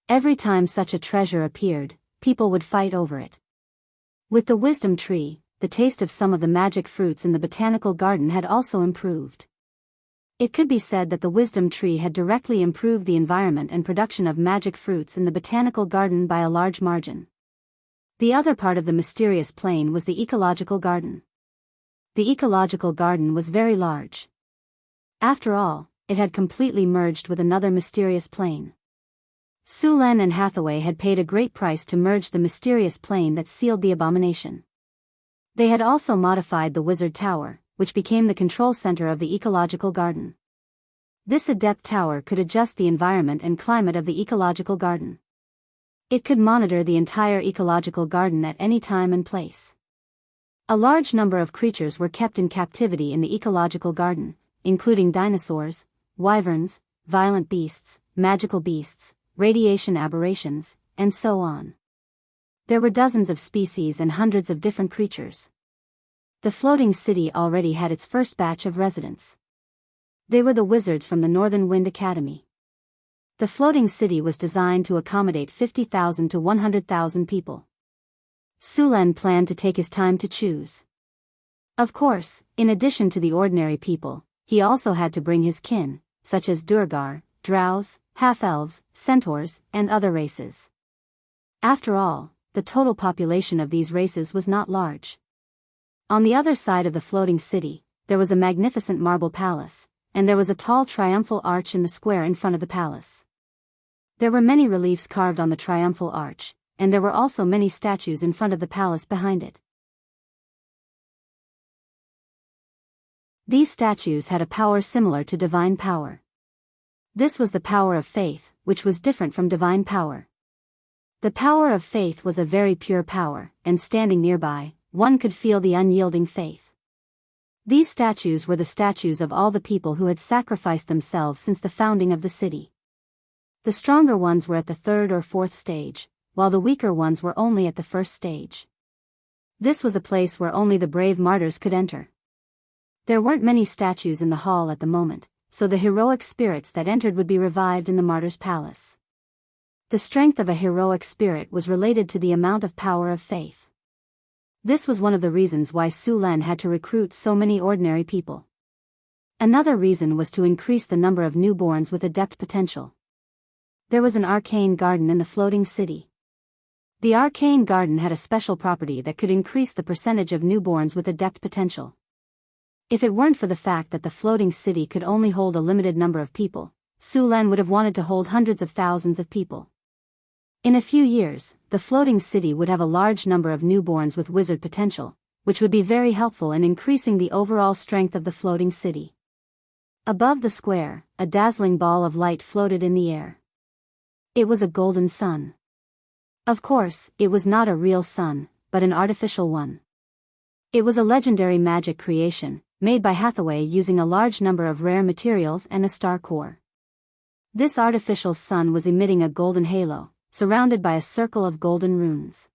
Every time such a treasure appeared, people would fight over it. With the wisdom tree, the taste of some of the magic fruits in the botanical garden had also improved. It could be said that the wisdom tree had directly improved the environment and production of magic fruits in the botanical garden by a large margin. The other part of the Mysterious Plain was the ecological garden. The ecological garden was very large. After all, it had completely merged with another Mysterious Plain. Sulan and Hathaway had paid a great price to merge the Mysterious Plain that sealed the abomination. They had also modified the Wizard Tower, which became the control center of the ecological garden. This adept tower could adjust the environment and climate of the ecological garden. It could monitor the entire ecological garden at any time and place. A large number of creatures were kept in captivity in the ecological garden, including dinosaurs, wyverns, violent beasts, magical beasts, radiation aberrations, and so on. There were dozens of species and hundreds of different creatures. The floating city already had its first batch of residents. They were the wizards from the Northern Wind Academy. The floating city was designed to accommodate 50,000 to 100,000 people. Sulan planned to take his time to choose. Of course, in addition to the ordinary people, he also had to bring his kin, such as Durgar, drows, half-elves, centaurs, and other races. After all, the total population of these races was not large. On the other side of the floating city, there was a magnificent marble palace, and there was a tall triumphal arch in the square in front of the palace. There were many reliefs carved on the triumphal arch, and there were also many statues in front of the palace behind it. These statues had a power similar to divine power. This was the power of faith, which was different from divine power. The power of faith was a very pure power, and standing nearby, one could feel the unyielding faith. These statues were the statues of all the people who had sacrificed themselves since the founding of the city. The stronger ones were at the third or fourth stage, while the weaker ones were only at the first stage. This was a place where only the brave martyrs could enter. There weren't many statues in the hall at the moment, so the heroic spirits that entered would be revived in the martyr's palace. The strength of a heroic spirit was related to the amount of power of faith. This was one of the reasons why Sulan had to recruit so many ordinary people. Another reason was to increase the number of newborns with adept potential. There was an arcane garden in the floating city. The arcane garden had a special property that could increase the percentage of newborns with adept potential. If it weren't for the fact that the floating city could only hold a limited number of people, Sulan would have wanted to hold hundreds of thousands of people. In a few years, the floating city would have a large number of newborns with wizard potential, which would be very helpful in increasing the overall strength of the floating city. Above the square, a dazzling ball of light floated in the air. It was a golden sun. Of course, it was not a real sun, but an artificial one. It was a legendary magic creation, made by Hathaway using a large number of rare materials and a star core. This artificial sun was emitting a golden halo, surrounded by a circle of golden runes.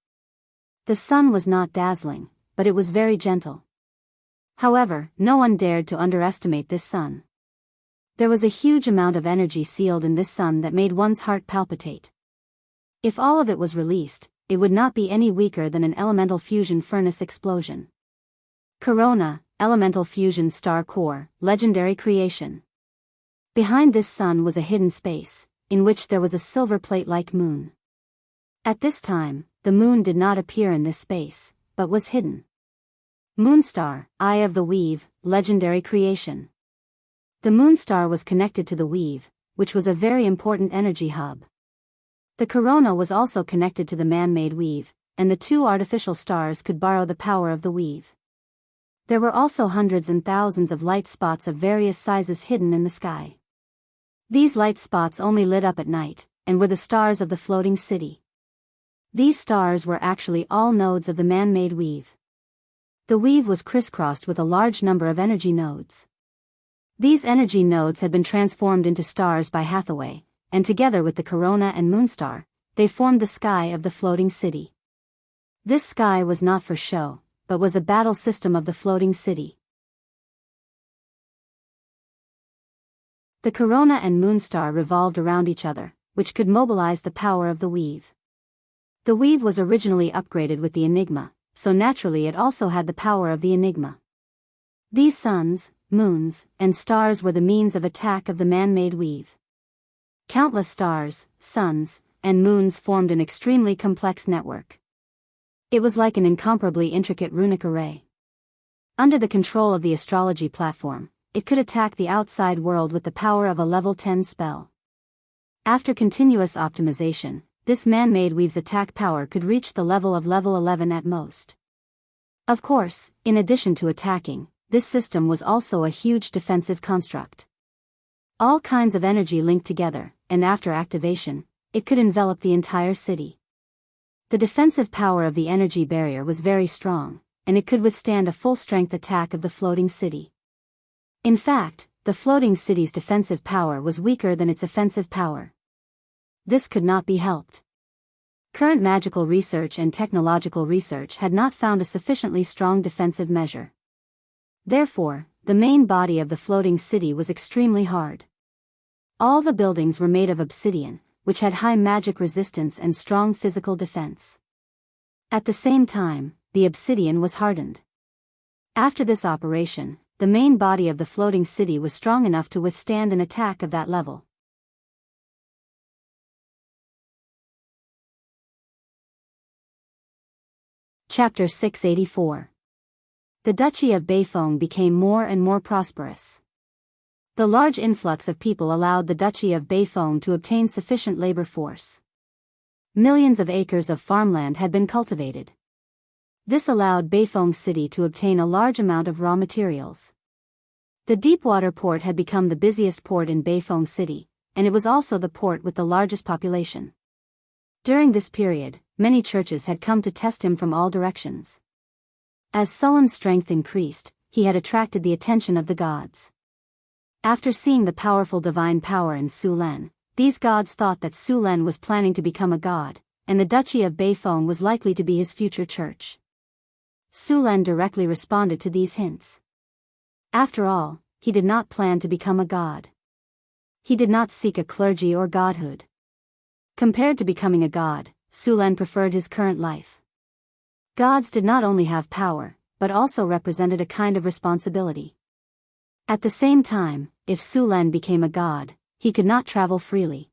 The sun was not dazzling, but it was very gentle. However, no one dared to underestimate this sun. There was a huge amount of energy sealed in this sun that made one's heart palpitate. If all of it was released, it would not be any weaker than an elemental fusion furnace explosion. Corona, Elemental Fusion Star Core, Legendary Creation. Behind this sun was a hidden space, in which there was a silver plate-like moon. At this time, the moon did not appear in this space, but was hidden. Moonstar, Eye of the Weave, Legendary Creation. The moonstar was connected to the weave, which was a very important energy hub. The corona was also connected to the man-made weave, and the two artificial stars could borrow the power of the weave. There were also hundreds and thousands of light spots of various sizes hidden in the sky. These light spots only lit up at night, and were the stars of the floating city. These stars were actually all nodes of the man-made weave. The weave was crisscrossed with a large number of energy nodes. These energy nodes had been transformed into stars by Hathaway, and together with the corona and moonstar, they formed the sky of the floating city. This sky was not for show, but was a battle system of the floating city. The corona and moonstar revolved around each other, which could mobilize the power of the weave. The weave was originally upgraded with the Enigma, so naturally it also had the power of the Enigma. These suns, moons, and stars were the means of attack of the man-made weave. Countless stars, suns, and moons formed an extremely complex network. It was like an incomparably intricate runic array. Under the control of the astrology platform, it could attack the outside world with the power of a level 10 spell. After continuous optimization, this man-made weave's attack power could reach the level of level 11 at most. Of course, in addition to attacking, this system was also a huge defensive construct. All kinds of energy linked together, and after activation, it could envelop the entire city. The defensive power of the energy barrier was very strong, and it could withstand a full-strength attack of the floating city. In fact, the floating city's defensive power was weaker than its offensive power. This could not be helped. Current magical research and technological research had not found a sufficiently strong defensive measure. Therefore, the main body of the floating city was extremely hard. All the buildings were made of obsidian, which had high magic resistance and strong physical defense. At the same time, the obsidian was hardened. After this operation, the main body of the floating city was strong enough to withstand an attack of that level. Chapter 684. The Duchy of Beifeng became more and more prosperous. The large influx of people allowed the Duchy of Beifeng to obtain sufficient labor force. Millions of acres of farmland had been cultivated. This allowed Beifeng City to obtain a large amount of raw materials. The deepwater port had become the busiest port in Beifeng City, and it was also the port with the largest population. During this period, many churches had come to test him from all directions. As Sullen's strength increased, he had attracted the attention of the gods. After seeing the powerful divine power in Sulen, these gods thought that Sulen was planning to become a god, and the Duchy of Beifeng was likely to be his future church. Sulen directly responded to these hints. After all, he did not plan to become a god. He did not seek a clergy or godhood. Compared to becoming a god, Sulen preferred his current life. Gods did not only have power, but also represented a kind of responsibility. At the same time, if Sulen became a god, he could not travel freely.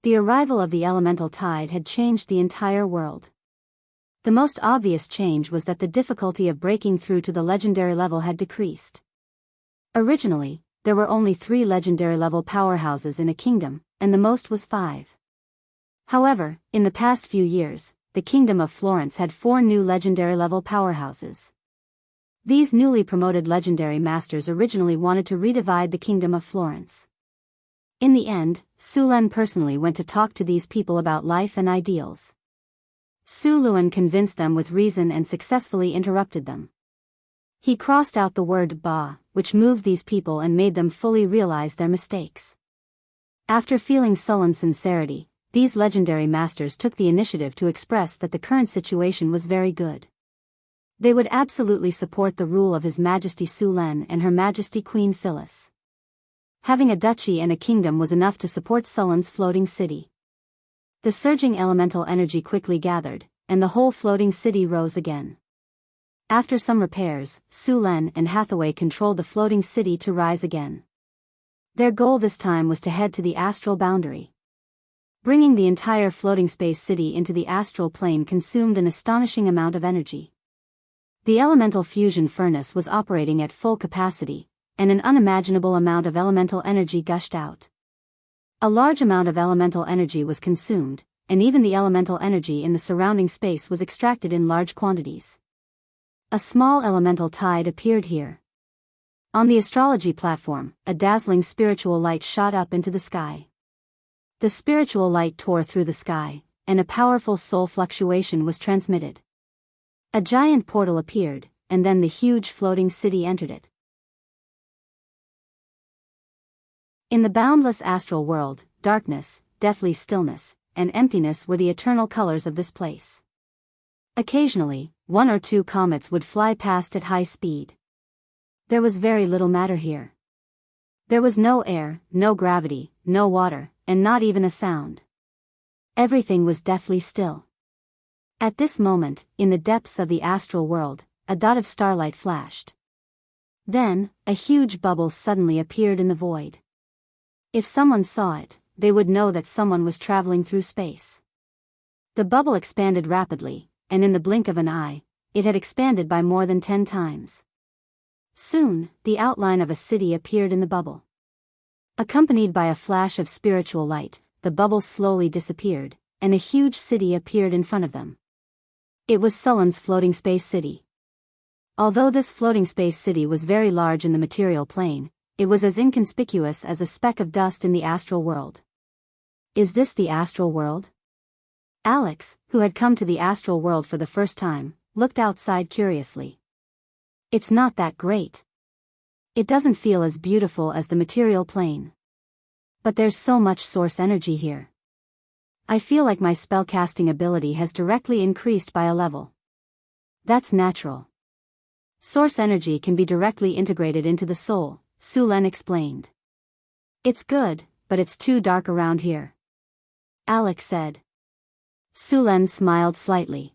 The arrival of the elemental tide had changed the entire world. The most obvious change was that the difficulty of breaking through to the legendary level had decreased. Originally, there were only 3 legendary level powerhouses in a kingdom, and the most was 5. However, in the past few years, the Kingdom of Florence had 4 new legendary level powerhouses. These newly promoted legendary masters originally wanted to redivide the Kingdom of Florence. In the end, Sulen personally went to talk to these people about life and ideals. Su Luan convinced them with reason and successfully interrupted them. He crossed out the word ba, which moved these people and made them fully realize their mistakes. After feeling sullen sincerity, these legendary masters took the initiative to express that the current situation was very good. They would absolutely support the rule of His Majesty Sulen and Her Majesty Queen Phyllis. Having a duchy and a kingdom was enough to support Sulen's floating city. The surging elemental energy quickly gathered, and the whole floating city rose again. After some repairs, Sulen and Hathaway controlled the floating city to rise again. Their goal this time was to head to the astral boundary. Bringing the entire floating space city into the astral plane consumed an astonishing amount of energy. The elemental fusion furnace was operating at full capacity, and an unimaginable amount of elemental energy gushed out. A large amount of elemental energy was consumed, and even the elemental energy in the surrounding space was extracted in large quantities. A small elemental tide appeared here. On the astrology platform, a dazzling spiritual light shot up into the sky. The spiritual light tore through the sky, and a powerful soul fluctuation was transmitted. A giant portal appeared, and then the huge floating city entered it. In the boundless astral world, darkness, deathly stillness, and emptiness were the eternal colors of this place. Occasionally, one or two comets would fly past at high speed. There was very little matter here. There was no air, no gravity, no water, and not even a sound. Everything was deathly still. At this moment, in the depths of the astral world, a dot of starlight flashed. Then, a huge bubble suddenly appeared in the void. If someone saw it, they would know that someone was traveling through space. The bubble expanded rapidly, and in the blink of an eye, it had expanded by more than 10 times. Soon, the outline of a city appeared in the bubble. Accompanied by a flash of spiritual light, the bubble slowly disappeared, and a huge city appeared in front of them. It was Sulen's floating space city. Although this floating space city was very large in the material plane, it was as inconspicuous as a speck of dust in the astral world. Is this the astral world? Alex, who had come to the astral world for the first time, looked outside curiously. It's not that great. It doesn't feel as beautiful as the material plane. But there's so much source energy here. I feel like my spellcasting ability has directly increased by a level. That's natural. Source energy can be directly integrated into the soul, Sulen explained. It's good, but it's too dark around here. Alex said. Sulen smiled slightly.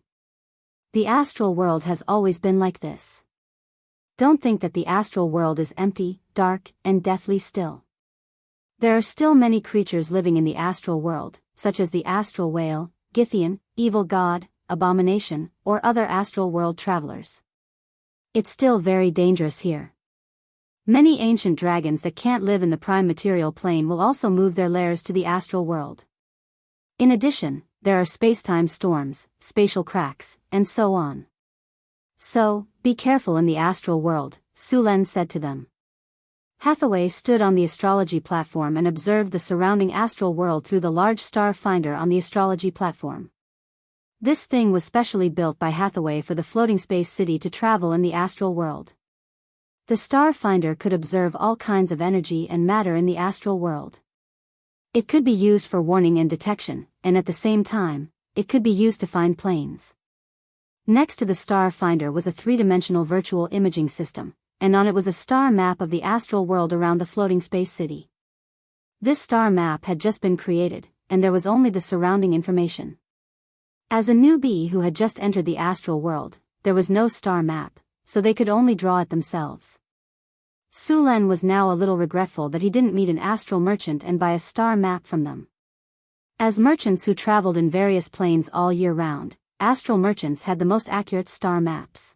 The astral world has always been like this. Don't think that the astral world is empty, dark, and deathly still. There are still many creatures living in the astral world, such as the astral whale, Githian, evil god, abomination, or other astral world travelers. It's still very dangerous here. Many ancient dragons that can't live in the prime material plane will also move their lairs to the astral world. In addition, there are space-time storms, spatial cracks, and so on. So, be careful in the astral world, Sulen said to them. Hathaway stood on the astrology platform and observed the surrounding astral world through the large star finder on the astrology platform. This thing was specially built by Hathaway for the floating space city to travel in the astral world. The star finder could observe all kinds of energy and matter in the astral world. It could be used for warning and detection, and at the same time, it could be used to find planes. Next to the star finder was a three-dimensional virtual imaging system, and on it was a star map of the astral world around the floating space city. This star map had just been created, and there was only the surrounding information. As a newbie who had just entered the astral world, there was no star map, so they could only draw it themselves. Sulen was now a little regretful that he didn't meet an astral merchant and buy a star map from them. As merchants who traveled in various planes all year round, astral merchants had the most accurate star maps.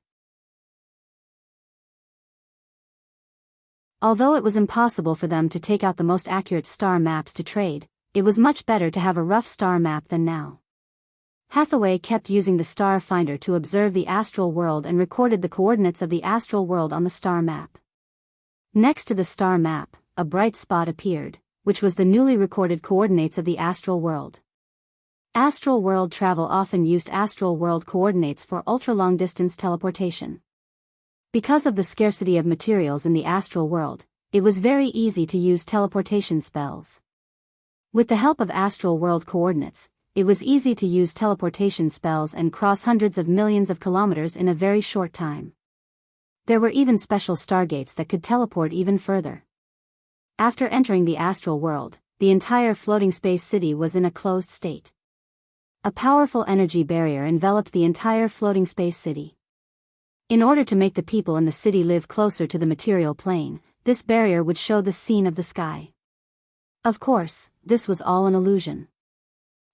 Although it was impossible for them to take out the most accurate star maps to trade, it was much better to have a rough star map than now. Hathaway kept using the star finder to observe the astral world and recorded the coordinates of the astral world on the star map. Next to the star map, a bright spot appeared, which was the newly recorded coordinates of the astral world. Astral world travel often used astral world coordinates for ultra-long distance teleportation. Because of the scarcity of materials in the astral world, it was very easy to use teleportation spells. With the help of astral world coordinates, it was easy to use teleportation spells and cross hundreds of millions of kilometers in a very short time. There were even special stargates that could teleport even further. After entering the astral world, the entire floating space city was in a closed state. A powerful energy barrier enveloped the entire floating space city. In order to make the people in the city live closer to the material plane, this barrier would show the scene of the sky. Of course, this was all an illusion.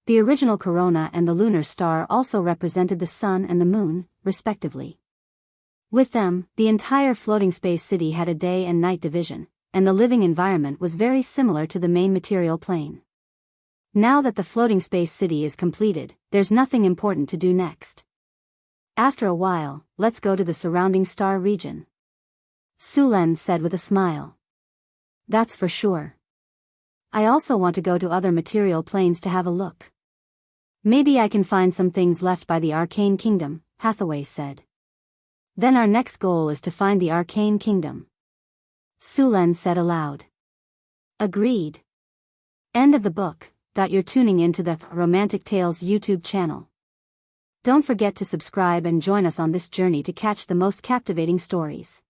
The original corona and the lunar star also represented the sun and the moon, respectively. With them, the entire floating space city had a day and night division, and the living environment was very similar to the main material plane. Now that the floating space city is completed, there's nothing important to do next. After a while, let's go to the surrounding star region. Sulen said with a smile. That's for sure. I also want to go to other material planes to have a look. Maybe I can find some things left by the Arcane Kingdom, Hathaway said. Then our next goal is to find the Arcane Kingdom. Sulen said aloud. Agreed. End of the book. You're tuning into the Romantic Tales YouTube channel. Don't forget to subscribe and join us on this journey to catch the most captivating stories.